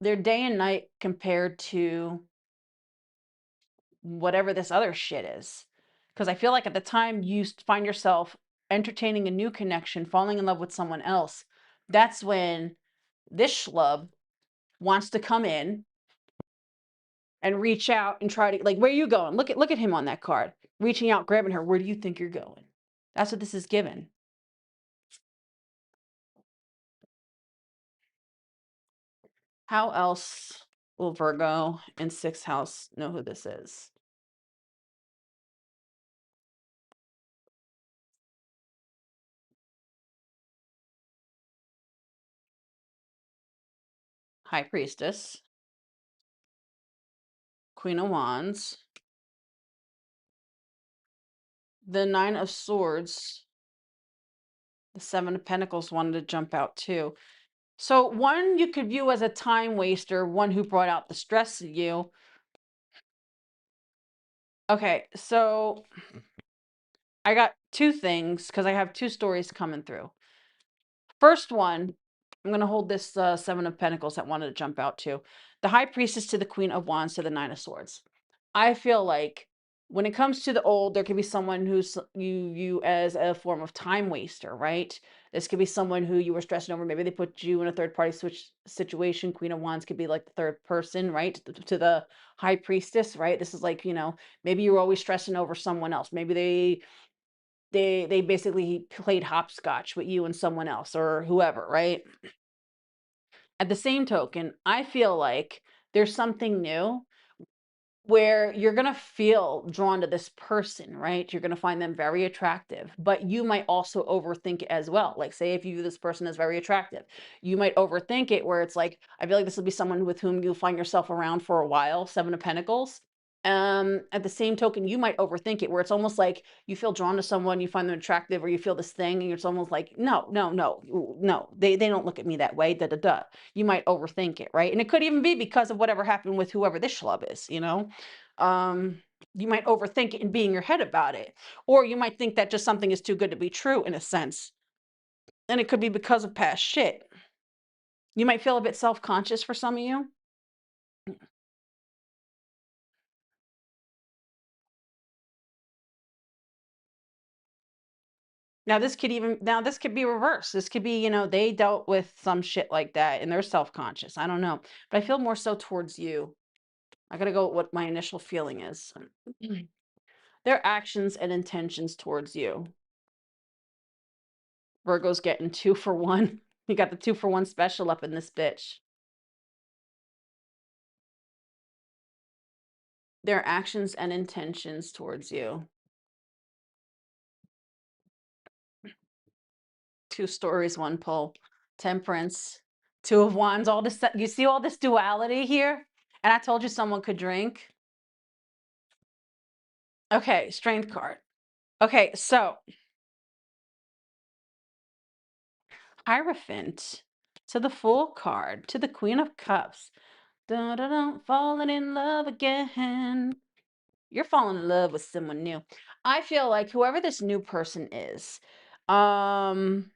Their day and night compared to whatever this other shit is. Because I feel like at the time you find yourself entertaining a new connection, falling in love with someone else, that's when this schlub wants to come in and reach out and try to, like, where are you going? Look at him on that card. Reaching out, grabbing her. Where do you think you're going? That's what this is given. How else will Virgo in sixth house know who this is? High Priestess, Queen of Wands, the Nine of Swords, the Seven of Pentacles wanted to jump out too. So one you could view as a time waster, one who brought out the stress in you. Okay, so I got two things because I have two stories coming through. First one, I'm gonna hold this Seven of Pentacles that wanted to jump out to. The High Priestess to the Queen of Wands to the Nine of Swords. I feel like when it comes to the old, there could be someone who's you as a form of time waster, right? This could be someone who you were stressing over. Maybe they put you in a third party switch situation. Queen of Wands could be like the third person, right? To the High Priestess, right? This is like, maybe you were always stressing over someone else. Maybe they basically played hopscotch with you and someone else or whoever, right? At the same token, I feel like there's something new where you're going to feel drawn to this person, right? You're going to find them very attractive, but you might also overthink it as well. Like, say, if you view this person as very attractive, you might overthink it where it's like, I feel like this will be someone with whom you'll find yourself around for a while, Seven of Pentacles. At the same token, you might overthink it where it's almost like you feel drawn to someone, you find them attractive, or you feel this thing, and it's almost like, no, no, no, no, they don't look at me that way, da da da. You might overthink it, right? And it could even be because of whatever happened with whoever this schlub is, um, you might overthink it and be in your head about it. Or you might think that just something is too good to be true in a sense. And it could be because of past shit. You might feel a bit self-conscious for some of you. Now this could be reversed. This could be, they dealt with some shit like that and they're self-conscious. I don't know. But I feel more so towards you. I gotta go with what my initial feeling is. Their actions and intentions towards you. Virgo's getting 2 for 1. You got the 2 for 1 special up in this bitch. Their actions and intentions towards you. 2 stories, 1 pull. Temperance, 2 of Wands, all this you see all this duality here? And I told you someone could drink. Okay, Strength card. Okay, so Hierophant to the Fool card, to the Queen of Cups. Dun, dun, dun, falling in love again. You're falling in love with someone new. I feel like whoever this new person is, um,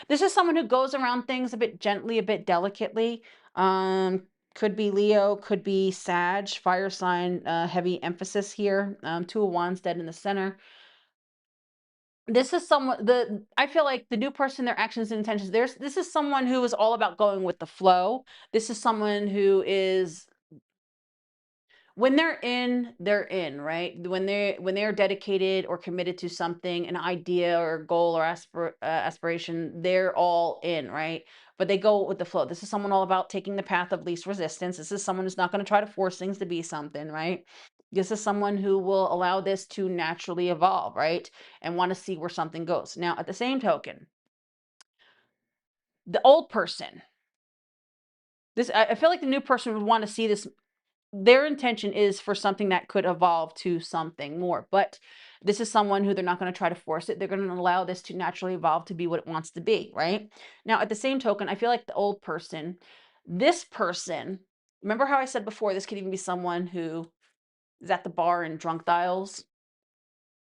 this is someone who goes around things a bit gently, a bit delicately. Could be Leo, could be Sag, fire sign, heavy emphasis here. 2 of Wands dead in the center. This is someone I feel like the new person, their actions and intentions. This is someone who is all about going with the flow. This is someone who is when they're in, right? When they're dedicated or committed to something, an idea or goal or aspiration, they're all in, right? But they go with the flow. This is someone all about taking the path of least resistance. This is someone who's not going to try to force things to be something, right? This is someone who will allow this to naturally evolve, right? And want to see where something goes. Now, at the same token, the old person, I feel like the new person would want to see this. Their intention is for something that could evolve to something more, but this is someone who they're not going to try to force it. They're going to allow this to naturally evolve to be what it wants to be, right? Now, at the same token, I feel like the old person, this person, remember how I said before, this could even be someone who is at the bar and drunk dials?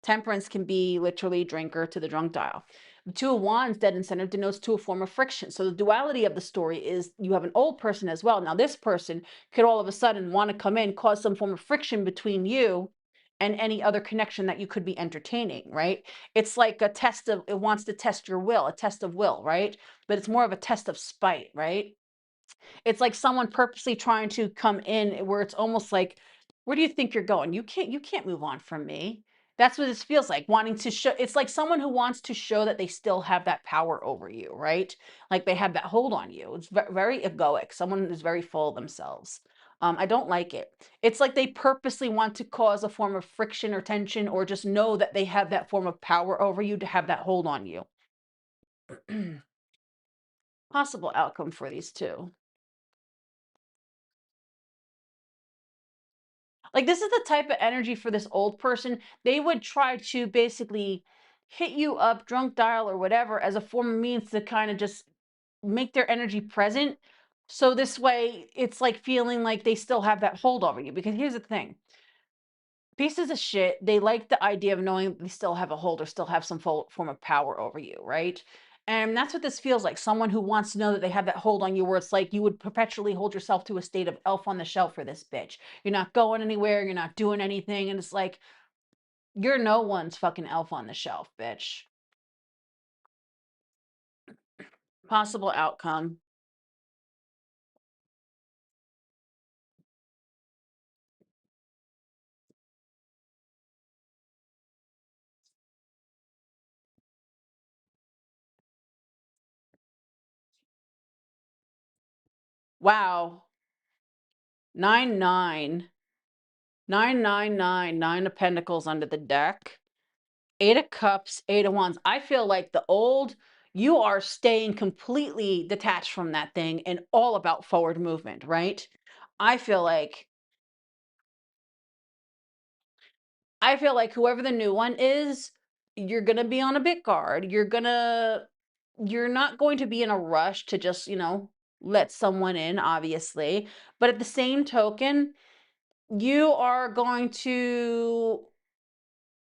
Temperance can be literally drinker to the drunk dial. The 2 of Wands dead in center denotes to a form of friction. So the duality of the story is you have an old person as well. Now this person could all of a sudden want to come in, cause some form of friction between you and any other connection that you could be entertaining, right? It's like a test of, it wants to test your will, a test of will, right? But it's more of a test of spite, right? It's like someone purposely trying to come in where it's almost like, where do you think you're going? You can't move on from me. That's what this feels like, wanting to show. It's like someone who wants to show that they still have that power over you, right? Like they have that hold on you. It's very egoic. Someone who's very full of themselves. I don't like it. It's like they purposely want to cause a form of friction or tension, or just know that they have that form of power over you to have that hold on you. Possible outcome for these two. Like, this is the type of energy for this old person. They would try to basically hit you up, drunk dial or whatever, as a form of means to kind of just make their energy present So this way, it's like feeling like they still have that hold over you. Because here's the thing, pieces of shit, they like the idea of knowing they still have a hold or still have some form of power over you, right? And that's what this feels like, someone who wants to know that they have that hold on you, where it's like you would perpetually hold yourself to a state of elf on the shelf for this bitch. You're not going anywhere, you're not doing anything. And it's like, you're no one's fucking elf on the shelf, bitch. Possible outcome. Wow. 9 9 9 9 9 9 of pentacles under the deck. Eight of cups, eight of wands. I feel like the old, you are staying completely detached from that thing and all about forward movement, right? I feel like I feel like whoever the new one is, you're gonna be on a bit guard. You're not going to be in a rush to just, let someone in, obviously. But at the same token, you are going to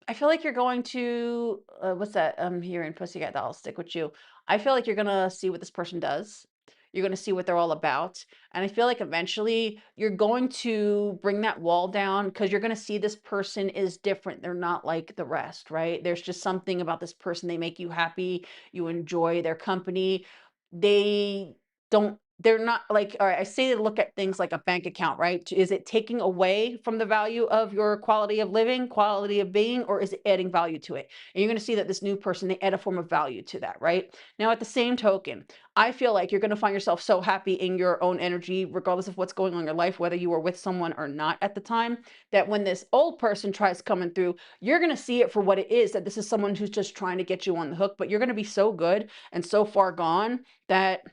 I feel like you're going to what's that? Here in Pussycat Dolls, Stick with You. I feel like you're gonna see what this person does. You're gonna see what they're all about, and I feel like eventually you're going to bring that wall down because you're gonna see this person is different. They're not like the rest, right? There's just something about this person. They make you happy. You enjoy their company. They don't they're not like, all right, I say to look at things like a bank account, right? Is it taking away from the value of your quality of living, quality of being, or is it adding value to it? And you're going to see that this new person, they add a form of value to that, right? Now, at the same token, I feel like you're going to find yourself so happy in your own energy, regardless of what's going on in your life, whether you were with someone or not at the time, that when this old person tries coming through, you're going to see it for what it is, that this is someone who's just trying to get you on the hook, but you're going to be so good and so far gone that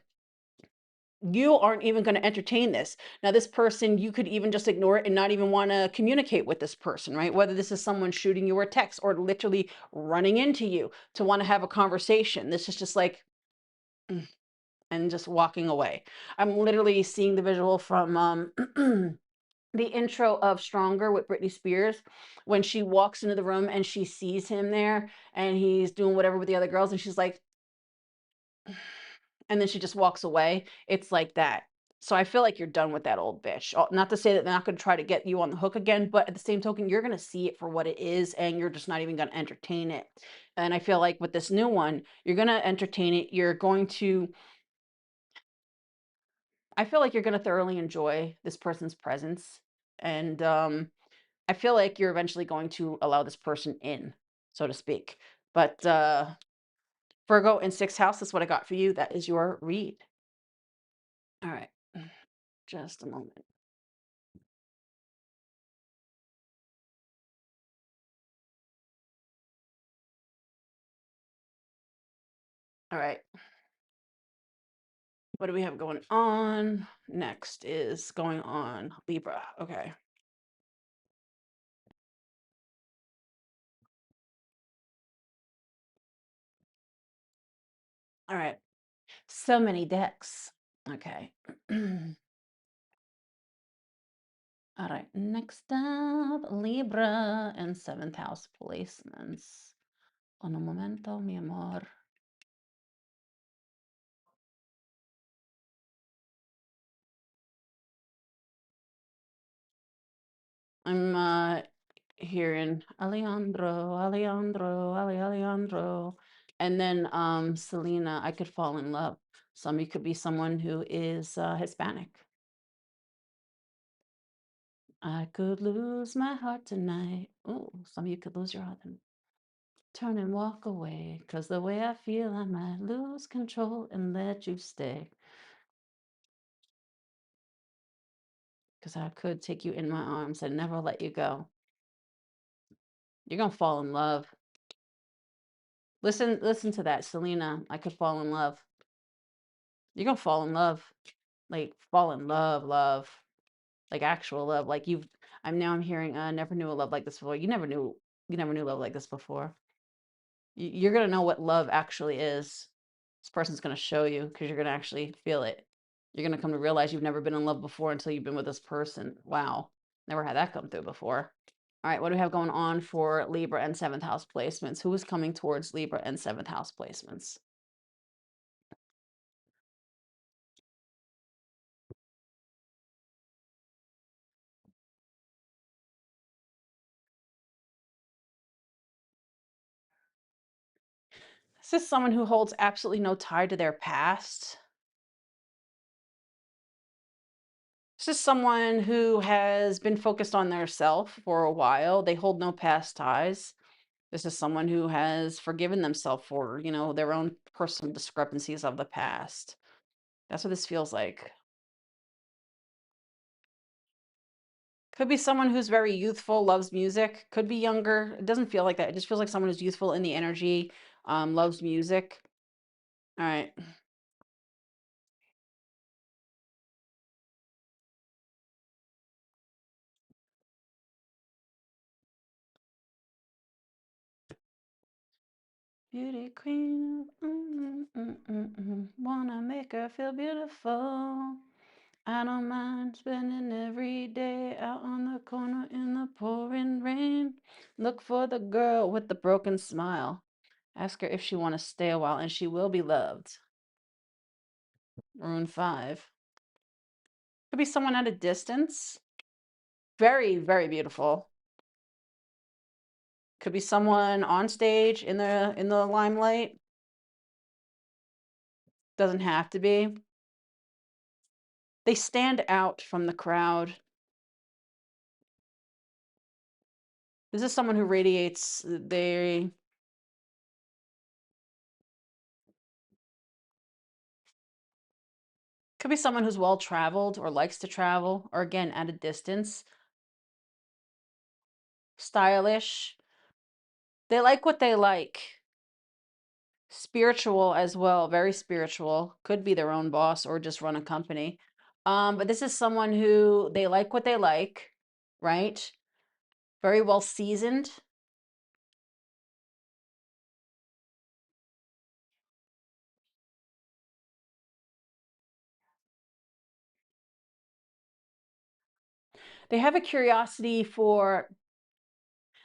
you aren't even going to entertain this. Now, this person, you could even just ignore it and not even want to communicate with this person, right? Whether this is someone shooting you a text or literally running into you to want to have a conversation. This is just like, "Mm," and just walking away. I'm literally seeing the visual from the intro of Stronger with Britney Spears when she walks into the room and she sees him there and he's doing whatever with the other girls. And she's like, and then she just walks away. It's like that. So I feel like you're done with that old bitch. Not to say that they're not going to try to get you on the hook again, but at the same token, you're going to see it for what it is and you're just not even going to entertain it. And I feel like with this new one, you're going to entertain it. I feel like you're going to thoroughly enjoy this person's presence. And I feel like you're eventually going to allow this person in, so to speak. But Virgo in sixth house, that's what I got for you. That is your read. All right. Just a moment. All right. What do we have going on? Next is going on Libra. Okay. All right. So many decks. Okay. All right. Next up, Libra and seventh house placements. Un momento, mi amor. I'm hearing Alejandro, Alejandro, Alejandro. And then Selena, I could fall in love. Somebody could be someone who is Hispanic. I could lose my heart tonight. Oh, some of you could lose your heart and turn and walk away. Cause the way I feel, I might lose control and let you stay. Cause I could take you in my arms and never let you go. You're gonna fall in love. Listen to that, Selena. I could fall in love. You're gonna fall in love. Like fall in love, love. Like actual love. Like I'm hearing never knew a love like this before. You never knew love like this before. You're gonna know what love actually is. This person's gonna show you because you're gonna actually feel it. You're gonna come to realize you've never been in love before until you've been with this person. Wow. Never had that come through before. All right, what do we have going on for Libra and seventh house placements? Who is coming towards Libra and seventh house placements? This is someone who holds absolutely no tie to their past. This is someone who has been focused on their self for a while. They hold no past ties. This is someone who has forgiven themselves for, their own personal discrepancies of the past. That's what this feels like. Could be someone who's very youthful, loves music. Could be younger. It doesn't feel like that. It just feels like someone who's youthful in the energy, loves music. All right. Beauty queen. Wanna make her feel beautiful. I don't mind spending every day out on the corner in the pouring rain. Look for the girl with the broken smile. Ask her if she want to stay a while and she will be loved. Maroon 5. Could be someone at a distance. Very, very beautiful. Could be someone on stage in the limelight. Doesn't have to be. They stand out from the crowd. This is someone who radiates they could be someone who's well traveled or likes to travel, or again at a distance. Stylish. They like what they like. Spiritual as well, very spiritual. Could be their own boss or just run a company. But this is someone who they like what they like, right? Very well seasoned. They have a curiosity for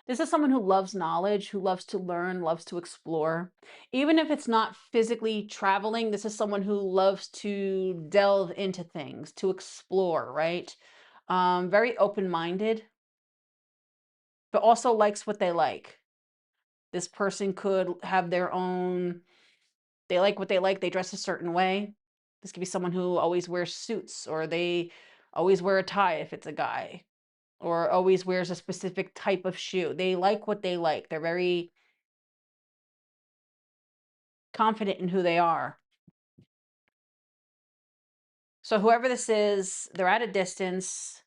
this is someone who loves knowledge, who loves to learn, loves to explore. Even if it's not physically traveling, this is someone who loves to delve into things, to explore, right? Very open-minded, but also likes what they like. This person could have their own, they like what they like, they dress a certain way. This could be someone who always wears suits, or they always wear a tie if it's a guy, or always wears a specific type of shoe. They like what they like. They're very confident in who they are. So whoever this is, they're at a distance.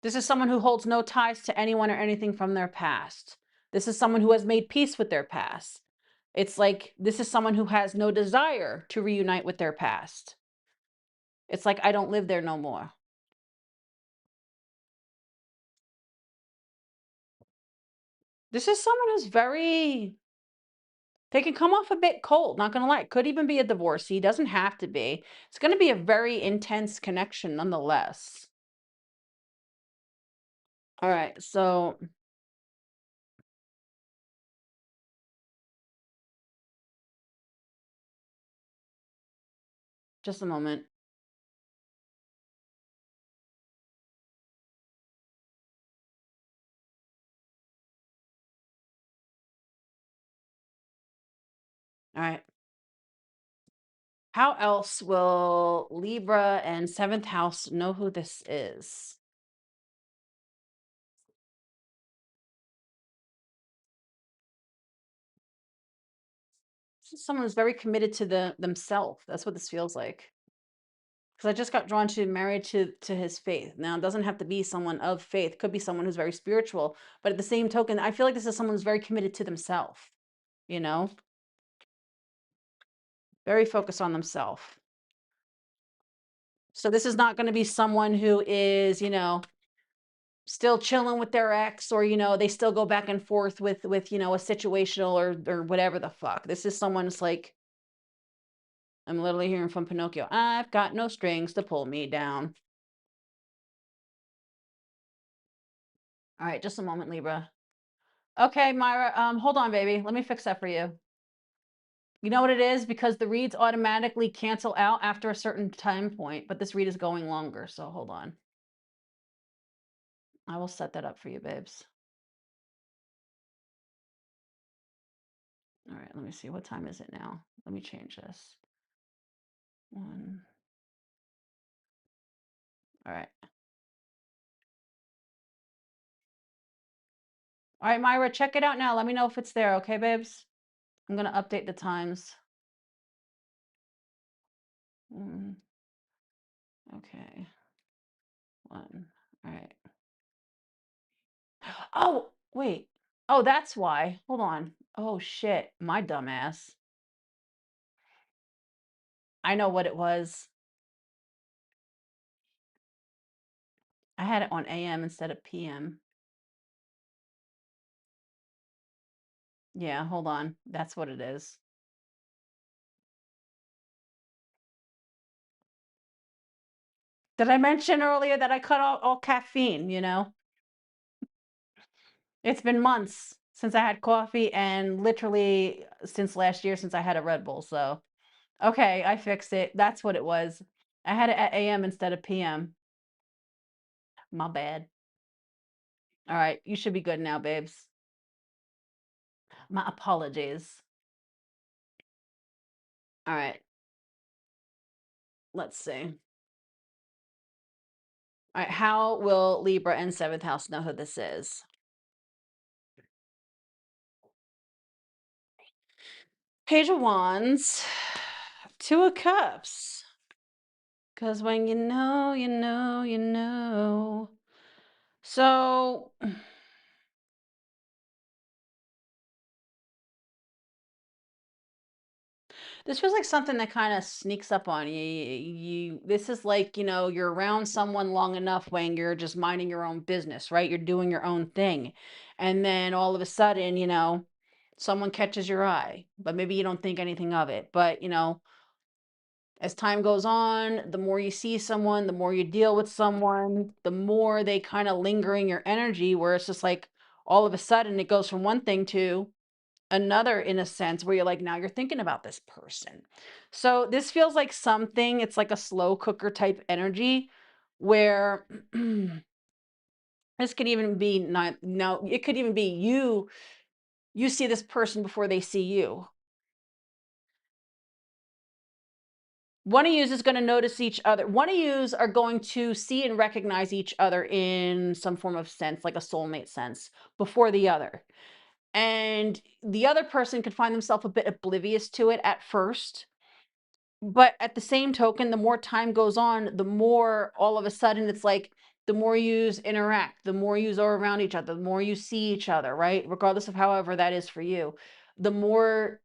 This is someone who holds no ties to anyone or anything from their past. This is someone who has made peace with their past. It's like this is someone who has no desire to reunite with their past. It's like I don't live there no more. This is someone who's very, they can come off a bit cold, not gonna lie. Could even be a divorcee, doesn't have to be. It's gonna be a very intense connection nonetheless. All right, so just a moment. All right. How else will Libra and seventh house know who this is? This is someone who's very committed to themselves. That's what this feels like. Because I just got drawn to married to his faith. Now, it doesn't have to be someone of faith. Could be someone who's very spiritual. But at the same token, I feel like this is someone who's very committed to themselves, you know? Very focused on themselves. So this is not going to be someone who is, still chilling with their ex, or they still go back and forth with a situational or whatever the fuck. This is someone's like I'm literally hearing from Pinocchio. I've got no strings to pull me down. All right, just a moment, Libra. Okay, Myra, hold on, baby. Let me fix that for you. You know what it is? Because the reads automatically cancel out after a certain time point, but this read is going longer, so hold on. I will set that up for you, babes. All right, let me see. What time is it now? Let me change this. One. All right. All right, Myra, check it out now. Let me know if it's there, okay, babes? I'm going to update the times. Okay. One. All right. Oh, wait. Oh, that's why. Hold on. Oh, shit. My dumbass. I know what it was. I had it on AM instead of PM. Yeah, hold on. That's what it is. Did I mention earlier that I cut out all caffeine, you know? It's been months since I had coffee and literally since last year since I had a Red Bull, so okay, I fixed it. That's what it was. I had it at AM instead of PM. My bad. All right, you should be good now, babes. My apologies. All right, let's see. All right, how will Libra and seventh house know who this is? Page of Wands, Two of Cups. Because when you know, you know, you know. So, this feels like something that kind of sneaks up on you. This is like, you're around someone long enough when you're just minding your own business, right? You're doing your own thing. And then all of a sudden, someone catches your eye, but maybe you don't think anything of it. But, as time goes on, the more you see someone, the more you deal with someone, the more they kind of linger in your energy, where it's just like all of a sudden it goes from one thing to another, in a sense, where you're like, now you're thinking about this person. So this feels like something, it's like a slow cooker type energy where this could even be not, no, it could even be you see this person before they see you. One of yous is going to notice each other. One of yous are going to see and recognize each other in some form of sense, like a soulmate sense, before the other. And the other person could find themselves a bit oblivious to it at first. But at the same token, the more time goes on, the more all of a sudden it's like the more yous interact, the more yous are around each other, the more you see each other, right? Regardless of however that is for you, the more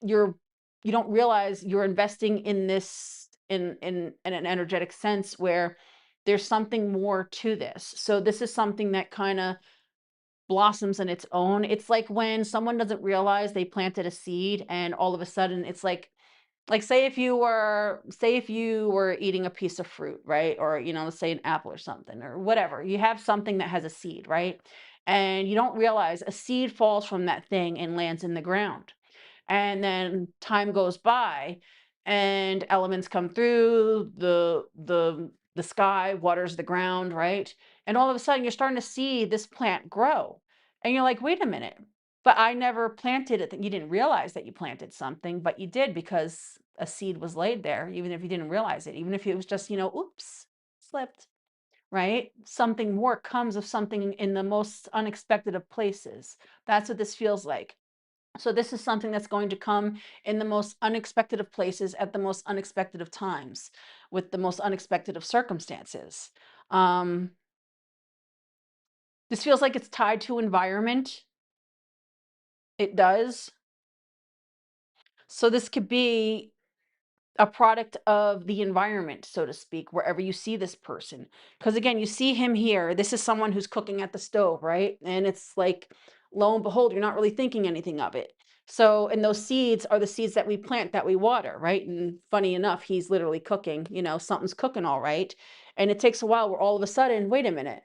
you're you don't realize you're investing in this in an energetic sense where there's something more to this. So this is something that kind of blossoms in its own. It's like when someone doesn't realize they planted a seed and all of a sudden it's like say if you were eating a piece of fruit, right? Or let's say an apple or something or whatever. You have something that has a seed, right? And you don't realize a seed falls from that thing and lands in the ground, and then time goes by and elements come through the sky, waters the ground, right? And all of a sudden you're starting to see this plant grow, and you're like, wait a minute, but I never planted it. You didn't realize that you planted something, but you did, because a seed was laid there, even if you didn't realize it, even if it was just, oops, slipped, right? Something more comes of something in the most unexpected of places. That's what this feels like. So this is something that's going to come in the most unexpected of places at the most unexpected of times with the most unexpected of circumstances. Um, this feels like it's tied to environment. It does. So this could be a product of the environment, so to speak, wherever you see this person. Because again, you see him here. This is someone who's cooking at the stove, right? And it's like, lo and behold, you're not really thinking anything of it. So, and those seeds are the seeds that we plant, that we water, right? And funny enough, he's literally cooking, something's cooking all right. And it takes a while where all of a sudden, wait a minute,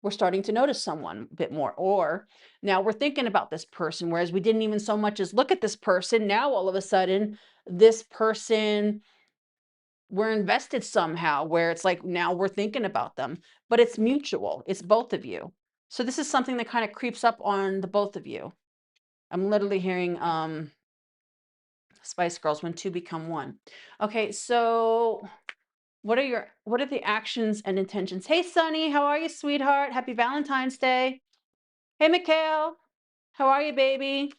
we're starting to notice someone a bit more. Or now we're thinking about this person, whereas we didn't even so much as look at this person. Now all of a sudden, this person, we're invested somehow, where it's like now we're thinking about them, but it's mutual. It's both of you. So this is something that kind of creeps up on the both of you. I'm literally hearing Spice Girls, when two become one. Okay, so what are the actions and intentions? Hey Sunny, how are you, sweetheart? Happy Valentine's Day. Hey Mikhail, how are you, baby?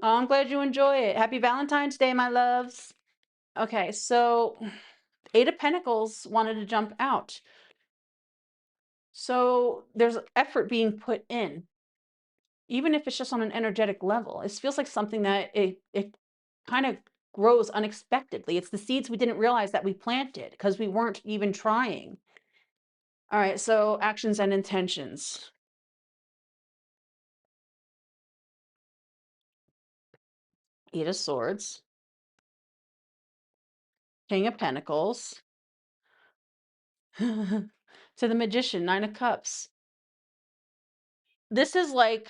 Oh, I'm glad you enjoy it. Happy Valentine's Day, my loves. Okay, so Eight of Pentacles wanted to jump out. So there's effort being put in, even if it's just on an energetic level. It feels like something that it kind of grows unexpectedly. It's the seeds we didn't realize that we planted because we weren't even trying. All right, so actions and intentions. Eight of Swords, King of Pentacles, to the Magician, Nine of Cups. This is like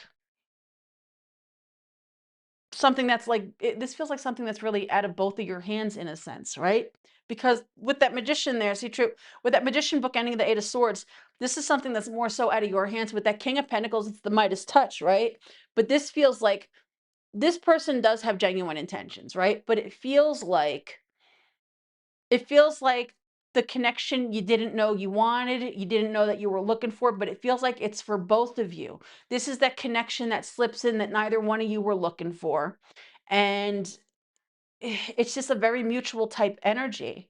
something that's like this feels like something that's really out of both of your hands in a sense, right? Because with that Magician there, see, true, with that Magician book ending the Eight of Swords, this is something that's more so out of your hands. With that King of Pentacles, it's the Midas touch, right? But this feels like this person does have genuine intentions, right? But it feels like the connection you didn't know you wanted, you didn't know that you were looking for, but it feels like it's for both of you. This is that connection that slips in that neither one of you were looking for. And it's just a very mutual type energy.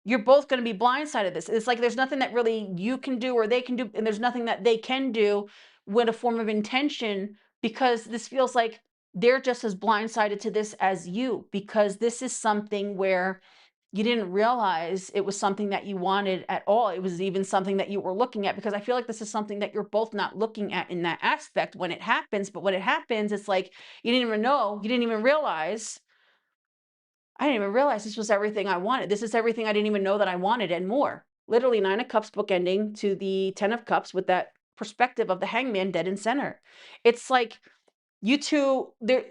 You're both going to be blindsided this. It's like there's nothing that really you can do or they can do, and there's nothing that they can do with a form of intention, because this feels like they're just as blindsided to this as you, because this is something where you didn't realize it was something that you wanted at all. It was even something that you were looking at, because I feel like this is something that you're both not looking at in that aspect when it happens. But when it happens, it's like you didn't even know, you didn't even realize. I didn't even realize this was everything I wanted. This is everything I didn't even know that I wanted and more. Literally, Nine of Cups bookending to the Ten of Cups with that perspective of the Hangman dead in center. It's like you two, there.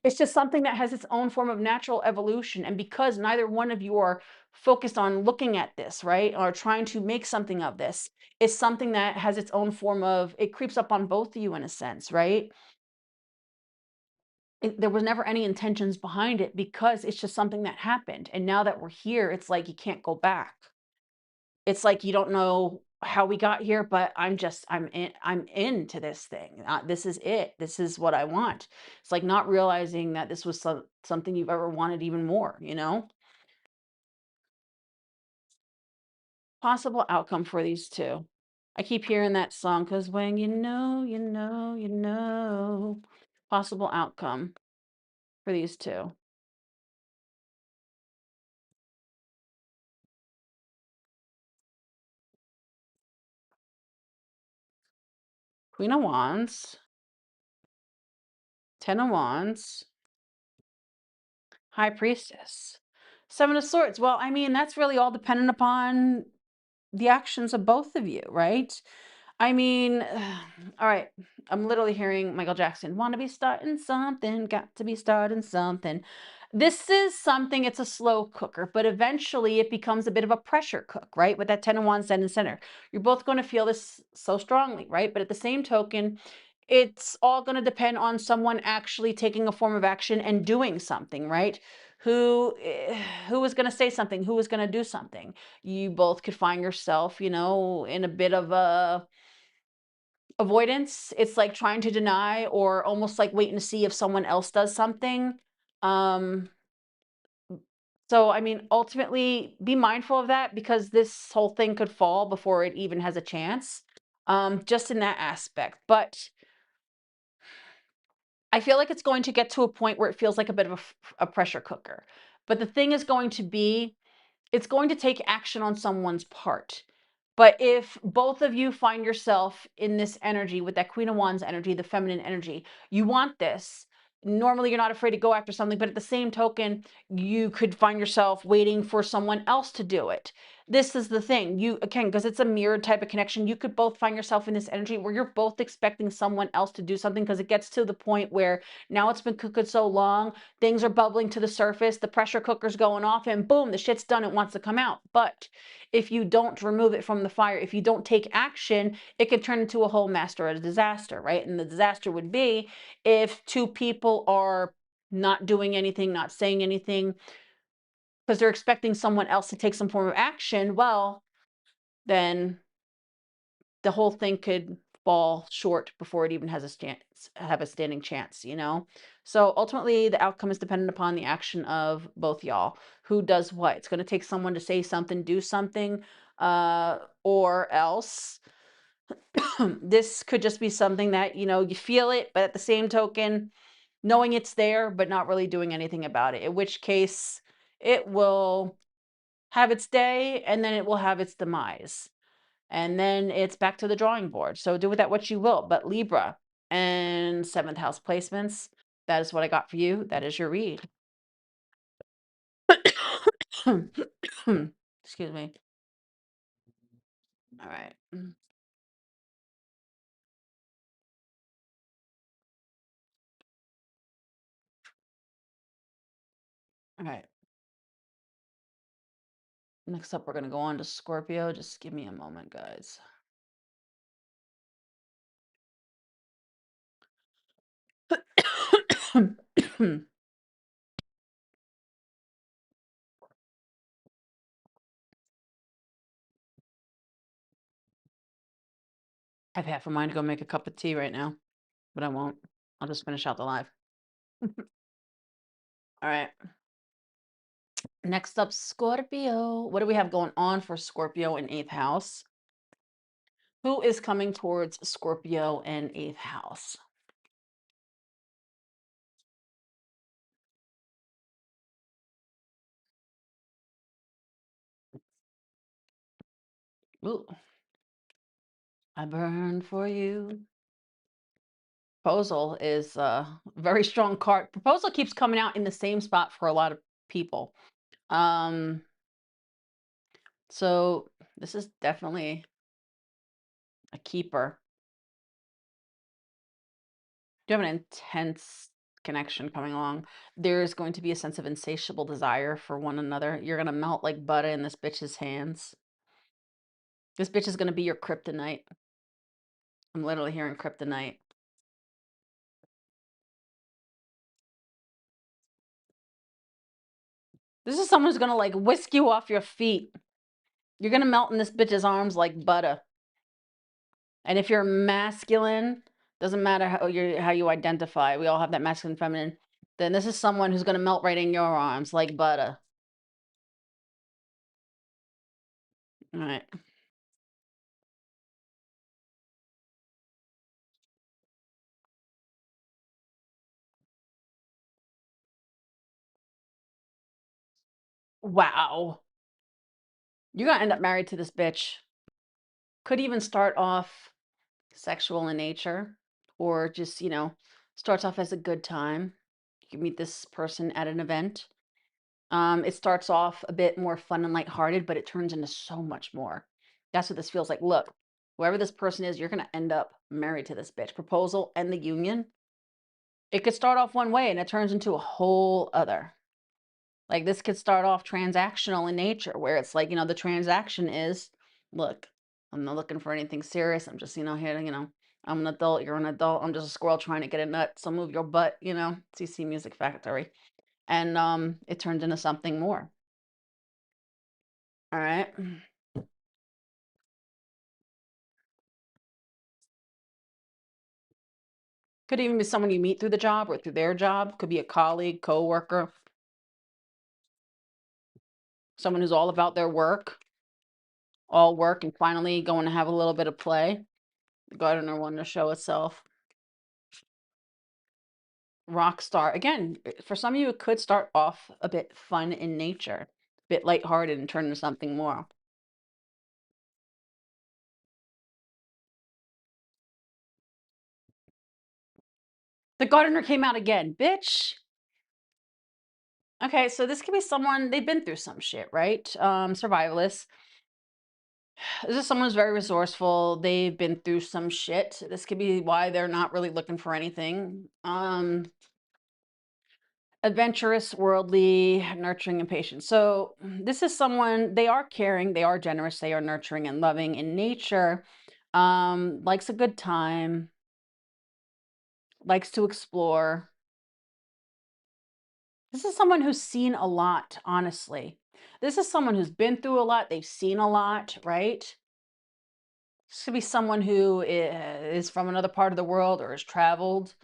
It's just something that has its own form of natural evolution. And because neither one of you are focused on looking at this, right, or trying to make something of this, it's something that has its own form of, it creeps up on both of you in a sense, right? There was never any intentions behind it, because it's just something that happened. And now that we're here, it's like you can't go back. It's like you don't know how we got here, but I'm into this thing. This is it. This is what I want. It's like not realizing that this was something you've ever wanted even more, you know? Possible outcome for these two. I keep hearing that song, because when you know, you know, you know. Possible outcome for these two. Queen of Wands, Ten of Wands, High Priestess, Seven of Swords. Well, I mean, that's really all dependent upon the actions of both of you, right? I mean, all right. I'm literally hearing Michael Jackson, want to be starting something, got to be starting something. This is something, it's a slow cooker, but eventually it becomes a bit of a pressure cook, right? With that 10 and 1 set in center. You're both going to feel this so strongly, right? But at the same token, it's all going to depend on someone actually taking a form of action and doing something, right? Who is going to say something? Who is going to do something? You both could find yourself, in a bit of a avoidance. It's like trying to deny, or almost like waiting to see if someone else does something. Um, so, I mean, ultimately, be mindful of that, because this whole thing could fall before it even has a chance, just in that aspect. But I feel like it's going to get to a point where it feels like a bit of a pressure cooker. But the thing is going to be, it's going to take action on someone's part. But if both of you find yourself in this energy with that Queen of Wands energy, the feminine energy, you want this. Normally, you're not afraid to go after something, but at the same token, you could find yourself waiting for someone else to do it. This is the thing. You, again, because it's a mirrored type of connection, you could both find yourself in this energy where you're both expecting someone else to do something, because it gets to the point where now it's been cooking so long, things are bubbling to the surface, the pressure cooker's going off, and boom, the shit's done. It wants to come out. But if you don't remove it from the fire, if you don't take action, it can turn into a whole mess or a disaster, right? And the disaster would be if two people are not doing anything, not saying anything, because they're expecting someone else to take some form of action. Well, then the whole thing could fall short before it even has a chance, have a standing chance, you know? So ultimately, the outcome is dependent upon the action of both y'all. Who does what? It's going to take someone to say something, do something, or else this could just be something that, you know, you feel it, but at the same token, knowing it's there, but not really doing anything about it, in which case it will have its day and then it will have its demise. And then it's back to the drawing board. So do with that what you will. But Libra and seventh house placements, that is what I got for you. That is your read. Excuse me. All right. All right. Next up, we're going to go on to Scorpio. Just give me a moment, guys. I have half a mind to go make a cup of tea right now, but I won't. I'll just finish out the live. All right. Next up, Scorpio. What do we have going on for Scorpio in eighth house? Who is coming towards Scorpio in eighth house? Ooh, I burn for you. Proposal is a very strong card. Proposal keeps coming out in the same spot for a lot of people. Um, so this is definitely a keeper. You have an intense connection coming along. There's going to be a sense of insatiable desire for one another. You're gonna melt like butter in this bitch's hands. This bitch is gonna be your kryptonite. I'm literally hearing kryptonite. This is someone who's gonna like whisk you off your feet. You're gonna melt in this bitch's arms like butter. And if you're masculine, doesn't matter how you identify. We all have that masculine, feminine. Then this is someone who's gonna melt right in your arms like butter. All right. Wow. You're gonna end up married to this bitch. Could even start off sexual in nature, or just, you know, starts off as a good time. You meet this person at an event. It starts off a bit more fun and lighthearted, but it turns into so much more. That's what this feels like. Look, whoever this person is, you're gonna end up married to this bitch. Proposal and the union. It could start off one way and it turns into a whole other. Like this could start off transactional in nature, where it's like, you know, the transaction is, look, I'm not looking for anything serious. I'm just, you know, here to, you know, I'm an adult, you're an adult. I'm just a squirrel trying to get a nut. So move your butt, you know, CC Music Factory. And it turned into something more. All right. Could even be someone you meet through the job or through their job. Could be a colleague, coworker, someone who's all about their work, all work and finally going to have a little bit of play. The gardener wanting to show itself. Rock star. Again, for some of you, it could start off a bit fun in nature, a bit lighthearted and turn into something more. The gardener came out again, bitch. Okay, so this could be someone they've been through some shit, right? Survivalists. This is someone who's very resourceful. They've been through some shit. This could be why they're not really looking for anything. Adventurous, worldly, nurturing, and patient. So this is someone, they are caring, they are generous, they are nurturing and loving in nature. Likes a good time, likes to explore. This is someone who's seen a lot, honestly. This is someone who's been through a lot, they've seen a lot, right? This could be someone who is from another part of the world or has traveled.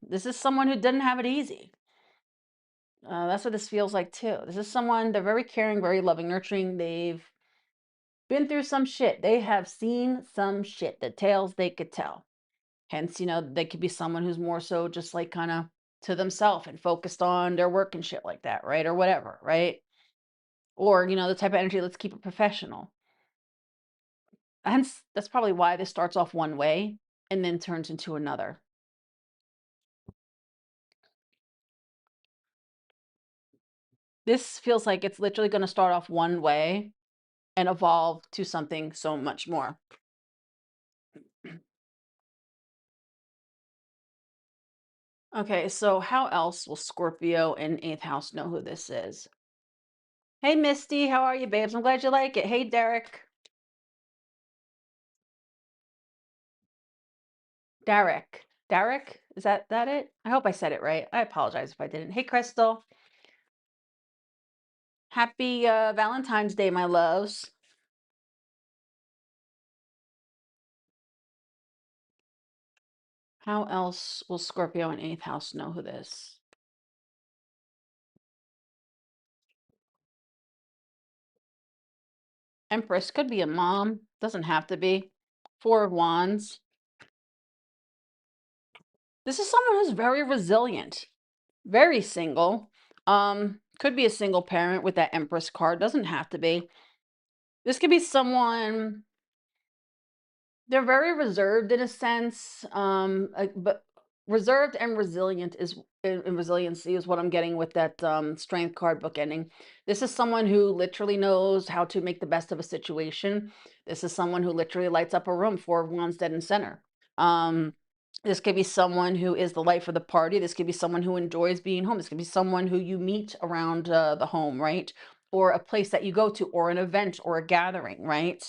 This is someone who didn't have it easy. That's what this feels like too. This is someone, they're very caring, very loving, nurturing. They've been through some shit. They have seen some shit, the tales they could tell. Hence, they could be someone who's more so just like kind of to themselves and focused on their work and shit like that, right? Or whatever, right? Or, the type of energy, let's keep it professional. Hence, that's probably why this starts off one way and then turns into another. This feels like it's literally going to start off one way and evolve to something so much more. Okay, so how else will Scorpio in eighth house know who this is? Hey, Misty, how are you, babes? I'm glad you like it. Hey, Derek. Derek. Derek? Is that it? I hope I said it right. I apologize if I didn't. Hey, Crystal. Happy Valentine's Day, my loves. How else will Scorpio in eighth house know who this? Empress could be a mom. Doesn't have to be. Four of Wands. This is someone who's very resilient, very single. Could be a single parent with that Empress card. Doesn't have to be. This could be someone, they're very reserved in a sense, but reserved and resilient and resiliency is what I'm getting with that strength card book ending. This is someone who literally knows how to make the best of a situation. This is someone who literally lights up a room, Four of Wands dead and center. Um, this could be someone who is the life of the party. This could be someone who enjoys being home. This could be someone who you meet around the home, right? Or a place that you go to, or an event, or a gathering, right?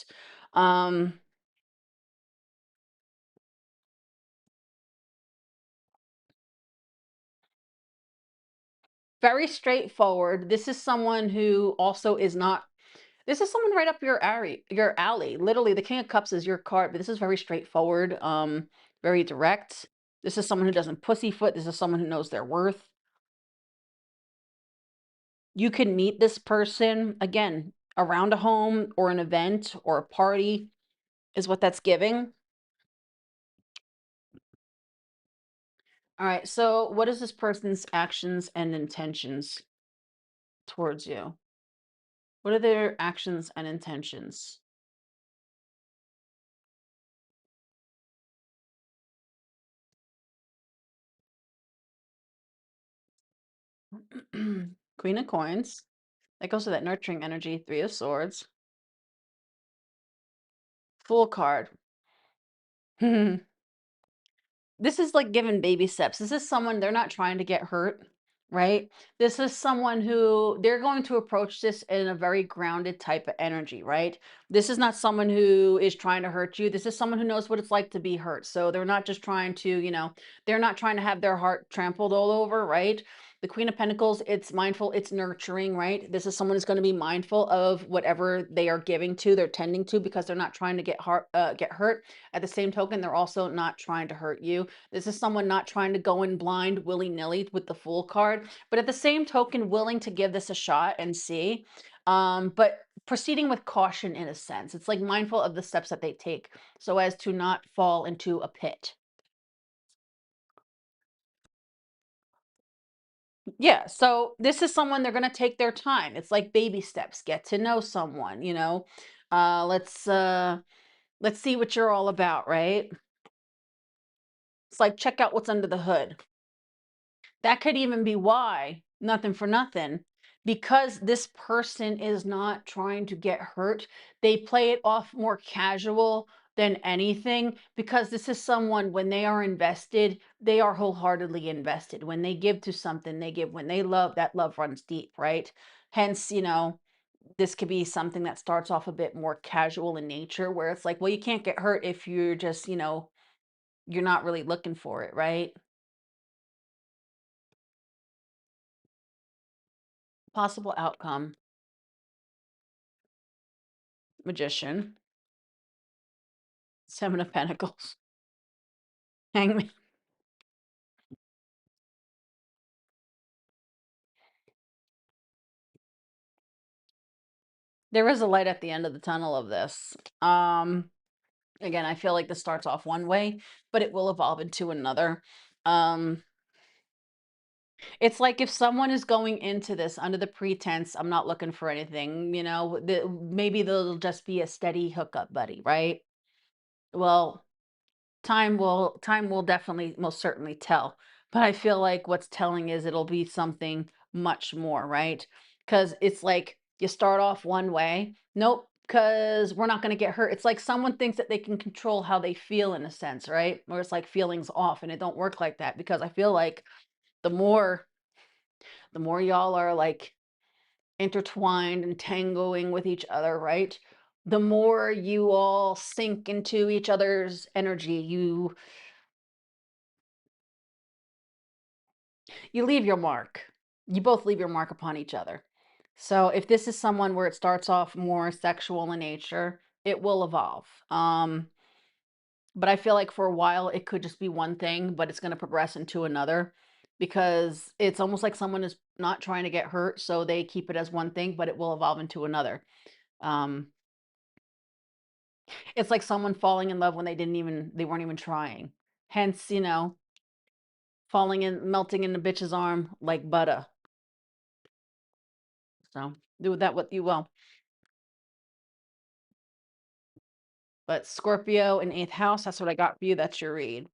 Um, Very straightforward. This is someone who also is not, this is someone right up your alley. Literally, the King of Cups is your card, but this is very straightforward, very direct. This is someone who doesn't pussyfoot. This is someone who knows their worth. You can meet this person again around a home or an event or a party is what that's giving. All right. So, what is this person's actions and intentions towards you? What are their actions and intentions? Queen of Coins. That goes to that nurturing energy. Three of Swords. Fool card. This is like giving baby steps. This is someone, they're not trying to get hurt, right? This is someone who they're going to approach this in a very grounded type of energy, right? This is not someone who is trying to hurt you. This is someone who knows what it's like to be hurt. So they're not just trying to, they're not trying to have their heart trampled all over, right? The Queen of Pentacles, it's mindful, it's nurturing, right? This is someone who's going to be mindful of whatever they are giving to, they're tending to, because they're not trying to get hurt. At the same token, they're also not trying to hurt you. This is someone not trying to go in blind willy-nilly with the Fool card, but at the same token, willing to give this a shot and see. But proceeding with caution in a sense. It's like mindful of the steps that they take so as to not fall into a pit. Yeah, so this is someone, they're going to take their time. It's like baby steps, get to know someone, Uh let's see what you're all about, right? It's like, check out what's under the hood. That could even be why, nothing for nothing, because this person is not trying to get hurt, they play it off more casual than anything because this is someone when they are invested, they are wholeheartedly invested. When they give to something, they give. When they love, that love runs deep, right? Hence, this could be something that starts off a bit more casual in nature where it's like, well, you can't get hurt if you're just, you're not really looking for it, right? Possible outcome. Magician, Seven of Pentacles, Hangman. There is a light at the end of the tunnel of this. Again, I feel like this starts off one way, but it will evolve into another. Um, it's like if someone is going into this under the pretense, I'm not looking for anything, maybe they'll just be a steady hookup buddy, right? Well, time will definitely most certainly tell, but I feel like what's telling is it'll be something much more, right? Because it's like you start off one way, nope, because we're not going to get hurt. It's like someone thinks that they can control how they feel in a sense, right? Or it's like feelings off, and it don't work like that because I feel like the more the more y'all are like intertwined and tangoing with each other, right? The more you all sink into each other's energy, you leave your mark. You both leave your mark upon each other. So if this is someone where it starts off more sexual in nature, it will evolve. But I feel like for a while it could just be one thing, but it's going to progress into another because it's almost like someone is not trying to get hurt, so they keep it as one thing, but it will evolve into another. Um, it's like someone falling in love when they weren't even trying. Hence, falling in, melting in the bitch's arm like butter. So do with that what you will. But Scorpio in eighth house, that's what I got for you. That's your read.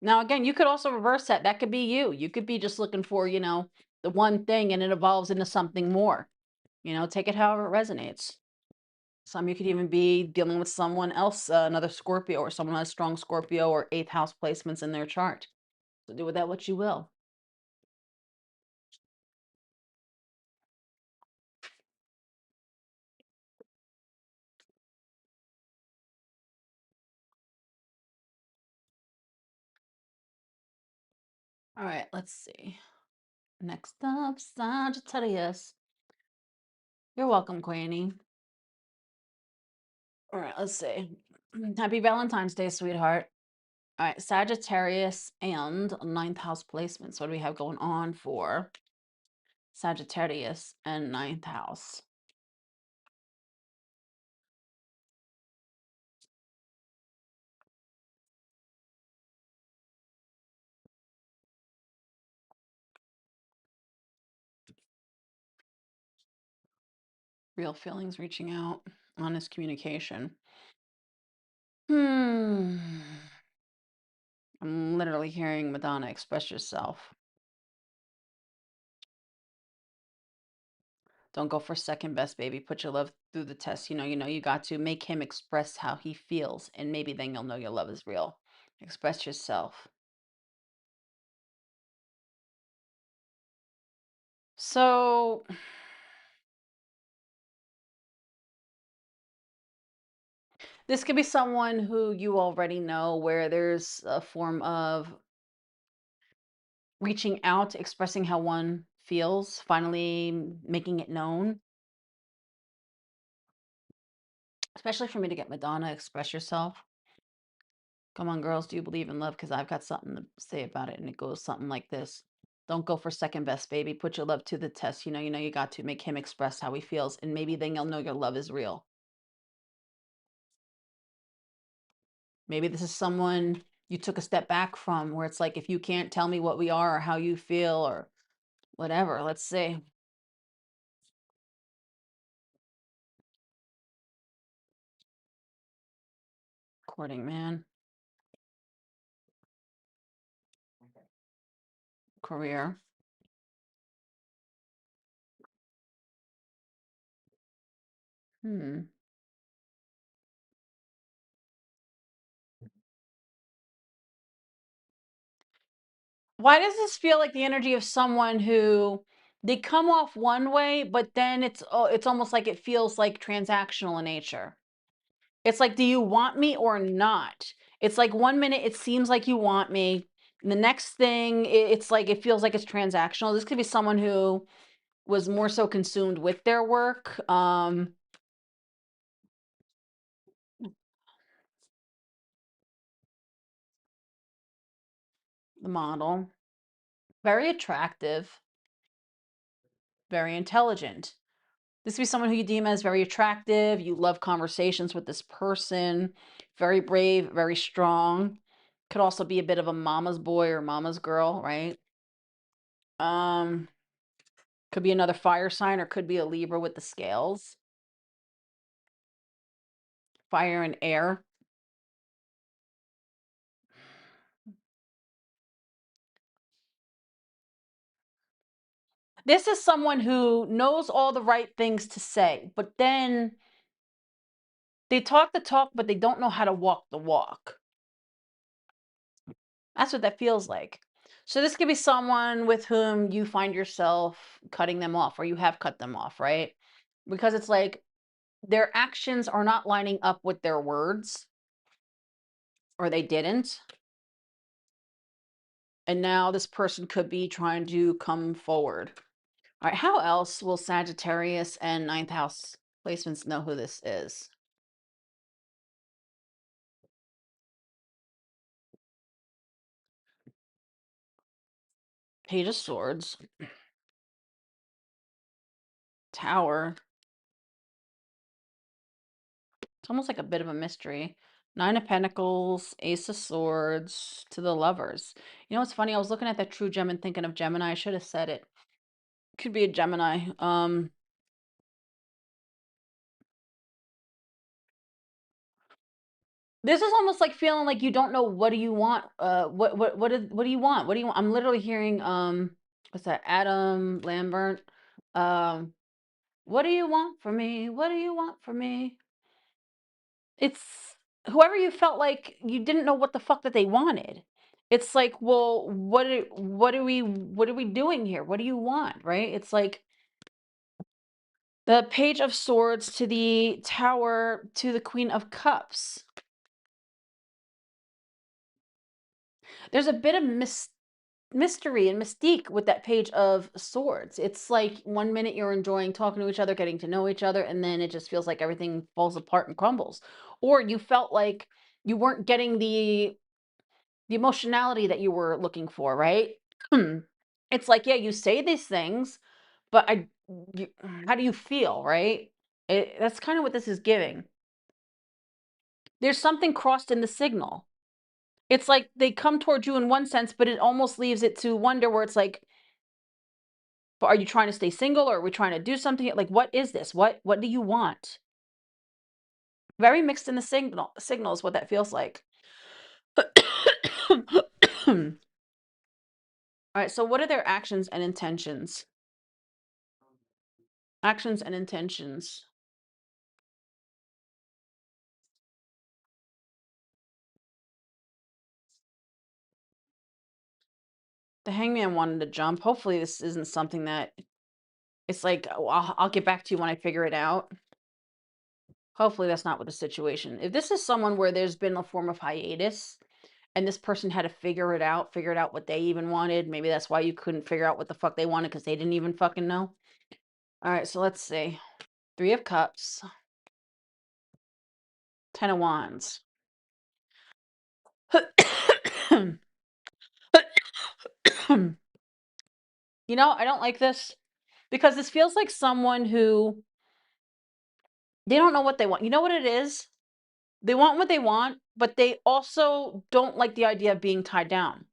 Now, again, you could also reverse that. That could be you. You could be just looking for, the one thing and it evolves into something more. Take it however it resonates. Some you could even be dealing with someone else, another Scorpio or someone who has strong Scorpio or eighth house placements in their chart. So do with that what you will. All right, let's see. Next up, Sagittarius. You're welcome, Queenie. All right, let's see. Happy Valentine's Day, sweetheart. All right, Sagittarius and ninth house placements. What do we have going on for Sagittarius and ninth house? Real feelings, reaching out, honest communication. Hmm. I'm literally hearing Madonna express yourself. Don't go for second best, baby. Put your love through the test. You got to make him express how he feels, and maybe then you'll know your love is real. Express yourself. So, this could be someone who you already know, where there's a form of reaching out, expressing how one feels, finally making it known. Especially for me to get Madonna, express yourself. Come on, girls, do you believe in love? Because I've got something to say about it, and it goes something like this. Don't go for second best, baby. Put your love to the test. You got to make him express how he feels, and maybe then you'll know your love is real. Maybe this is someone you took a step back from, where it's like, if you can't tell me what we are or how you feel or whatever, let's see. Courting man. career. Hmm. Why does this feel like the energy of someone who they come off one way, but then it's almost like it feels like transactional in nature. It's like, do you want me or not? It's like one minute it seems like you want me, and the next thing it's like it feels like it's transactional. This could be someone who was more so consumed with their work. The model, very attractive, very intelligent. This could be someone who you deem as very attractive. You love conversations with this person. Very brave, very strong. Could also be a bit of a mama's boy or mama's girl, right? Um, could be another fire sign or could be a Libra with the scales. Fire and air. This is someone who knows all the right things to say, but then they talk the talk, but they don't know how to walk the walk. That's what that feels like. So this could be someone with whom you find yourself cutting them off or you have cut them off, right? Because it's like their actions are not lining up with their words or they didn't. And now this person could be trying to come forward. All right, how else will Sagittarius and ninth house placements know who this is? Page of Swords, Tower. It's almost like a bit of a mystery. Nine of Pentacles, Ace of Swords to the Lovers. You know what's funny? I was looking at that True Gem and thinking of Gemini. I should have said it. Could be a Gemini. This is almost like feeling like you don't know what do you want. What do you want? What do you want? I'm literally hearing what's that? Adam Lambert. Um, what do you want from me? What do you want from me? It's whoever you felt like you didn't know what the fuck that they wanted. It's like, well, what are we doing here? What do you want, right? It's like the Page of Swords to the Tower to the Queen of Cups. There's a bit of mystery and mystique with that Page of Swords. It's like one minute you're enjoying talking to each other, getting to know each other, and then it just feels like everything falls apart and crumbles. Or you felt like you weren't getting the emotionality that you were looking for, right? It's like, yeah, you say these things, but how do you feel, right? That's kind of what this is giving. There's something crossed in the signal. It's like they come towards you in one sense, but it almost leaves it to wonder where it's like, but are you trying to stay single or are we trying to do something? Like, what is this? What do you want? Very mixed in the signal is what that feels like. All right, so what are their actions and intentions? Actions and intentions. The hangman wanted to jump. Hopefully this isn't something that it's like, "Oh, I'll get back to you when I figure it out." Hopefully that's not what the situation. If this is someone where there's been a form of hiatus and this person had to figure it out what they even wanted, maybe that's why you couldn't figure out what the fuck they wanted because they didn't even fucking know. All right, so let's see. 3 of Cups, 10 of Wands. You know, I don't like this because this feels like someone who they don't know what they want. You know what it is? They want what they want, but they also don't like the idea of being tied down.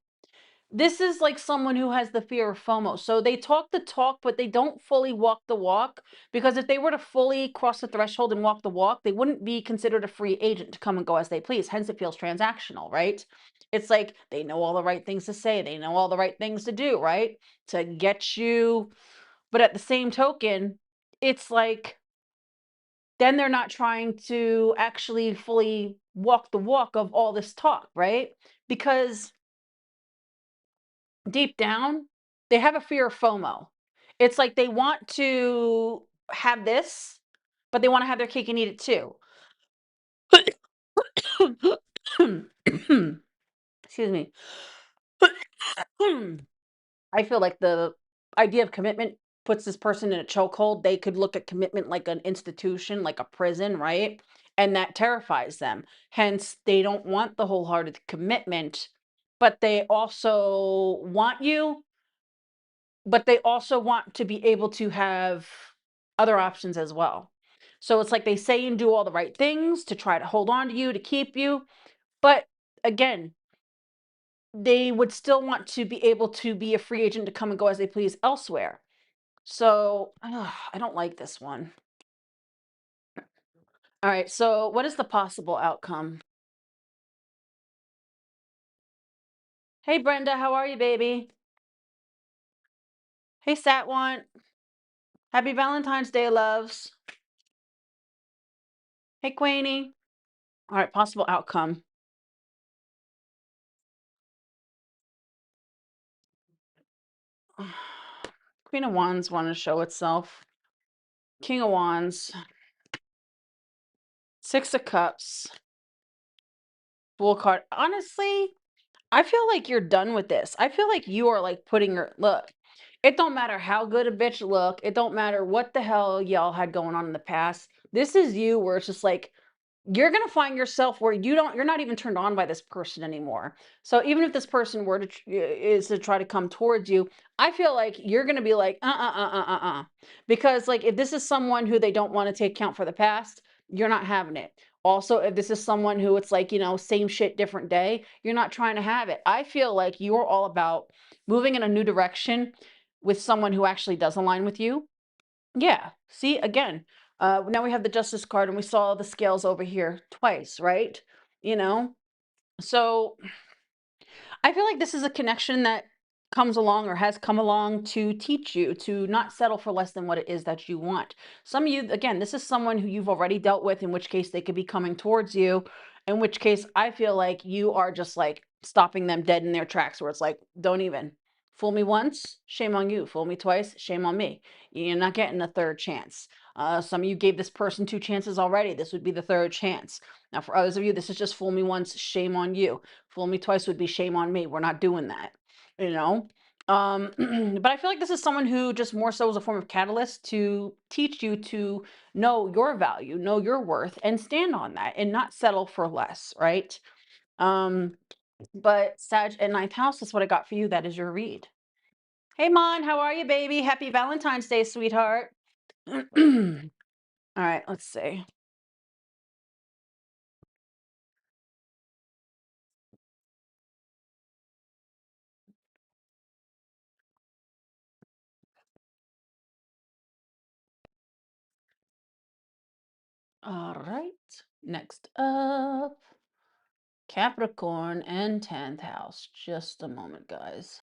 This is like someone who has the fear of FOMO. So they talk the talk, but they don't fully walk the walk. Because if they were to fully cross the threshold and walk the walk, they wouldn't be considered a free agent to come and go as they please. Hence, it feels transactional, right? It's like they know all the right things to say, they know all the right things to do, right? To get you. But at the same token, it's like then they're not trying to actually fully walk the walk of all this talk, right? Because deep down, they have a fear of FOMO. It's like they want to have this, but they want to have their cake and eat it too. Excuse me. I feel like the idea of commitment puts this person in a chokehold. They could look at commitment like an institution, like a prison, right? And that terrifies them. Hence, they don't want the wholehearted commitment, but they also want you, but they also want to be able to have other options as well. So it's like they say and do all the right things to try to hold on to you, to keep you. But again, they would still want to be able to be a free agent to come and go as they please elsewhere. So I don't like this one. All right. So what is the possible outcome? Hey, Brenda, how are you, baby? Hey, Satwant. Happy Valentine's Day, loves. Hey, Queenie. All right. Possible outcome. Queen of Wands want to show itself. King of Wands. Six of Cups. Fool card. Honestly, I feel like you're done with this. I feel like you are like putting your look. It don't matter how good a bitch look. It don't matter what the hell y'all had going on in the past. This is you where it's just like you're going to find yourself where you're not even turned on by this person anymore. So even if this person were to is to try to come towards you, I feel like you're going to be like because like if this is someone who they don't want to take account for the past, you're not having it. Also, if this is someone who it's like, same shit different day, you're not trying to have it. I feel like you're all about moving in a new direction with someone who actually does align with you. Yeah. See, again, now we have the justice card and we saw the scales over here twice, right? You know? So I feel like this is a connection that comes along or has come along to teach you to not settle for less than what it is that you want. Some of you, again, this is someone who you've already dealt with, in which case they could be coming towards you, in which case I feel like you are just like stopping them dead in their tracks, where it's like, don't even fool me once, shame on you. Fool me twice, shame on me. You're not getting a third chance. Some of you gave this person two chances already. This would be the third chance. Now, for others of you, this is just fool me once, shame on you. Fool me twice would be shame on me. We're not doing that, you know? But I feel like this is someone who just more so is a form of catalyst to teach you to know your value, know your worth, and stand on that and not settle for less, right? Um, but Sag and ninth house is what I got for you. That is your read. Hey, Mon, how are you, baby? Happy Valentine's Day, sweetheart. All right, let's see. All right, next up. Capricorn and 10th house. Just a moment, guys.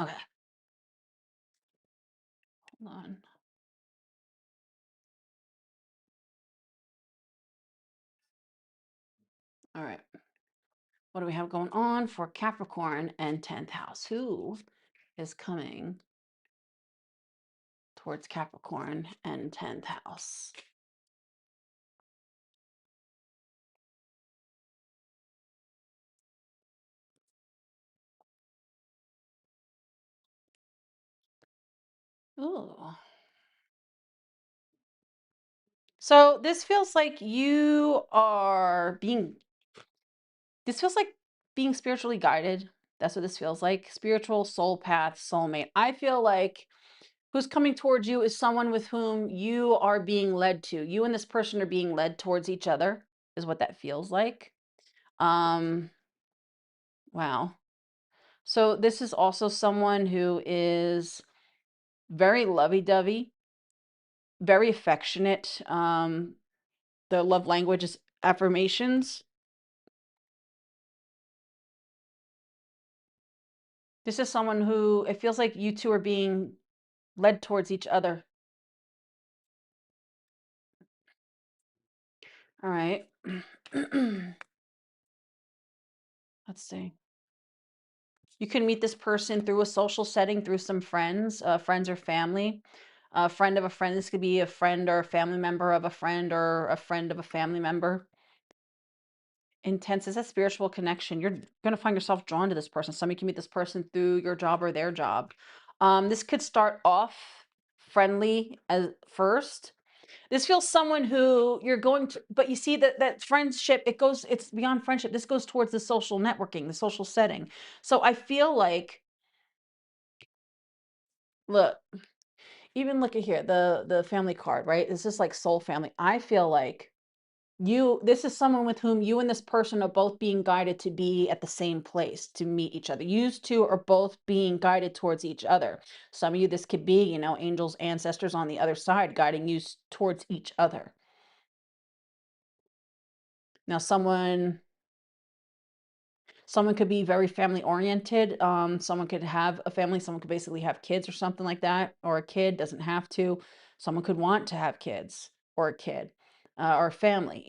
Okay, hold on. All right. What do we have going on for Capricorn and 10th house? Who is coming towards Capricorn and 10th house? Ooh. So this feels like you are being, this feels like being spiritually guided. That's what this feels like. Spiritual soul path, soulmate. I feel like who's coming towards you is someone with whom you are being led to. You and this person are being led towards each other, is what that feels like. Um, wow. So this is also someone who is very lovey-dovey, very affectionate. Their love language is affirmations. This is someone who it feels like you two are being led towards each other. All right. Let's see. You can meet this person through a social setting, through some friends, friends or family. A friend of a friend. This could be a friend or a family member of a friend or a friend of a family member. Intense is a spiritual connection. You're going to find yourself drawn to this person. Somebody can meet this person through your job or their job. This could start off friendly as first. This feels someone who you're going to, but you see that friendship, it's beyond friendship. This goes towards the social networking, the social setting. So I feel like, look, even look at here, the family card, right? This is like soul family. I feel like this is someone with whom you and this person are both being guided to be at the same place to meet each other. You two are both being guided towards each other. Some of you, this could be, angels, ancestors on the other side guiding you towards each other. Now, someone could be very family oriented. Someone could have a family. Someone could basically have kids or something like that, or a kid doesn't have to. Someone could want to have kids or a kid or a family.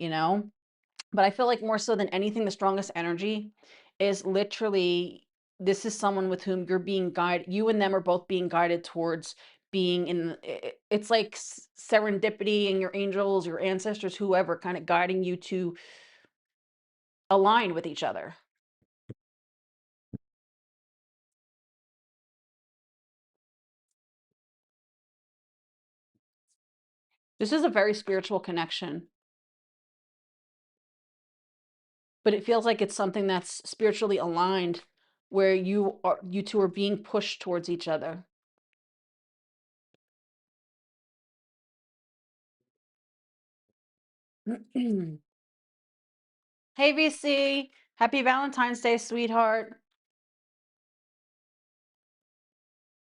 But I feel like more so than anything, the strongest energy is literally this is someone with whom you're being guided. You and them are both being guided towards being it's like serendipity and your angels, your ancestors, whoever kind of guiding you to align with each other. This is a very spiritual connection, but it feels like it's something that's spiritually aligned where you two are being pushed towards each other. Hey VC, happy Valentine's Day, sweetheart.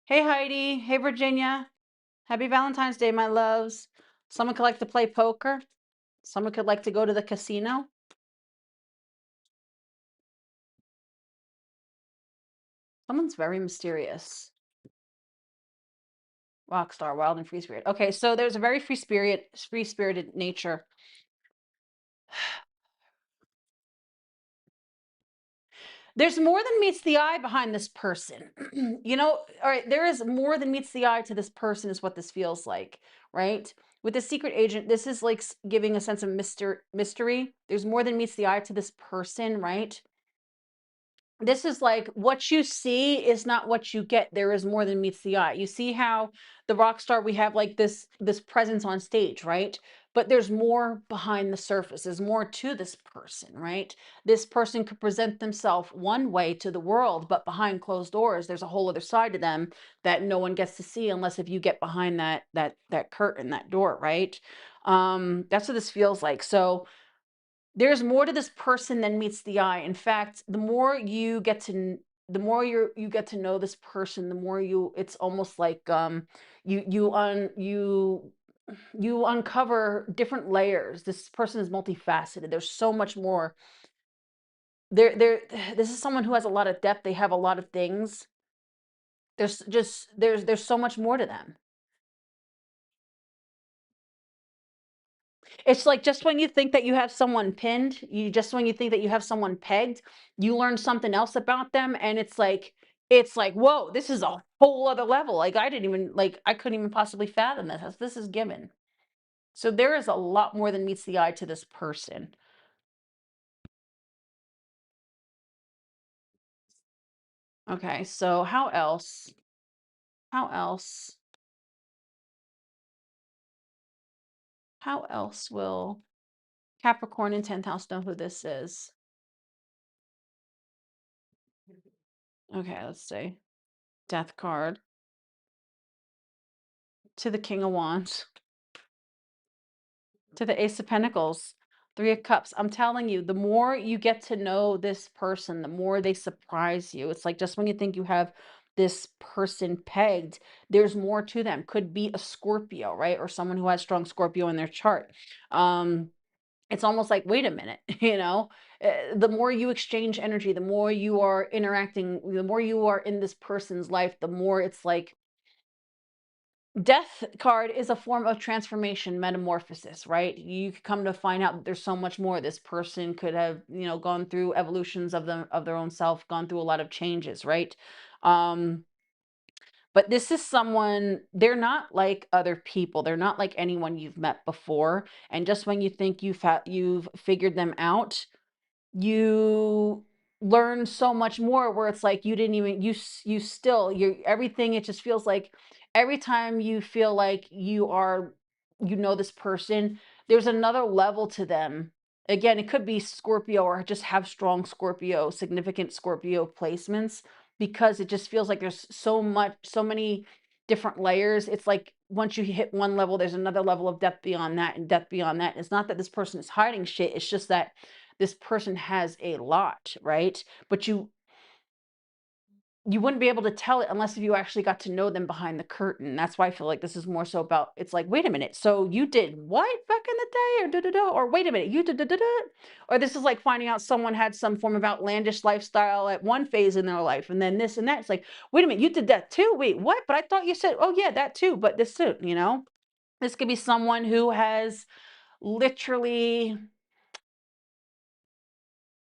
Hey Heidi, hey Virginia. Happy Valentine's Day, my loves. Someone could like to play poker. Someone could like to go to the casino. Someone's very mysterious. Rock star, wild and free spirit. Okay, so there's a very free spirited nature. There's more than meets the eye behind this person. All right, there is more than meets the eye to this person, is what this feels like, right? With the secret agent, this is like giving a sense of mystery. There's more than meets the eye to this person, right? This is like what you see is not what you get. There is more than meets the eye. You see how the rock star, we have like this presence on stage, right? But there's more behind the surface. There's more to this person, right? This person could present themselves one way to the world, but behind closed doors, there's a whole other side to them that no one gets to see unless if you get behind that curtain, that door, right? That's what this feels like. So there's more to this person than meets the eye. In fact, the more you get to the more you get to know this person, the more it's almost like you uncover different layers. This person is multifaceted. There's so much more. There this is someone who has a lot of depth. They have a lot of things. There's so much more to them. It's like just when you think that you have someone pinned, when you think that you have someone pegged, you learn something else about them, and it's like, whoa, this is a whole other level. Like I couldn't even possibly fathom this. This is given. So there is a lot more than meets the eye to this person. Okay, so how else? How else? How else will Capricorn in 10th house know who this is? Okay, let's see. Death card to the King of Wands, to the Ace of Pentacles, Three of Cups. I'm telling you, the more you get to know this person, the more they surprise you. It's like just when you think you have this person pegged, there's more to them. Could be a Scorpio, right? Or someone who has strong Scorpio in their chart. Um, it's almost like, wait a minute, the more you exchange energy, the more you are interacting, the more you are in this person's life, the more it's like death card is a form of transformation, metamorphosis, right? You could come to find out that there's so much more. This person could have, gone through evolutions of them of their own self, gone through a lot of changes, right? Um, but this is someone, they're not like other people. They're not like anyone you've met before. And just when you think you've figured them out, you learn so much more where it's like you didn't even you still you everything, it just feels like every time you feel like you know this person, there's another level to them. Again, it could be Scorpio or just have strong Scorpio, significant Scorpio placements, because it just feels like there's so many different layers. It's like once you hit one level, there's another level of depth beyond that and depth beyond that. It's not that this person is hiding shit, it's just that this person has a lot, right? But you wouldn't be able to tell it unless if you actually got to know them behind the curtain. That's why I feel like this is more so about, it's like, wait a minute, so you did what back in the day, or da da da, or wait a minute, you did da da da, or this is like finding out someone had some form of outlandish lifestyle at one phase in their life, and then this and that. It's like, wait a minute, you did that too. Wait, what? But I thought you said, oh yeah, that too. But this too, this could be someone who has literally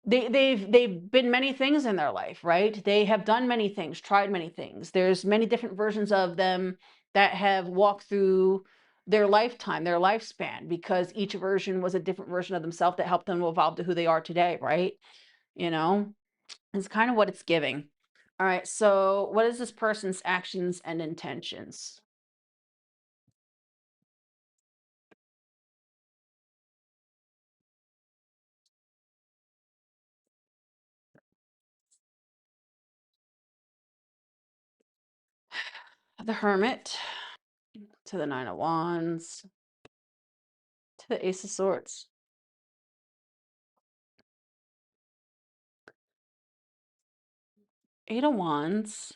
they've been many things in their life, right? They have done many things, tried many things. There's many different versions of them that have walked through their lifetime, their lifespan, because each version was a different version of themselves that helped them evolve to who they are today, right? You know, it's kind of what it's giving. All right, so what is this person's actions and intentions? The Hermit, to the Nine of Wands, to the Ace of Swords, Eight of Wands,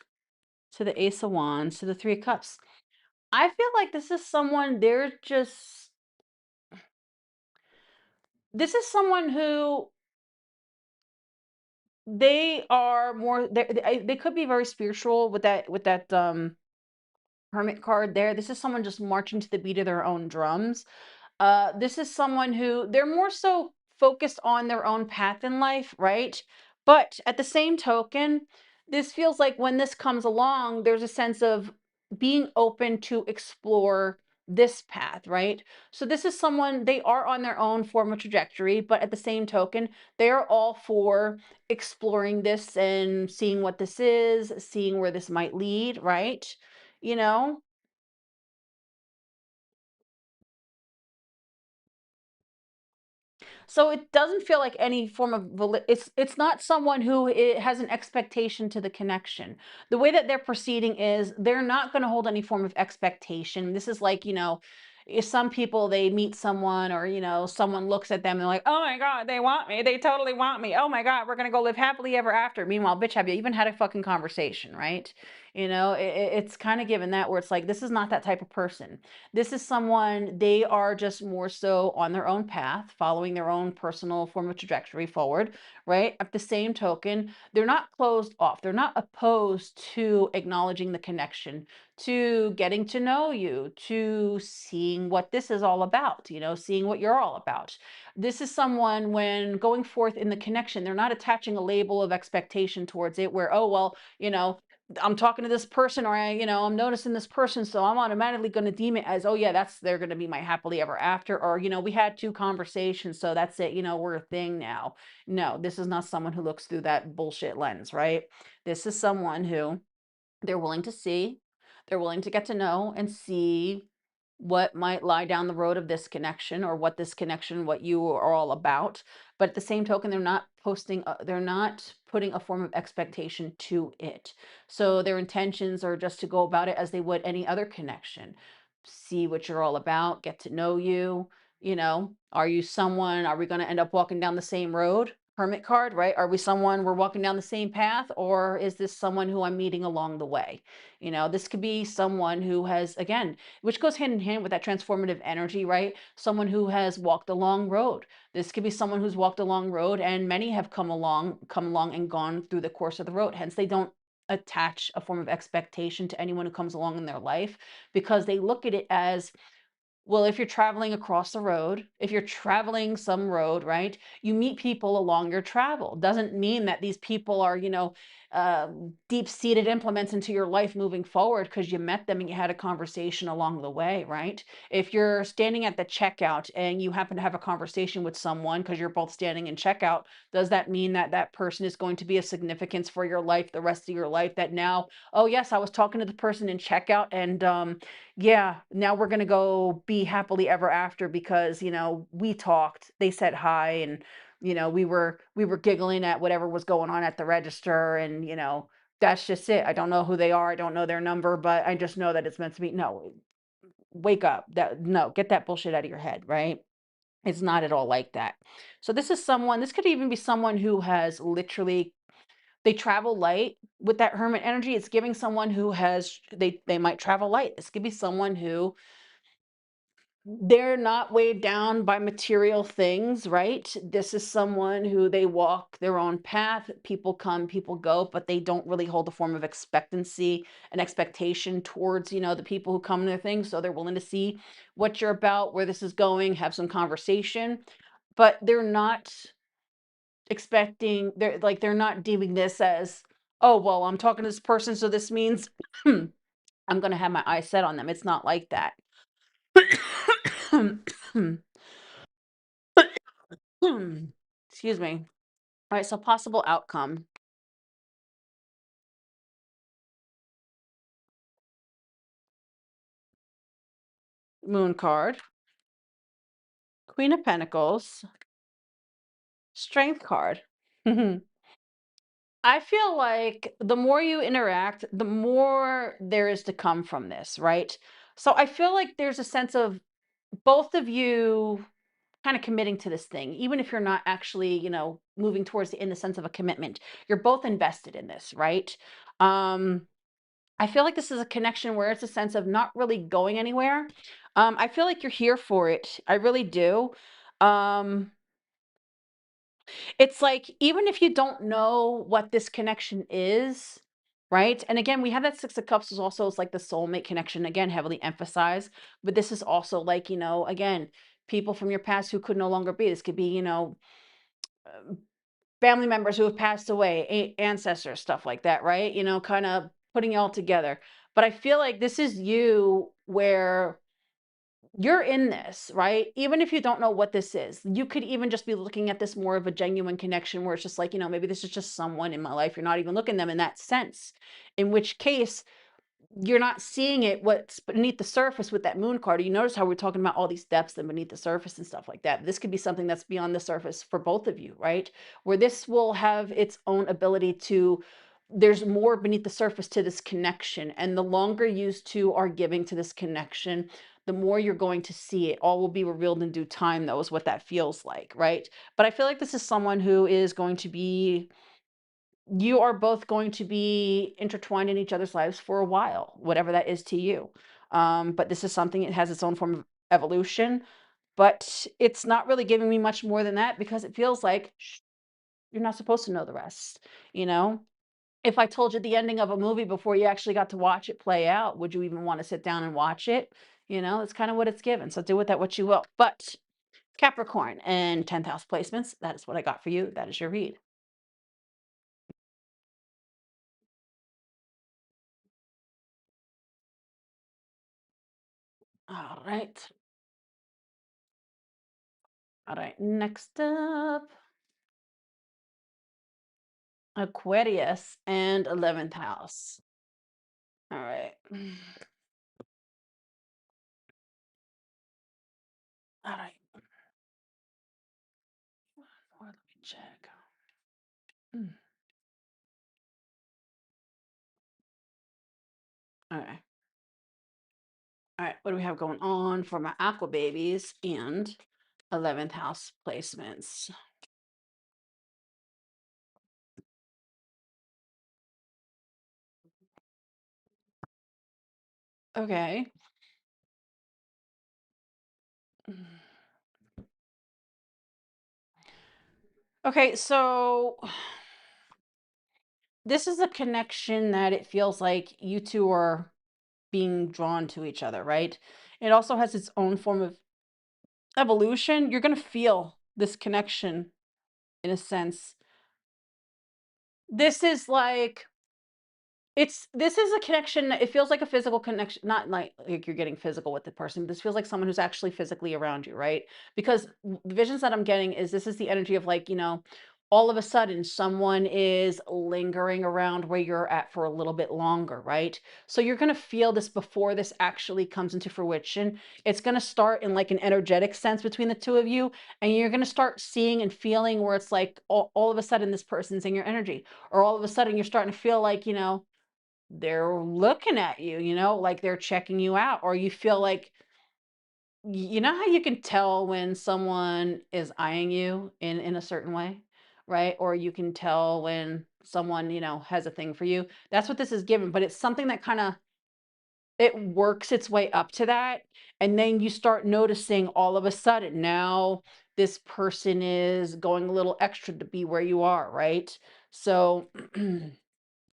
to the Ace of Wands, to the Three of Cups. I feel like this is someone who they are more they could be very spiritual with that hermit card there. This is someone just marching to the beat of their own drums. This is someone who they're more so focused on their own path in life, right? But at the same token, this feels like when this comes along, there's a sense of being open to explore this path, right? So this is someone, they are on their own form of trajectory, but at the same token, they are all for exploring this and seeing what this is, seeing where this might lead, right? You know? So it doesn't feel like any form of it's not someone who has an expectation to the connection. The way that they're proceeding is they're not going to hold any form of expectation. This is like, if some people, they meet someone, or someone looks at them and they're like, oh my god, they want me, they totally want me, oh my god, we're going to go live happily ever after. Meanwhile, bitch, have you even had a fucking conversation, right? It's kind of given that, where it's like, this is not that type of person. This is someone, they are just more so on their own path, following their own personal form of trajectory forward, right? At the same token, they're not closed off. They're not opposed to acknowledging the connection, to getting to know you, to seeing what this is all about, seeing what you're all about. This is someone, when going forth in the connection, they're not attaching a label of expectation towards it where, oh, well, I'm talking to this person, or I'm noticing this person, so I'm automatically going to deem it as, oh yeah, they're going to be my happily ever after, or we had two conversations, so that's it, we're a thing now. No, this is not someone who looks through that bullshit lens, right? This is someone who they're willing to see, they're willing to get to know and see what might lie down the road of this connection, or what this connection, what you are all about. But at the same token, they're not putting a form of expectation to it. So their intentions are just to go about it as they would any other connection. See what you're all about, get to know you. Are you someone, are we going to end up walking down the same road? Hermit card, right? Are we someone we're walking down the same path, or is this someone who I'm meeting along the way? This could be someone who has, again, which goes hand in hand with that transformative energy, right? Someone who has walked a long road. This could be someone who's walked a long road, and many have come along and gone through the course of the road. Hence, they don't attach a form of expectation to anyone who comes along in their life, because they look at it as, well, if you're traveling across the road, if you're traveling some road, right, you meet people along your travel. Doesn't mean that these people are, deep-seated implements into your life moving forward because you met them and you had a conversation along the way, right? If you're standing at the checkout and you happen to have a conversation with someone because you're both standing in checkout, does that mean that that person is going to be a significance for your life the rest of your life? That now, oh yes, I was talking to the person in checkout, and yeah, now we're gonna go be happily ever after because, we talked, they said hi, and, we were giggling at whatever was going on at the register, and, that's just it. I don't know who they are, I don't know their number, but I just know that it's meant to be. No, wake up. No, get that bullshit out of your head, right? It's not at all like that. So this could even be someone who has literally, they travel light with that hermit energy. It's giving someone who has, they might travel light. This could be someone who, they're not weighed down by material things, right? This is someone who, they walk their own path. People come, people go, but they don't really hold a form of expectancy and expectation towards, the people who come to their things. So they're willing to see what you're about, where this is going, have some conversation, but they're not expecting, they're not deeming this as, oh, well, I'm talking to this person, so this means I'm going to have my eyes set on them. It's not like that. Excuse me. All right, so possible outcome. Moon card, Queen of Pentacles, Strength card. I feel like the more you interact, the more there is to come from this, right? So I feel like there's a sense of both of you kind of committing to this thing, even if you're not actually, moving towards in the sense of a commitment. You're both invested in this, right? Um, I feel like this is a connection where it's a sense of not really going anywhere. I feel like you're here for it. I really do. Um, it's like, even if you don't know what this connection is, right? And again, we have that Six of Cups is also, it's like the soulmate connection, again, heavily emphasized. But this is also like, again, people from your past who could no longer be. This could be, family members who have passed away, ancestors, stuff like that, right? Kind of putting it all together. But I feel like this is you where you're in this, right? Even if you don't know what this is, you could even just be looking at this more of a genuine connection where it's just like, maybe this is just someone in my life. You're not even looking at them in that sense. In which case, you're not seeing it what's beneath the surface with that moon card. You notice how we're talking about all these depths and beneath the surface and stuff like that. This could be something that's beyond the surface for both of you, right? Where this will have its own ability to, there's more beneath the surface to this connection. And the longer you two are giving to this connection, the more you're going to see it. All will be revealed in due time, though, is what that feels like, right? But I feel like this is someone who is going to be, you are both going to be intertwined in each other's lives for a while, whatever that is to you. But this is something, it has its own form of evolution, but it's not really giving me much more than that, because it feels like, you're not supposed to know the rest. You know, if I told you the ending of a movie before you actually got to watch it play out, would you even want to sit down and watch it? It's kind of what it's given. So do with that what you will. But Capricorn and 10th house placements, that is what I got for you. That is your read. All right. All right, next up, Aquarius and 11th house. All right. All right. Let me check. Mm. All right. All right. What do we have going on for my aqua babies and 11th house placements? Okay. Mm. Okay, so this is a connection that it feels like you two are being drawn to each other, right? It also has its own form of evolution. You're going to feel this connection in a sense. This is like this is a connection. It feels like a physical connection, not like you're getting physical with the person. This feels like someone who's actually physically around you, right? Because the visions that I'm getting is this is the energy of like, all of a sudden someone is lingering around where you're at for a little bit longer, right? So you're going to feel this before this actually comes into fruition. It's going to start in like an energetic sense between the two of you, and you're going to start seeing and feeling where it's like all of a sudden this person's in your energy, or all of a sudden you're starting to feel like, they're looking at you, like they're checking you out, or you feel like, you know how you can tell when someone is eyeing you in a certain way, right? Or you can tell when someone, has a thing for you. That's what this is given, but it's something that kind of it works its way up to that, and then you start noticing all of a sudden now this person is going a little extra to be where you are, right? So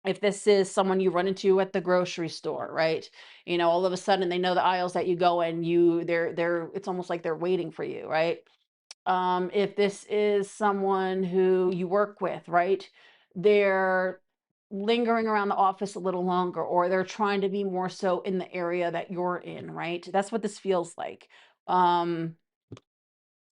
if this is someone you run into at the grocery store, right? All of a sudden they know the aisles that you go in, they're it's almost like they're waiting for you, right? If this is someone who you work with, right? They're lingering around the office a little longer, or they're trying to be more so in the area that you're in, right? That's what this feels like. Um,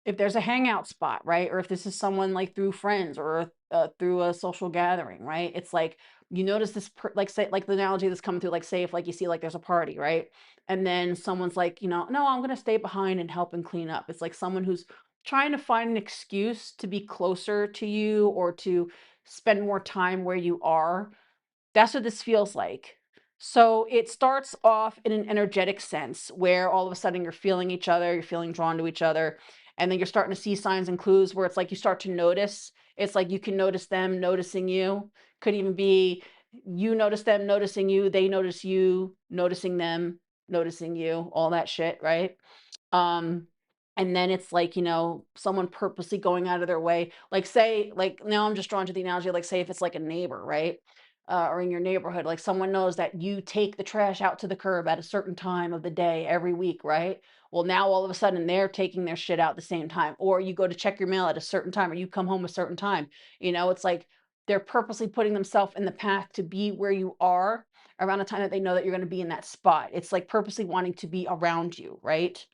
if there's a hangout spot, right? Or if this is someone like through friends or through a social gathering, right? It's like you notice this, like say, like the analogy that's coming through, like say if like you see like there's a party, right? And then someone's like, no, I'm gonna stay behind and help and clean up. It's like someone who's trying to find an excuse to be closer to you or to spend more time where you are. That's what this feels like. So it starts off in an energetic sense where all of a sudden you're feeling each other, you're feeling drawn to each other, and then you're starting to see signs and clues where it's like you start to notice. It's like you can notice them noticing you. Could even be you notice them noticing you, they notice you, noticing them, noticing you, all that shit, right? Um, and then it's like, someone purposely going out of their way. Like say, like now I'm just drawn to the analogy, like say if it's like a neighbor, right? Or in your neighborhood, like someone knows that you take the trash out to the curb at a certain time of the day every week, right? Well, now all of a sudden they're taking their shit out the same time, or you go to check your mail at a certain time, or you come home a certain time. It's like they're purposely putting themselves in the path to be where you are around the time that they know that you're going to be in that spot. It's like purposely wanting to be around you, right?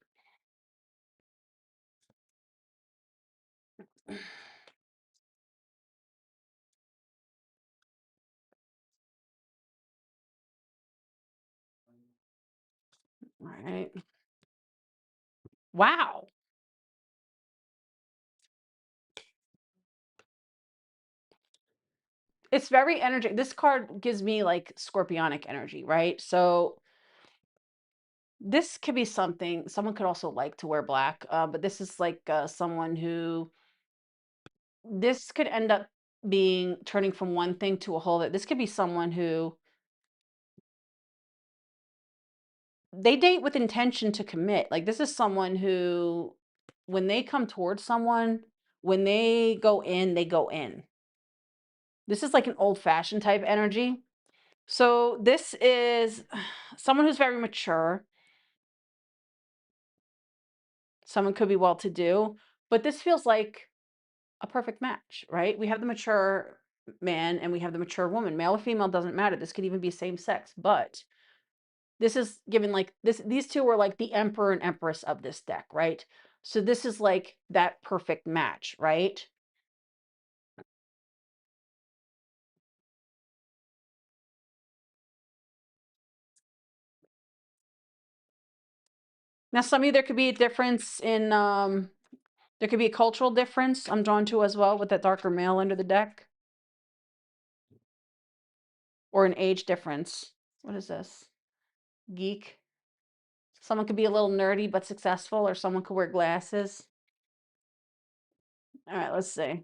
Right. Wow. It's very energy. This card gives me like scorpionic energy, right? So this could be something someone could also like to wear black, but this is like someone who this could end up being turning from one thing to a whole. That this could be someone who they date with intention to commit. Like this is someone who, when they come towards someone, when they go in, they go in. This is like an old fashioned type energy. So this is someone who's very mature. Someone could be well to do, but this feels like a perfect match, right? We have the mature man and we have the mature woman. Male or female doesn't matter. This could even be same sex, but this is given like this these two are like the emperor and empress of this deck, right? So this is like that perfect match, right? Now, some of you, there could be a difference in, there could be a cultural difference I'm drawn to as well with that darker male under the deck, or an age difference. What is this? Geek. Someone could be a little nerdy but successful, or someone could wear glasses. All right, let's see.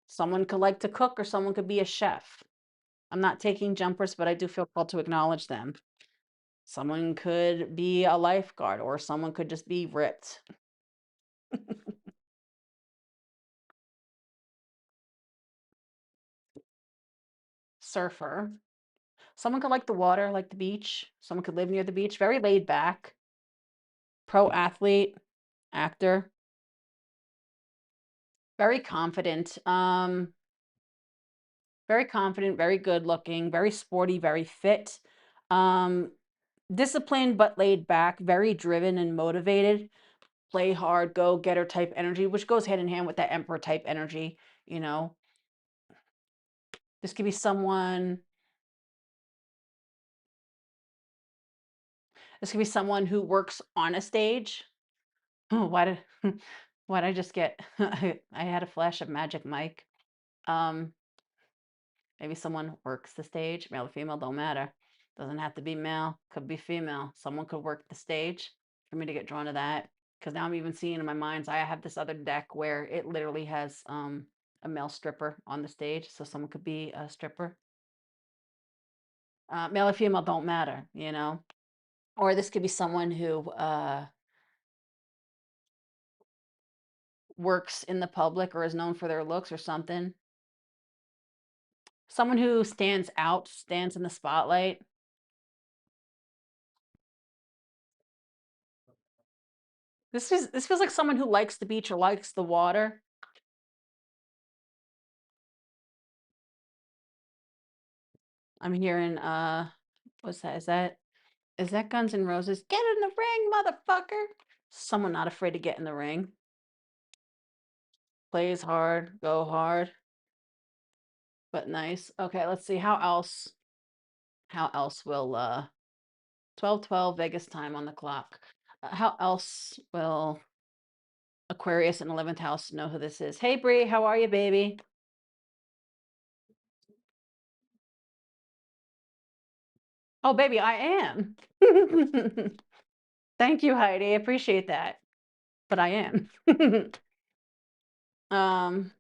Someone could like to cook, or someone could be a chef. I'm not taking jumpers, but I do feel called to acknowledge them. Someone could be a lifeguard, or someone could just be ripped. Surfer. Someone could like the water, like the beach. Someone could live near the beach, very laid back. Pro athlete, actor. Very confident. Very confident, very good looking, very sporty, very fit. Um, disciplined but laid back, very driven and motivated. Play hard, go getter type energy, which goes hand in hand with that emperor type energy, you know. This could be someone, this could be someone who works on a stage. Oh, why did why did I just get I had a flash of Magic Mike. Um, maybe someone works the stage, male or female, don't matter. Doesn't have to be male, could be female. Someone could work the stage for me to get drawn to that. Because now I'm even seeing in my mind's eye, I have this other deck where it literally has a male stripper on the stage. So someone could be a stripper. Male or female don't matter, you know. Or this could be someone who works in the public or is known for their looks or something. Someone who stands out, stands in the spotlight. This feels like someone who likes the beach or likes the water. I'm hearing what's that? Is that Guns N' Roses? Get in the ring, motherfucker. Someone not afraid to get in the ring. Plays hard, go hard. But nice. Okay, let's see how else will 12:12 Vegas time on the clock. How else will Aquarius in 11th house know who this is? Hey Bree, how are you, baby? Oh, baby, I am. Thank you, Heidi. I appreciate that. But I am. um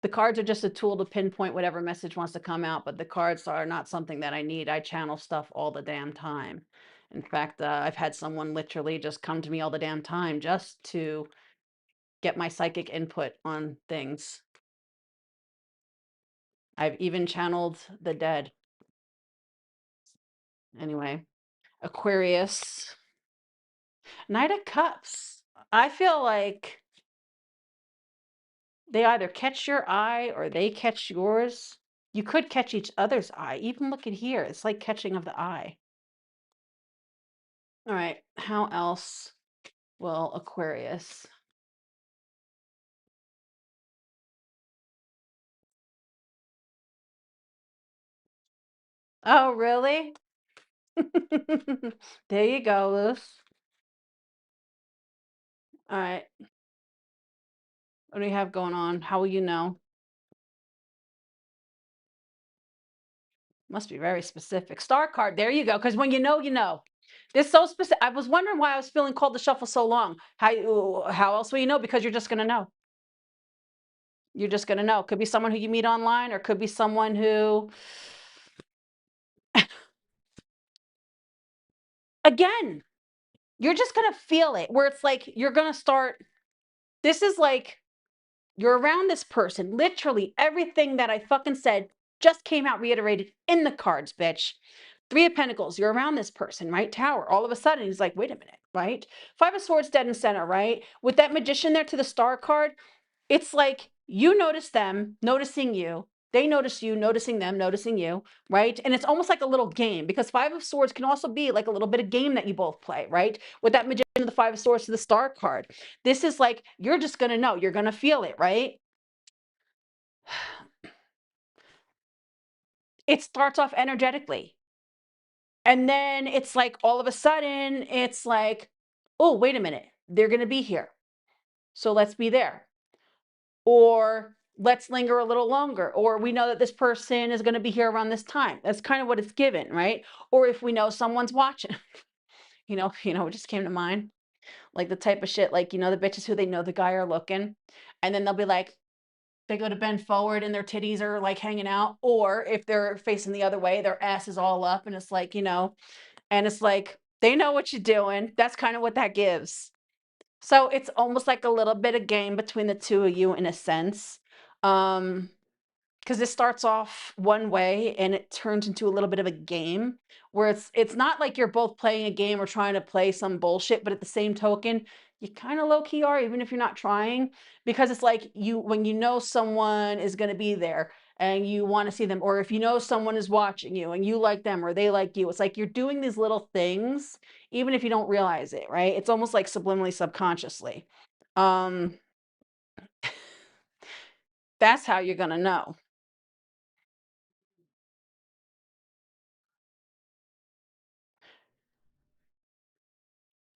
the cards are just a tool to pinpoint whatever message wants to come out, but the cards are not something that I need. I channel stuff all the damn time. In fact, I've had someone literally just come to me all the damn time just to get my psychic input on things. I've even channeled the dead. Anyway, Aquarius, Knight of Cups. I feel like they either catch your eye or they catch yours. You could catch each other's eye. Even look at here. It's like catching of the eye. All right. How else will Aquarius? Oh, really? There you go, Luce. All right. What do you have going on? How will you know? Must be very specific. Star card. There you go. Because when you know, you know. This so specific. I was wondering why I was feeling called to shuffle so long. How else will you know? Because you're just gonna know. You're just gonna know. Could be someone who you meet online, or could be someone who, again, you're just gonna feel it. Where it's like you're gonna start. This is like you're around this person. Literally everything that I fucking said just came out reiterated in the cards, bitch. Three of Pentacles, you're around this person, right? Tower. All of a sudden, he's like, wait a minute, right? Five of Swords, dead in center, right? With that Magician there to the Star card, it's like you notice them noticing you. They notice you noticing them, noticing you, right? And it's almost like a little game, because Five of Swords can also be like a little bit of game that you both play, right? With that Magician of the Five of Swords to the Star card. This is like, you're just going to know. You're going to feel it, right? It starts off energetically. And then it's like all of a sudden, it's like, oh, wait a minute, they're going to be here. So let's be there. Or let's linger a little longer. Or we know that this person is going to be here around this time. That's kind of what it's given, right? Or if we know someone's watching, it just came to mind. Like the type of shit, like, the bitches who they know the guy are looking. And then they'll be like, they go to bend forward and their titties are like hanging out. Or if they're facing the other way, their ass is all up. And it's like, and it's like, they know what you're doing. That's kind of what that gives. So it's almost like a little bit of game between the two of you in a sense. Um, because it starts off one way and it turns into a little bit of a game where it's not like you're both playing a game or trying to play some bullshit, but at the same token, you kind of low key are, even if you're not trying, because it's like when you know someone is going to be there and you want to see them, or if you know someone is watching you and you like them or they like you, it's like you're doing these little things, even if you don't realize it, right? It's almost like subliminally, subconsciously. Um, that's how you're going to know.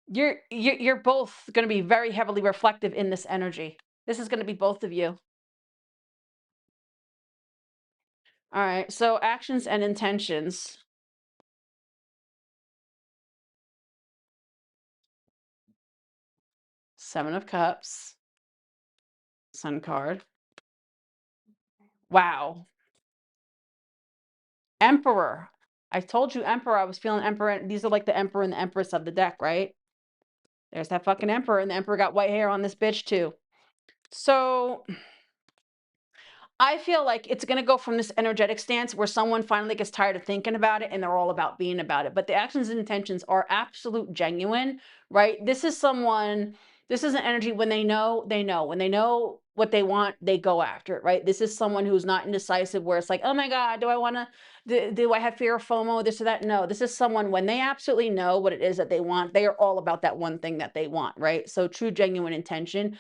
You're both gonna be very heavily reflective in this energy. This is gonna be both of you. Alright, so actions and intentions. 7 of Cups. Sun card. Wow. Emperor. I told you Emperor, I was feeling Emperor. These are like the Emperor and the Empress of the deck, right? There's that fucking Emperor, and the Emperor got white hair on this bitch too. So I feel like it's going to go from this energetic stance where someone finally gets tired of thinking about it and they're all about being about it. But the actions and intentions are absolute genuine, right? This is an energy when they know, they know. When they know what they want, they go after it, right? This is someone who's not indecisive where it's like, oh my God, do I want to, do I have fear of FOMO, this or that? No, this is someone when they absolutely know what it is that they want, they are all about that one thing that they want, right? So true, genuine intention.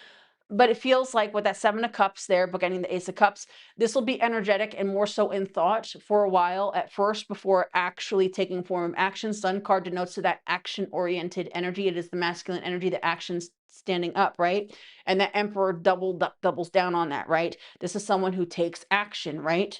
But it feels like with that 7 of Cups there, but getting the Ace of Cups, this will be energetic and more so in thought for a while at first before actually taking form of action. Sun card denotes to that action-oriented energy. It is the masculine energy, the actions standing up, right? And the Emperor doubles down on that, right? This is someone who takes action, right?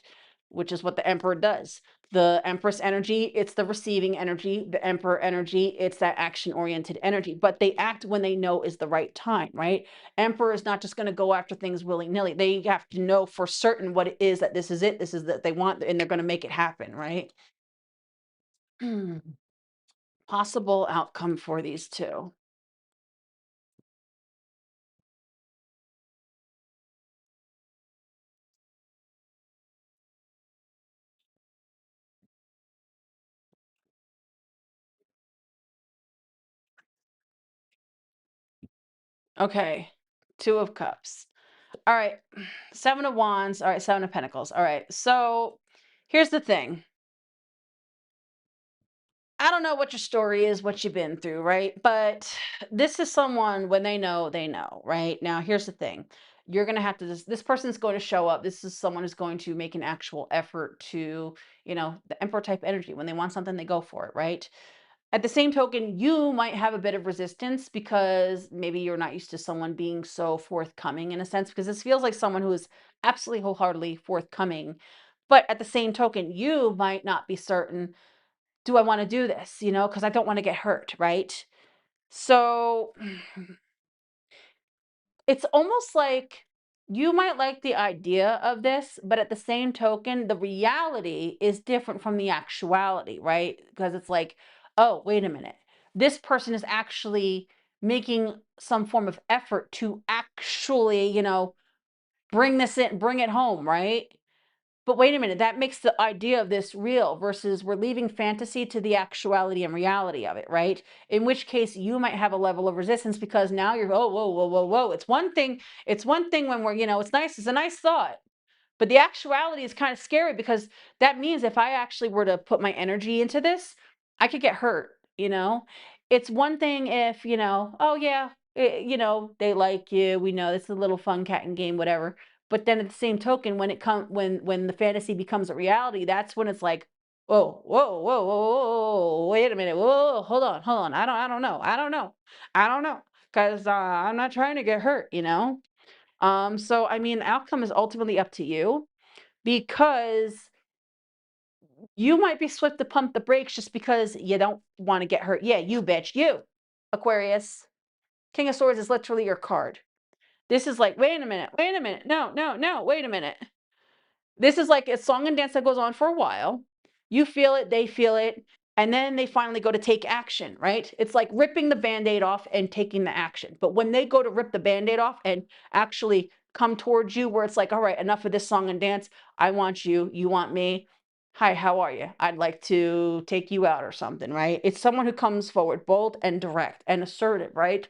Which is what the Emperor does. The Empress energy, it's the receiving energy. The Emperor energy, it's that action-oriented energy. But they act when they know is the right time, right? Emperor is not just going to go after things willy-nilly. They have to know for certain what it is that this is it. This is that they want, and they're going to make it happen, right? Possible outcome for these two. Okay. 2 of Cups. All right. 7 of Wands. All right. 7 of Pentacles. All right. So here's the thing. I don't know what your story is, what you've been through, right? But this is someone when they know, right? Now, here's the thing. You're going to have to, this person's going to show up. This is someone who's going to make an actual effort to, the Emperor type energy. When they want something, they go for it, right? At the same token, you might have a bit of resistance because maybe you're not used to someone being so forthcoming in a sense, because this feels like someone who is absolutely wholeheartedly forthcoming. But at the same token, you might not be certain, do I want to do this? Because I don't want to get hurt, right? So it's almost like you might like the idea of this, but at the same token, the reality is different from the actuality, right? Because it's like, oh, wait a minute. This person is actually making some form of effort to actually, bring this in, bring it home, right? But wait a minute, that makes the idea of this real versus we're leaving fantasy to the actuality and reality of it, right? In which case you might have a level of resistance because now you're, oh, whoa, whoa, whoa, whoa. It's one thing when we're, it's nice, it's a nice thought. But the actuality is kind of scary because that means if I actually were to put my energy into this, I could get hurt, It's one thing if, oh yeah, they like you, we know it's a little fun cat and game, whatever. But then at the same token, when it come when the fantasy becomes a reality, that's when it's like, Whoa, whoa, whoa, whoa, whoa, whoa, wait a minute. Whoa, hold on. I don't know. I don't know. Because I'm not trying to get hurt, you know? So I mean, outcome is ultimately up to you because you might be swift to pump the brakes just because you don't want to get hurt. Yeah, you bitch, you, Aquarius. King of Swords is literally your card. This is like, wait a minute, no, no, no, wait a minute. This is like a song and dance that goes on for a while. You feel it, they feel it, and then they finally go to take action, right? It's like ripping the band-aid off and taking the action. But when they go to rip the band-aid off and actually come towards you, where it's like, all right, enough of this song and dance. I want you, you want me. Hi, how are you? I'd like to take you out or something, right? It's someone who comes forward bold and direct and assertive, right?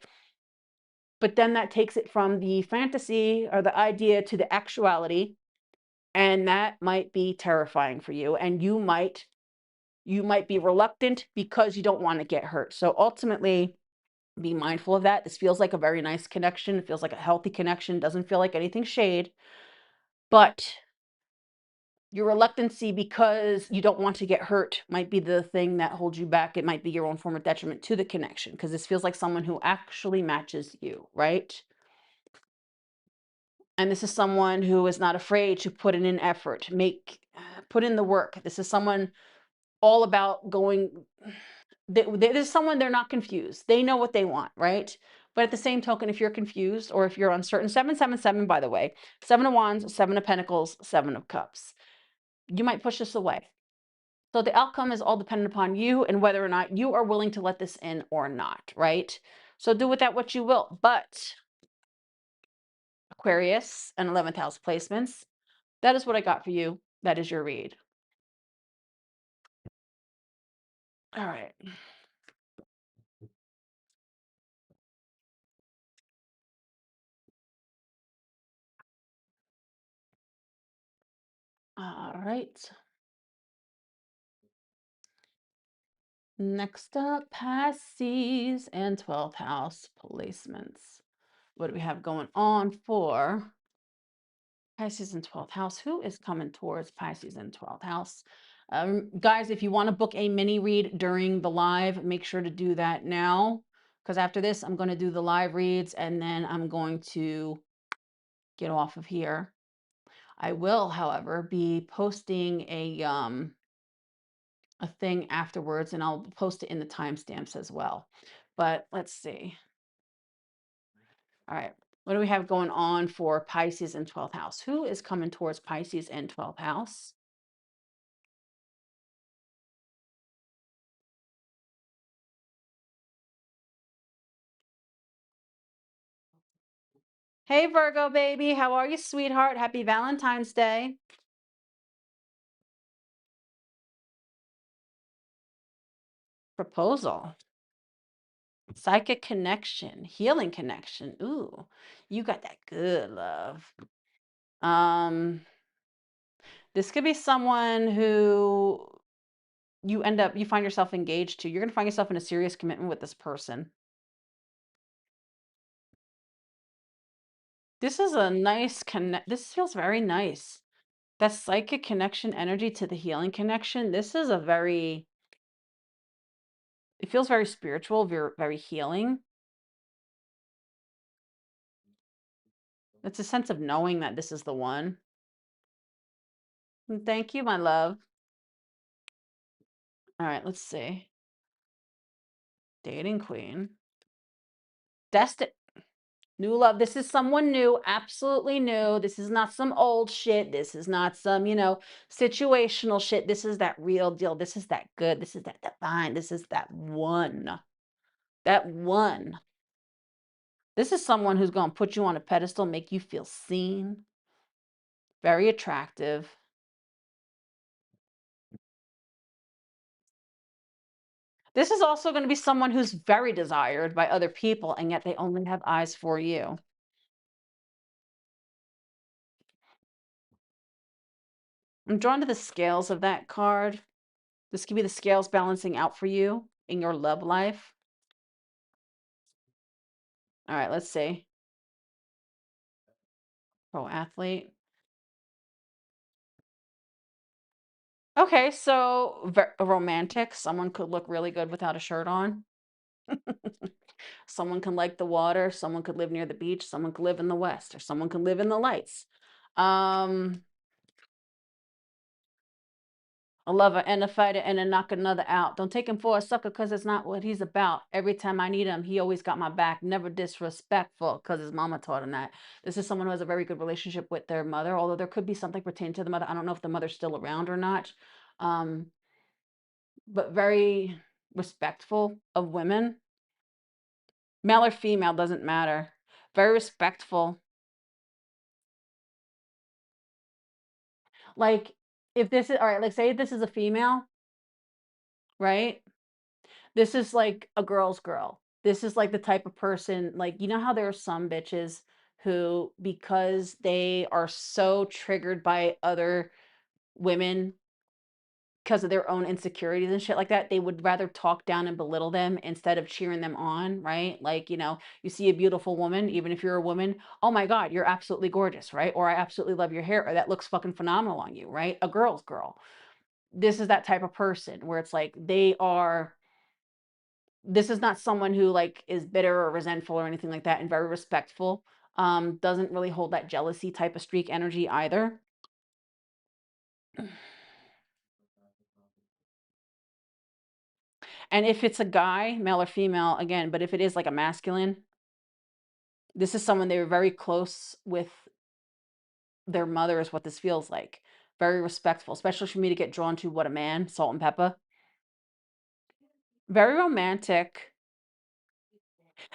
But then that takes it from the fantasy or the idea to the actuality, and that might be terrifying for you, and you might be reluctant because you don't want to get hurt. So ultimately, be mindful of that. This feels like a very nice connection. It feels like a healthy connection. Doesn't feel like anything shade, but your reluctancy because you don't want to get hurt might be the thing that holds you back. It might be your own form of detriment to the connection because this feels like someone who actually matches you, right? And this is someone who is not afraid to put in an effort, put in the work. This is someone all about going. There's someone, they're not confused. They know what they want, right? But at the same token, if you're confused or if you're uncertain, 777, by the way, 7 of Wands, 7 of Pentacles, 7 of Cups. You might push this away. So the outcome is all dependent upon you and whether or not you are willing to let this in or not, right? So do with that what you will. But Aquarius and 11th house placements, that is what I got for you. That is your read. All right. All right. Next up, Pisces and 12th house placements. What do we have going on for Pisces and 12th house? Who is coming towards Pisces and 12th house? Guys, if you want to book a mini read during the live, make sure to do that now. Because after this, I'm going to do the live reads and then I'm going to get off of here. I will, however, be posting a thing afterwards, and I'll post it in the timestamps as well. But let's see. All right. What do we have going on for Pisces and 12th house? Who is coming towards Pisces and 12th house? Hey, Virgo baby. How are you, sweetheart? Happy Valentine's Day. Proposal. Psychic connection. Healing connection. Ooh, you got that good love. This could be someone who you find yourself engaged to. You're going to find yourself in a serious commitment with this person. This is a nice connect. This feels very nice. That psychic connection energy to the healing connection. This is it feels very spiritual, very healing. It's a sense of knowing that this is the one. Thank you, my love. All right, let's see. Dating queen. Destined. New love. This is someone new, absolutely new. This is not some old shit. This is not some, situational shit. This is that real deal. This is that good. This is that divine. This is that one. That one. This is someone who's going to put you on a pedestal, make you feel seen, very attractive. This is also going to be someone who's very desired by other people, and yet they only have eyes for you. I'm drawn to the scales of that card. This could be the scales balancing out for you in your love life. All right, let's see. Pro athlete. Okay, so romantic. Someone could look really good without a shirt on. Someone can like the water. Someone could live near the beach. Someone could live in the West, or someone could live in the lights. Um, a lover and a fighter and a knock another out. Don't take him for a sucker because it's not what he's about. Every time I need him, he always got my back. Never disrespectful because his mama taught him that. This is someone who has a very good relationship with their mother, although there could be something pertaining to the mother. I don't know if the mother's still around or not. Um, but very respectful of women. Male or female doesn't matter. Very respectful. Like, if this is all right, like say this is a female, right? This is like a girl's girl. This is like the type of person, like, you know how there are some bitches who, because they are so triggered by other women because of their own insecurities and shit like that, they would rather talk down and belittle them instead of cheering them on, right? Like, you see a beautiful woman, even if you're a woman, oh my God, you're absolutely gorgeous, right? Or I absolutely love your hair, or that looks fucking phenomenal on you, right? A girl's girl. This is that type of person where it's like this is not someone who like is bitter or resentful or anything like that, and very respectful. Doesn't really hold that jealousy type of streak energy either. And if it's a guy, male or female, again, but if it is like a masculine, this is someone they were very close with their mother is what this feels like. Very respectful, especially for me to get drawn to what a man, salt and pepper. Very romantic.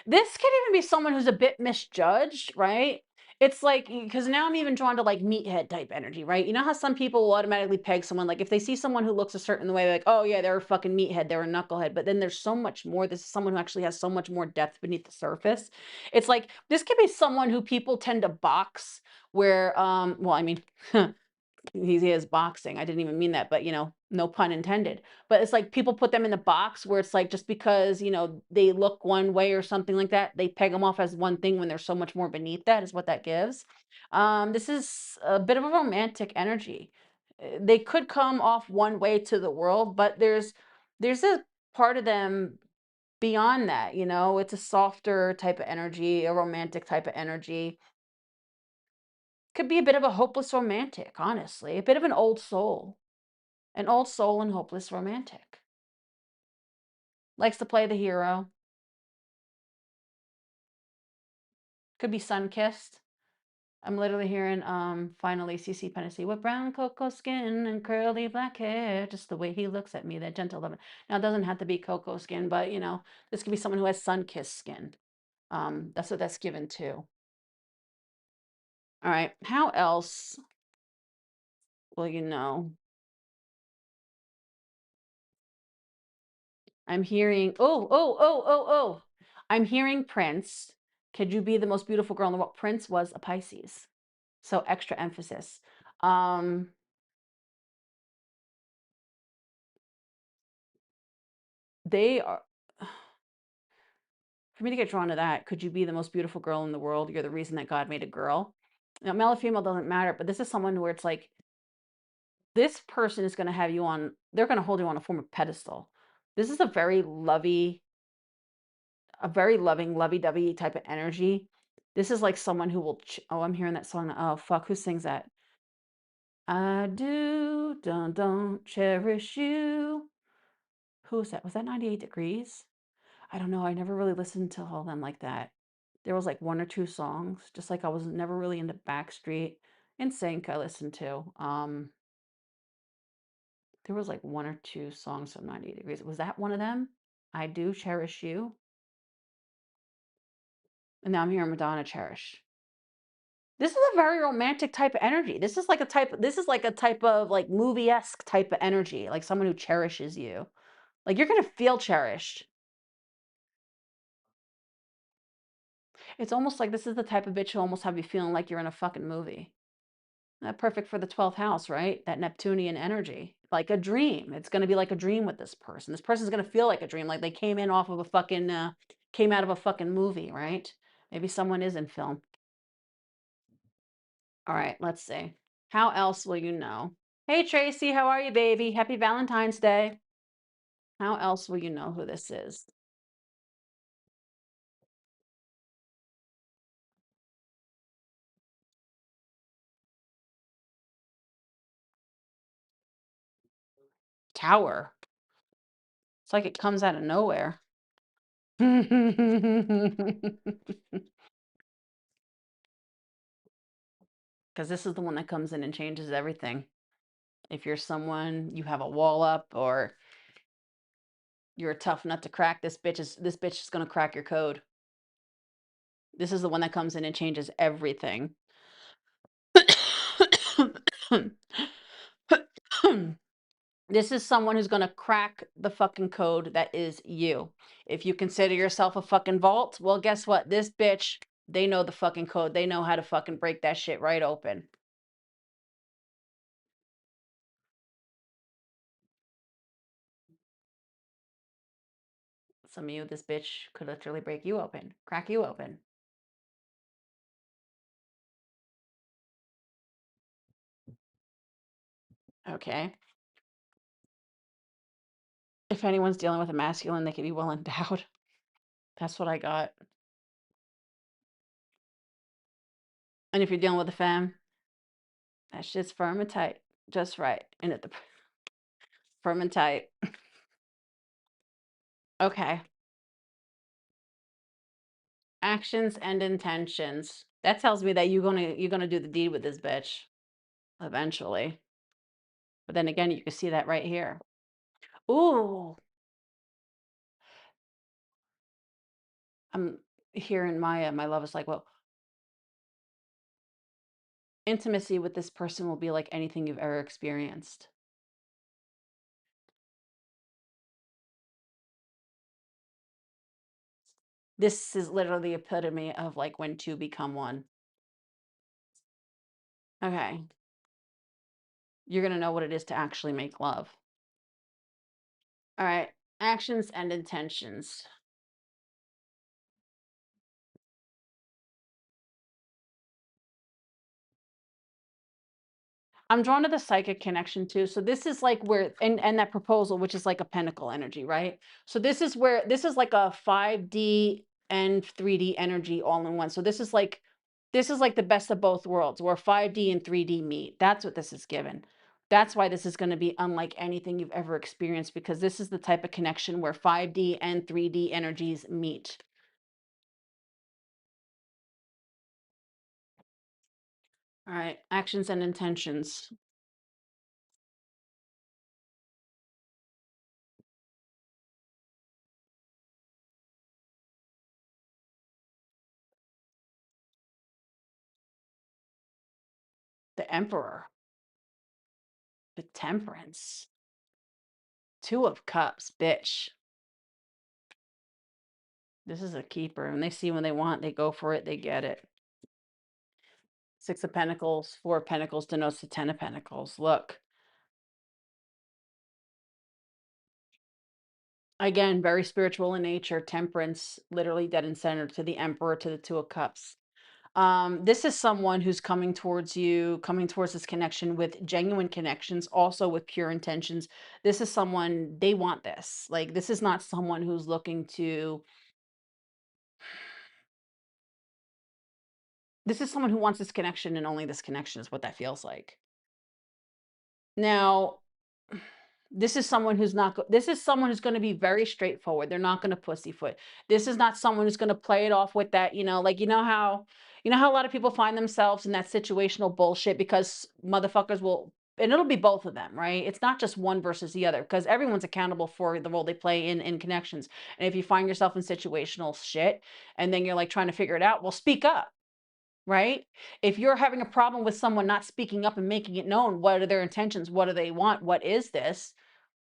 This could even be someone who's a bit misjudged, right? It's like, because now I'm even drawn to like meathead type energy, right? You know how some people will automatically peg someone, like if they see someone who looks a certain way, like, oh yeah, they're a fucking meathead, they're a knucklehead. But then there's so much more. This is someone who actually has so much more depth beneath the surface. It's like this could be someone who people tend to box where, well, I mean, he is boxing. I didn't even mean that, but no pun intended. But it's like people put them in the box where it's like just because, they look one way or something like that, they peg them off as one thing when there's so much more beneath that is what that gives. This is a bit of a romantic energy. They could come off one way to the world, but there's a part of them beyond that, it's a softer type of energy, a romantic type of energy. Could be a bit of a hopeless romantic, honestly, a bit of an old soul and hopeless romantic. Likes to play the hero. Could be sun-kissed. I'm literally hearing, finally CC Penisty with brown cocoa skin and curly black hair, just the way he looks at me, that gentle loving. Now, it doesn't have to be cocoa skin, but, this could be someone who has sun-kissed skin. That's what that's given too. All right, how else will you know? I'm hearing, oh. I'm hearing Prince. Could you be the most beautiful girl in the world? Prince was a Pisces. So extra emphasis. Um, they are for me to get drawn to that, could you be the most beautiful girl in the world? You're the reason that God made a girl. Now, male or female doesn't matter, but this is someone where it's like this person is going to have you on, they're going to hold you on a form of pedestal. This is a very loving, lovey-dovey type of energy. This is like someone who will, oh, I'm hearing that song. Oh, fuck, who sings that? I do, don't cherish you. Who was that? Was that 98 Degrees? I don't know. I never really listened to all of them like that. There was like one or two songs, just like I was never really into Backstreet. NSYNC I listened to. There was like one or two songs from 98 Degrees. Was that one of them? I do cherish you. And now I'm hearing Madonna cherish. This is a very romantic type of energy. This is like a type of like movie-esque type of energy, like someone who cherishes you. Like you're gonna feel cherished. It's almost like this is the type of bitch who almost have you feeling like you're in a fucking movie. Perfect for the 12th house, right? That Neptunian energy. Like a dream. It's gonna be like a dream with this person. This person's gonna feel like a dream, like they came out of a fucking movie, right? Maybe someone is in film. All right, let's see. How else will you know? Hey Tracy, how are you, baby? Happy Valentine's Day. How else will you know who this is? Tower. It's like it comes out of nowhere. Because this is the one that comes in and changes everything. If you're someone, you have a wall up, or you're a tough nut to crack, this bitch is gonna crack your code. This is the one that comes in and changes everything. This is someone who's gonna crack the fucking code that is you. If you consider yourself a fucking vault, well, guess what? This bitch, they know the fucking code. They know how to fucking break that shit right open. Some of you, this bitch could literally break you open, crack you open. Okay. If anyone's dealing with a masculine, they can be well endowed. That's what I got. And if you're dealing with a femme, that shit's firm and tight, just right. And at the firm and tight. Okay. Actions and intentions. That tells me that you're gonna do the deed with this bitch eventually. But then again, you can see that right here. Ooh, I'm hearing my love is like, well, intimacy with this person will be like anything you've ever experienced. This is literally the epitome of like when two become one. Okay. You're gonna know what it is to actually make love. All right. Actions and intentions. I'm drawn to the psychic connection too. So this is like where and that proposal, which is like a pentacle energy, right? So this is where this is like a 5D and 3D energy all in one. So this is like the best of both worlds where 5D and 3D meet. That's what this is given. That's why this is going to be unlike anything you've ever experienced, because this is the type of connection where 5D and 3D energies meet. All right, actions and intentions. The Emperor, the Temperance, Two of Cups, bitch. This is a keeper. And they see when they want, they go for it, they get it. Six of Pentacles, Four of Pentacles denotes the Ten of Pentacles. Look. Again, very spiritual in nature. Temperance, literally dead and center to the Emperor, to the Two of Cups. This is someone who's coming towards you, coming towards this connection with genuine connections, also with pure intentions. This is someone, they want this. Like, this is not someone who's looking to, this is someone who wants this connection, and only this connection is what that feels like. Now, this is someone who's going to be very straightforward. They're not going to pussyfoot. This is not someone who's going to play it off with that, like you know how a lot of people find themselves in that situational bullshit because motherfuckers will, and it'll be both of them, right? It's not just one versus the other, because everyone's accountable for the role they play in connections. And if you find yourself in situational shit and then you're like trying to figure it out, well, speak up. Right? If you're having a problem with someone not speaking up and making it known, what are their intentions? What do they want? What is this?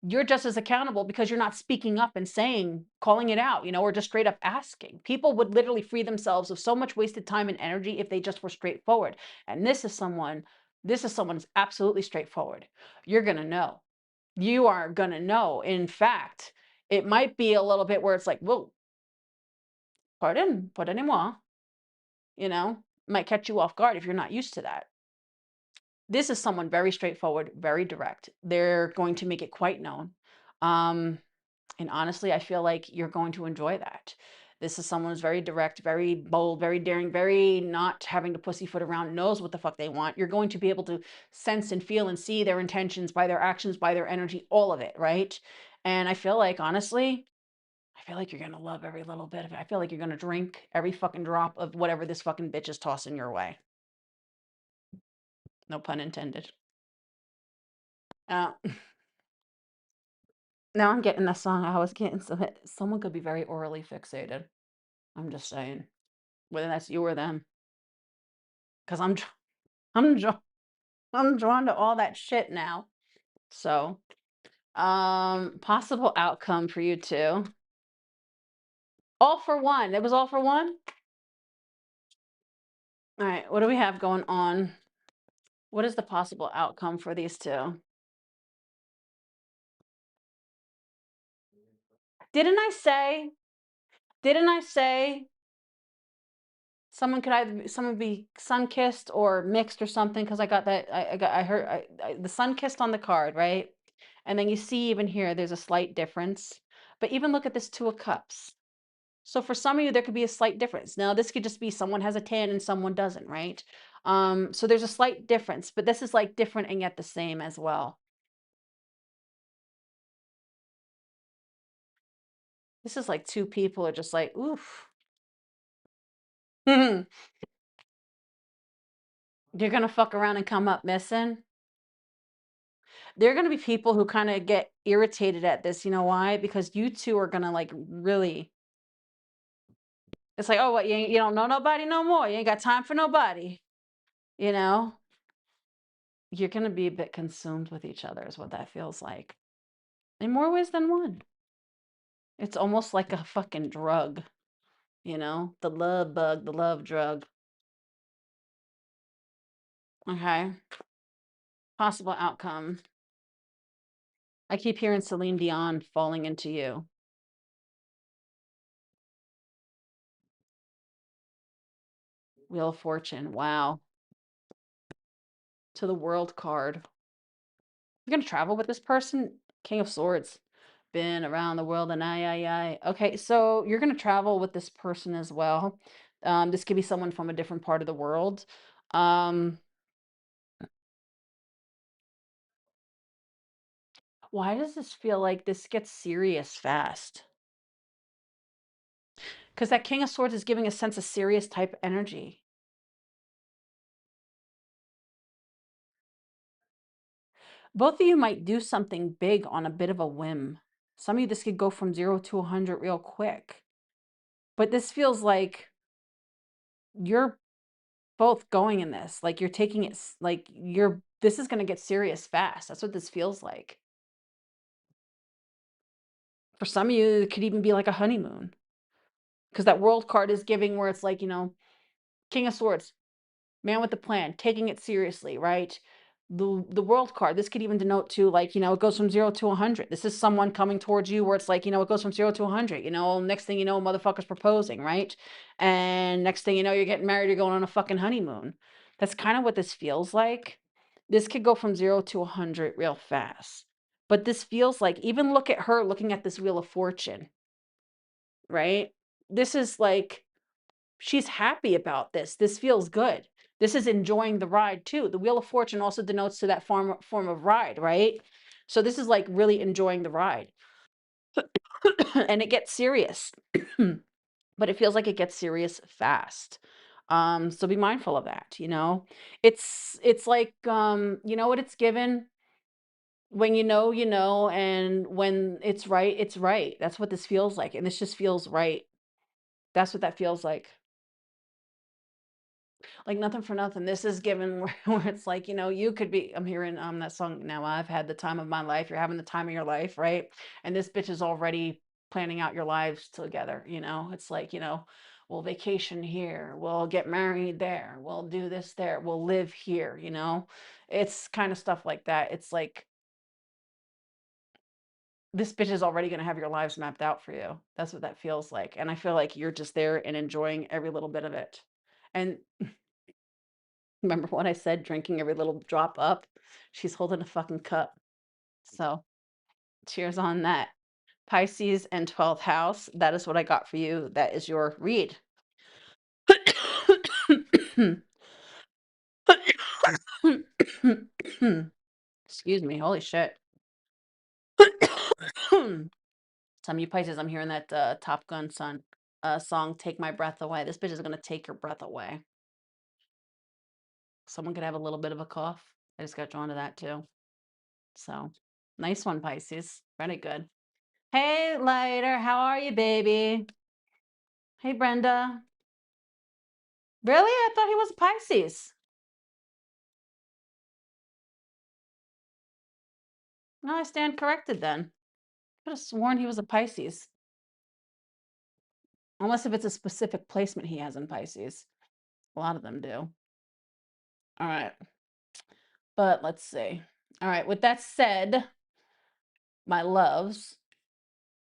You're just as accountable because you're not speaking up and saying, calling it out, or just straight up asking. People would literally free themselves of so much wasted time and energy if they just were straightforward. And this is someone who's absolutely straightforward. You're going to know. You are going to know. In fact, it might be a little bit where it's like, whoa, pardonnez-moi, might catch you off guard if you're not used to that. This is someone very straightforward, very direct. They're going to make it quite known. Um, and honestly, I feel like you're going to enjoy that. This is someone who's very direct, very bold, very daring, very not having to pussyfoot around, knows what the fuck they want. You're going to be able to sense and feel and see their intentions by their actions, by their energy, all of it, right? And I feel like, honestly, I feel like you're gonna love every little bit of it. I feel like you're gonna drink every fucking drop of whatever this fucking bitch is tossing your way. No pun intended. Uh, now I'm getting that song. I was getting someone could be very orally fixated. I'm just saying, whether that's you or them, because I'm dra- I'm drawn to all that shit now. So, possible outcome for you two. All for one. It was all for one. All right. What do we have going on? What is the possible outcome for these two? Didn't I say? Didn't I say someone could either someone be sun kissed or mixed or something? Because I got that. I heard the sun kissed on the card, right? And then you see even here, there's a slight difference. But even look at this two of cups. So for some of you, there could be a slight difference. Now, this could just be someone has a tan and someone doesn't, right? So there's a slight difference, but this is like different and yet the same as well. This is like two people are just like, oof. You're gonna fuck around and come up missing. There are gonna be people who kind of get irritated at this. You know why? Because you two are gonna like really. It's like, oh, what you don't know nobody no more. You ain't got time for nobody. You know, you're gonna be a bit consumed with each other, is what that feels like, in more ways than one. It's almost like a fucking drug, the love bug, the love drug. Okay. Possible outcome. I keep hearing Celine Dion falling into you. Wheel of Fortune. Wow. To the world card. You're gonna travel with this person? King of Swords. Been around the world and I. Okay, so you're gonna travel with this person as well. This could be someone from a different part of the world. Um, why does this feel like this gets serious fast? Because that King of Swords is giving a sense of serious type energy. Both of you might do something big on a bit of a whim. Some of you, this could go from 0 to 100 real quick. But this feels like you're both going in this. Like you're taking it, like this is going to get serious fast. That's what this feels like. For some of you, it could even be like a honeymoon. Because that world card is giving where it's like, King of Swords, man with the plan, taking it seriously, right? The world card, this could even denote to like, it goes from 0 to 100. This is someone coming towards you where it's like, it goes from 0 to 100, next thing you know, motherfucker's proposing, right? And next thing you know, you're getting married, you're going on a fucking honeymoon. That's kind of what this feels like. This could go from 0 to 100 real fast. But this feels like, even look at her looking at this Wheel of Fortune, right? This is like, she's happy about this. This feels good. This is enjoying the ride too. The Wheel of Fortune also denotes to that form of ride, right? So this is like really enjoying the ride. And it gets serious. But it feels like it gets serious fast. So be mindful of that. It's like you know what it's given when and when it's right. That's what this feels like. And this just feels right. That's what that feels like. Like nothing for nothing. This is given where it's like, you could be. I'm hearing that song now. I've had the time of my life. You're having the time of your life, right? And this bitch is already planning out your lives together. It's like, we'll vacation here, we'll get married there, we'll do this there, we'll live here. It's kind of stuff like that. It's like this bitch is already gonna have your lives mapped out for you. That's what that feels like. And I feel like you're just there and enjoying every little bit of it. And Remember what I said, drinking every little drop up? She's holding a fucking cup. So, cheers on that. Pisces and 12th house, that is what I got for you. That is your read. Excuse me, holy shit. Some of you Pisces, I'm hearing that Top Gun son song, Take My Breath Away. This bitch is gonna take your breath away. Someone could have a little bit of a cough. I just got drawn to that too. So nice one, Pisces. Very good. Hey, Lighter, how are you, baby? Hey, Brenda. Really? I thought he was a Pisces. No, I stand corrected then. Could have sworn he was a Pisces. Unless if it's a specific placement he has in Pisces. A lot of them do. All right. But let's see. All right. With that said, my loves,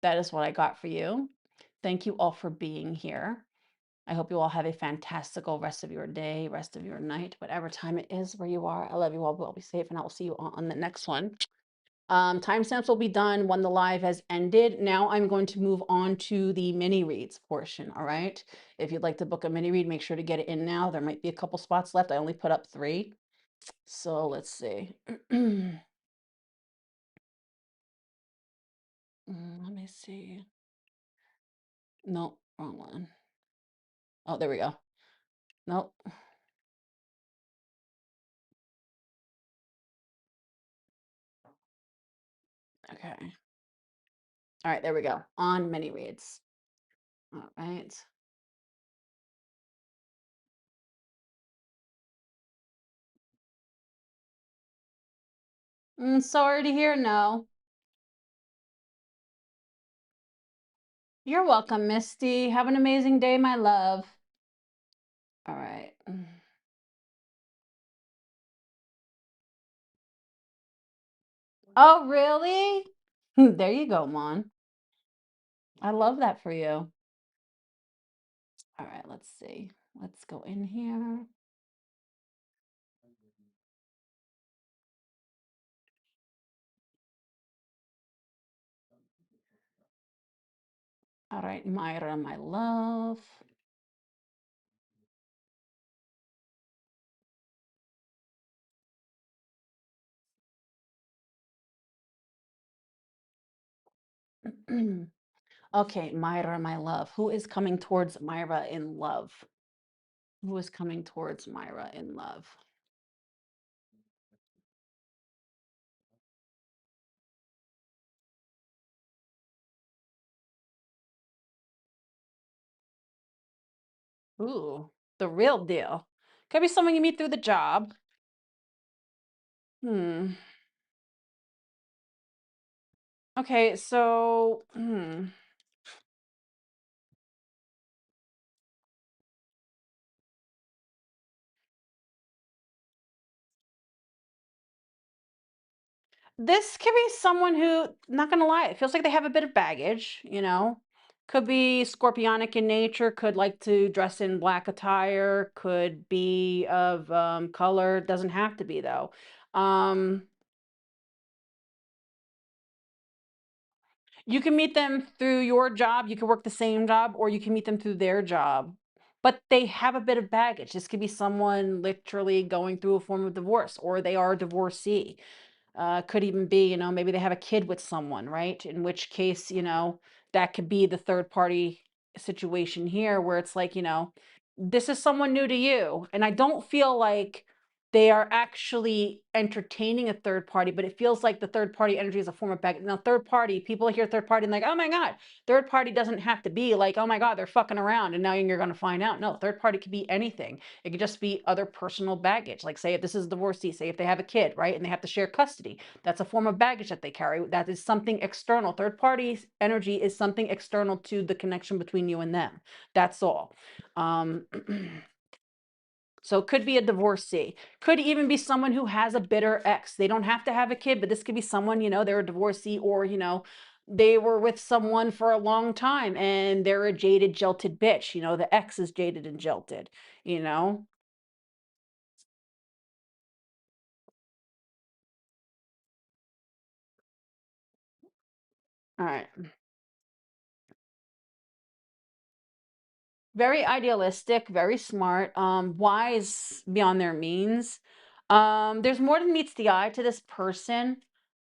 that is what I got for you. Thank you all for being here. I hope you all have a fantastical rest of your day, rest of your night, whatever time it is where you are. I love you all. Be safe, and I will see you on the next one. Timestamps will be done when the live has ended. Now I'm going to move on to the mini reads portion. All right. If you'd like to book a mini read, make sure to get it in now. There might be a couple spots left. I only put up 3. So let's see. Let me see. No, wrong one. Oh, there we go. Nope. Okay. All right, there we go. On mini reads. All right. Sorry to hear no. You're welcome, Misty. Have an amazing day, my love. All right. Oh, really? There you go, Mon. I love that for you. All right, let's see. Let's go in here. All right, Myra, my love. Okay, Myra, my love. Who is coming towards Myra in love? Who is coming towards Myra in love? Ooh, the real deal. Could be someone you meet through the job. Okay, so this could be someone who, not gonna lie, it feels like they have a bit of baggage, you know? Could be scorpionic in nature, could like to dress in black attire, could be of color, doesn't have to be though. Um, you can meet them through your job, you can work the same job, or you can meet them through their job. But they have a bit of baggage. This could be someone literally going through a form of divorce, or they are a divorcee. Could even be, maybe they have a kid with someone, right? In which case, that could be the third party situation here where it's like, this is someone new to you. And I don't feel like they are actually entertaining a third party, but it feels like the third party energy is a form of back. Now, third party, people hear third party and like, oh my God, third party doesn't have to be like, oh my God, they're fucking around and now you're going to find out. No, third party could be anything. It could just be other personal baggage. Like, say, if this is a divorcee, say if they have a kid, right, and they have to share custody, that's a form of baggage that they carry. That is something external. Third party energy is something external to the connection between you and them. That's all. Um, So it could be a divorcee. Could even be someone who has a bitter ex. They don't have to have a kid, but this could be someone, they're a divorcee, or, they were with someone for a long time and they're a jaded, jilted bitch. The ex is jaded and jilted, you know? All right. Very idealistic, very smart, wise beyond their means. There's more than meets the eye to this person,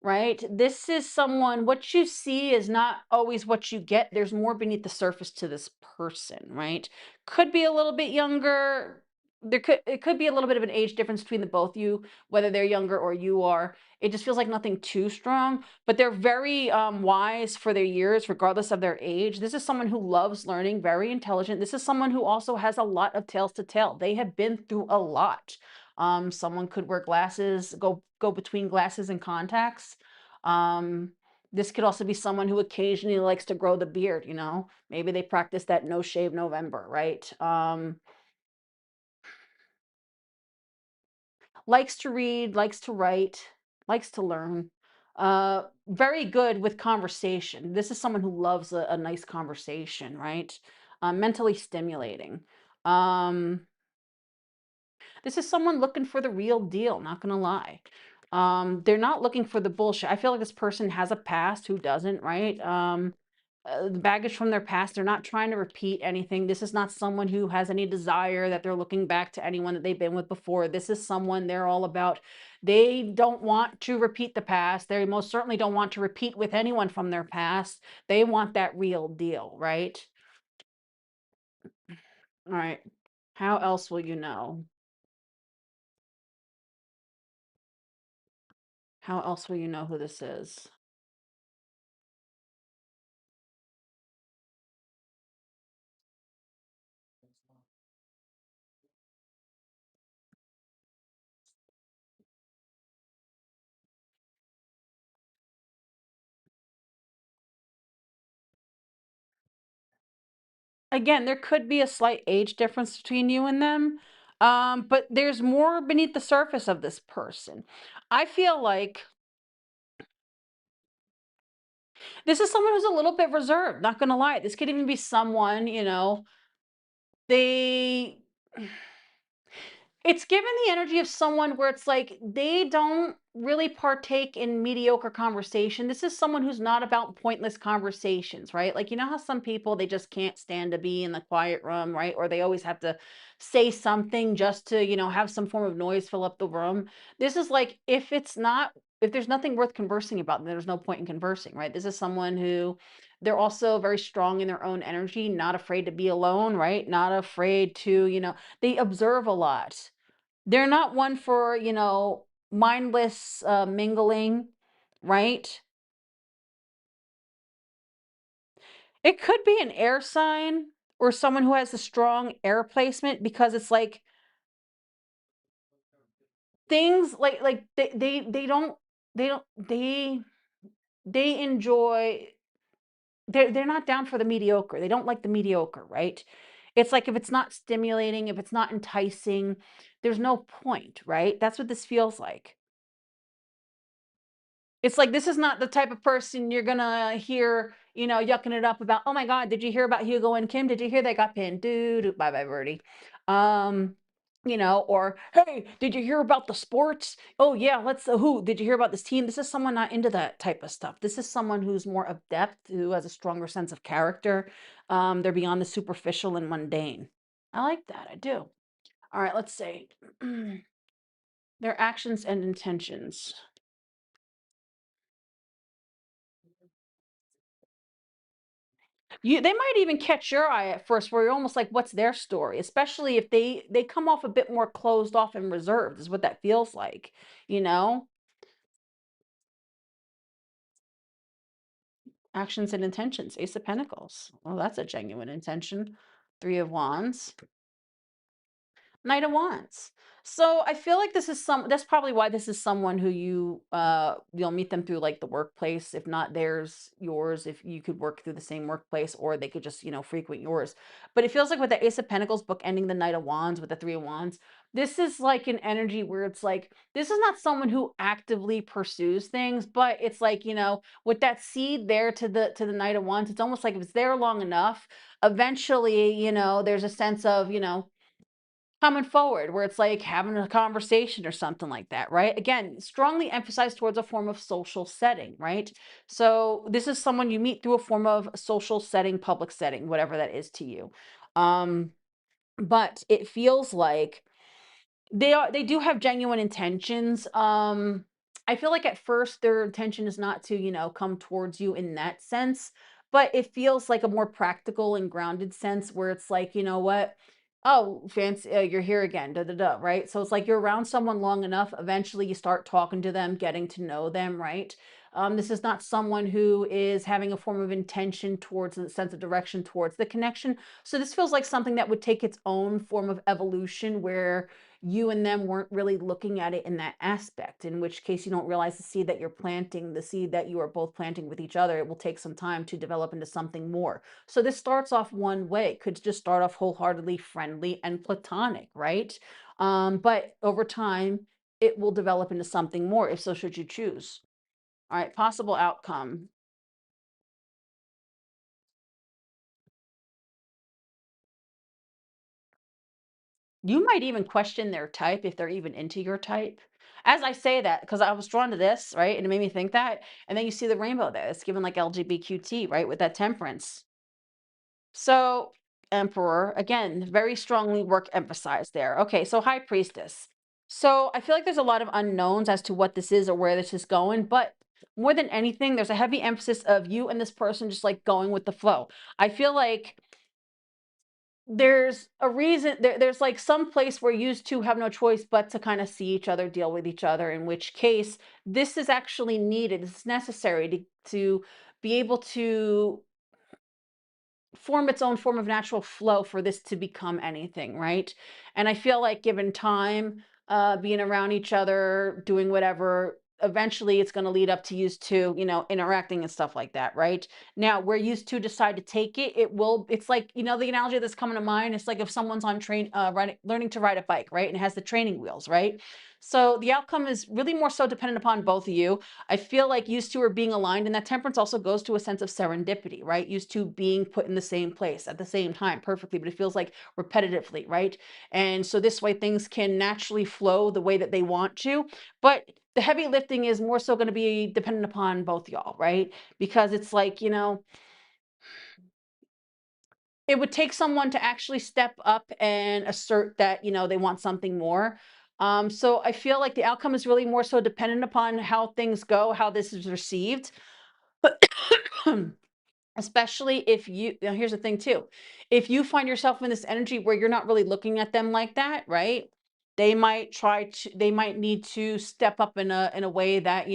right? This is someone, what you see is not always what you get. There's more beneath the surface to this person, right? Could be a little bit younger. It could be a little bit of an age difference between the both of you, whether they're younger or you are. It just feels like nothing too strong, but they're very wise for their years, regardless of their age. This is someone who loves learning, very intelligent. This is someone who also has a lot of tales to tell. They have been through a lot. Someone could wear glasses, go between glasses and contacts. Um, this could also be someone who occasionally likes to grow the beard. Maybe they practice that no shave November, right? Likes to read, likes to write, likes to learn. Very good with conversation. This is someone who loves a nice conversation, right? Mentally stimulating. Um, this is someone looking for the real deal, not gonna lie. They're not looking for the bullshit. I feel like this person has a past, who doesn't, right? The baggage from their past, they're not trying to repeat anything. This is not someone who has any desire that they're looking back to anyone that they've been with before. This is someone they're all about. They don't want to repeat the past. They most certainly don't want to repeat with anyone from their past. They want that real deal, right? All right. How else will you know? How else will you know who this is? Again, there could be a slight age difference between you and them, but there's more beneath the surface of this person. I feel like this is someone who's a little bit reserved, not gonna lie. This could even be someone, they it's given the energy of someone where it's like they don't really partake in mediocre conversation. This is someone who's not about pointless conversations, right? Like, how some people, they just can't stand to be in the quiet room, right? Or they always have to say something just to, have some form of noise fill up the room. This is like, if there's nothing worth conversing about, then there's no point in conversing, right? This is someone who, they're also very strong in their own energy, not afraid to be alone, right? Not afraid to, they observe a lot. They're not one for, mindless, mingling, right? It could be an air sign or someone who has a strong air placement, because it's like things like they enjoy, they're not down for the mediocre. They don't like the mediocre, right? It's like if it's not stimulating, if it's not enticing, there's no point, right? That's what this feels like. It's like this is not the type of person you're gonna hear, yucking it up about. Oh my God, did you hear about Hugo and Kim? Did you hear they got pinned? Dude, bye bye, Birdie. Um, or hey, did you hear about the sports? Oh yeah, let's. Who did you hear about this team? This is someone not into that type of stuff. This is someone who's more of depth, who has a stronger sense of character. They're beyond the superficial and mundane. I like that. I do. All right, let's say their actions and intentions. They might even catch your eye at first, where you're almost like, "What's their story?" Especially if they come off a bit more closed off and reserved, is what that feels like, you know? Actions and intentions, Ace of Pentacles. Well, that's a genuine intention. Three of Wands. Knight of Wands. So I feel like that's probably why this is someone who you'll meet them through like the workplace. If not theirs, yours, if you could work through the same workplace, or they could just, frequent yours. But it feels like with the Ace of Pentacles book ending the Knight of Wands with the Three of Wands, this is like an energy where it's like, this is not someone who actively pursues things, but it's like, with that seed there to the Knight of Wands, it's almost like if it's there long enough, eventually, there's a sense of, coming forward where it's like having a conversation or something like that, right? Again, strongly emphasized towards a form of social setting, right? So this is someone you meet through a form of social setting, public setting, whatever that is to you. Um, but it feels like they do have genuine intentions. I feel like at first their intention is not to, come towards you in that sense, but it feels like a more practical and grounded sense where it's like, you know what? Oh, fancy, you're here again, da da da, right? So it's like you're around someone long enough, eventually you start talking to them, getting to know them, right? This is not someone who is having a form of intention towards a sense of direction towards the connection. So this feels like something that would take its own form of evolution where you and them weren't really looking at it in that aspect, in which case you don't realize the seed that you're planting, the seed that you are both planting with each other, it will take some time to develop into something more. So this starts off one way, it could just start off wholeheartedly friendly and platonic, right? But over time, it will develop into something more if so should you choose. All right, possible outcome. You might even question their type if they're even into your type. As I say that, because I was drawn to this, right? And it made me think that. And then you see the rainbow there. It's given like LGBTQT, right? With that temperance. So, Emperor, again, very strongly work emphasized there. Okay, so High Priestess. So I feel like there's a lot of unknowns as to what this is or where this is going, but more than anything, there's a heavy emphasis of you and this person just like going with the flow. I feel like there's a reason there's like some place where you two have no choice but to kind of see each other, deal with each other, in which case this is actually needed, it's necessary to be able to form its own form of natural flow for this to become anything, right? And I feel like given time, being around each other, doing whatever, eventually it's going to lead up to used to, interacting and stuff like that, right? Now, where used to decide to take it, it's like, the analogy that's coming to mind, it's like if someone's on learning to ride a bike, right? And it has the training wheels, right? So the outcome is really more so dependent upon both of you. I feel like used to are being aligned, and that temperance also goes to a sense of serendipity, right? Used to being put in the same place at the same time perfectly, but it feels like repetitively, right? And so this way things can naturally flow the way that they want to. But the heavy lifting is more so going to be dependent upon both y'all, right? Because it's like, it would take someone to actually step up and assert that, they want something more. So I feel like the outcome is really more so dependent upon how things go, how this is received. But especially if you now here's the thing too. If you find yourself in this energy where you're not really looking at them like that, right? They might need to step up in a way that,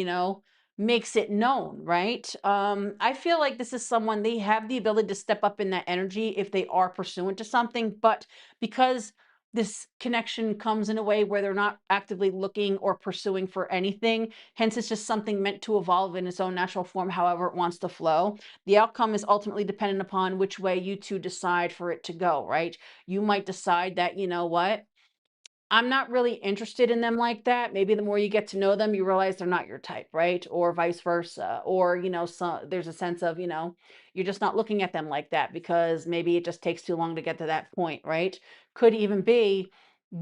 makes it known, right? I feel like this is someone they have the ability to step up in that energy if they are pursuant to something, but because this connection comes in a way where they're not actively looking or pursuing for anything. Hence, it's just something meant to evolve in its own natural form, however it wants to flow. The outcome is ultimately dependent upon which way you two decide for it to go, right? You might decide that, you know what? I'm not really interested in them like that. Maybe the more you get to know them, you realize they're not your type, right? Or vice versa. Or, so there's a sense of, you're just not looking at them like that because maybe it just takes too long to get to that point, right? Could even be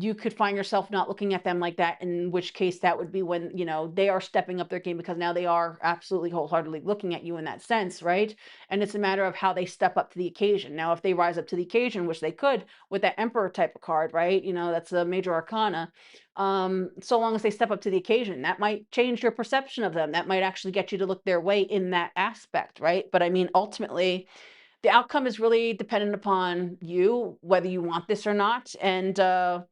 you could find yourself not looking at them like that, in which case that would be when, they are stepping up their game because now they are absolutely wholeheartedly looking at you in that sense, right? And it's a matter of how they step up to the occasion. Now, if they rise up to the occasion, which they could, with that emperor type of card, right? That's a major arcana. So long as they step up to the occasion, that might change your perception of them. That might actually get you to look their way in that aspect, right? But I mean, ultimately, the outcome is really dependent upon you, whether you want this or not, and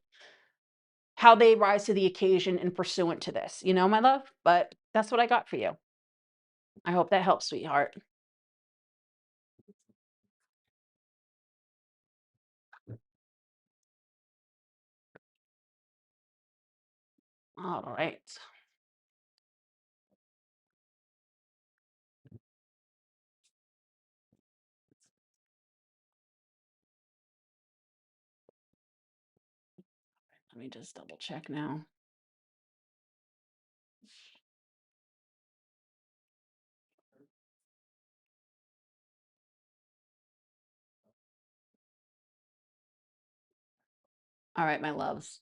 how they rise to the occasion and pursuant to this, my love. But that's what I got for you. I hope that helps, sweetheart. All right. Let me just double check now. All right, my loves.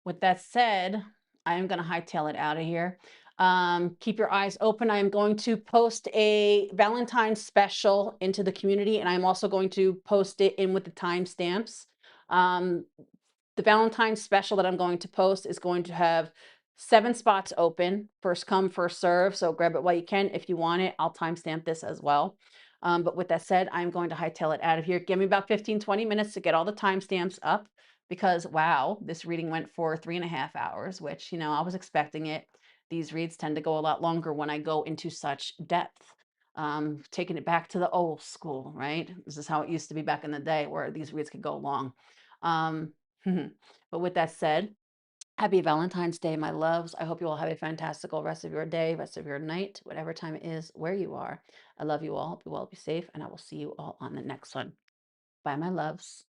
With that said, I am going to hightail it out of here. Keep your eyes open. I am going to post a Valentine's special into the community, and I'm also going to post it in with the timestamps. Um, the Valentine's special that I'm going to post is going to have 7 spots open, first come, first serve. So grab it while you can. If you want it, I'll timestamp this as well. But with that said, I'm going to hightail it out of here. Give me about 15-20 minutes to get all the timestamps up because wow, this reading went for 3.5 hours, which, I was expecting it. These reads tend to go a lot longer when I go into such depth. Taking it back to the old school, right? This is how it used to be back in the day where these reads could go long. Um, but with that said, happy Valentine's Day, my loves. I hope you all have a fantastical rest of your day, rest of your night, whatever time it is, where you are. I love you all. Be well, be safe, and I will see you all on the next one. Bye, my loves.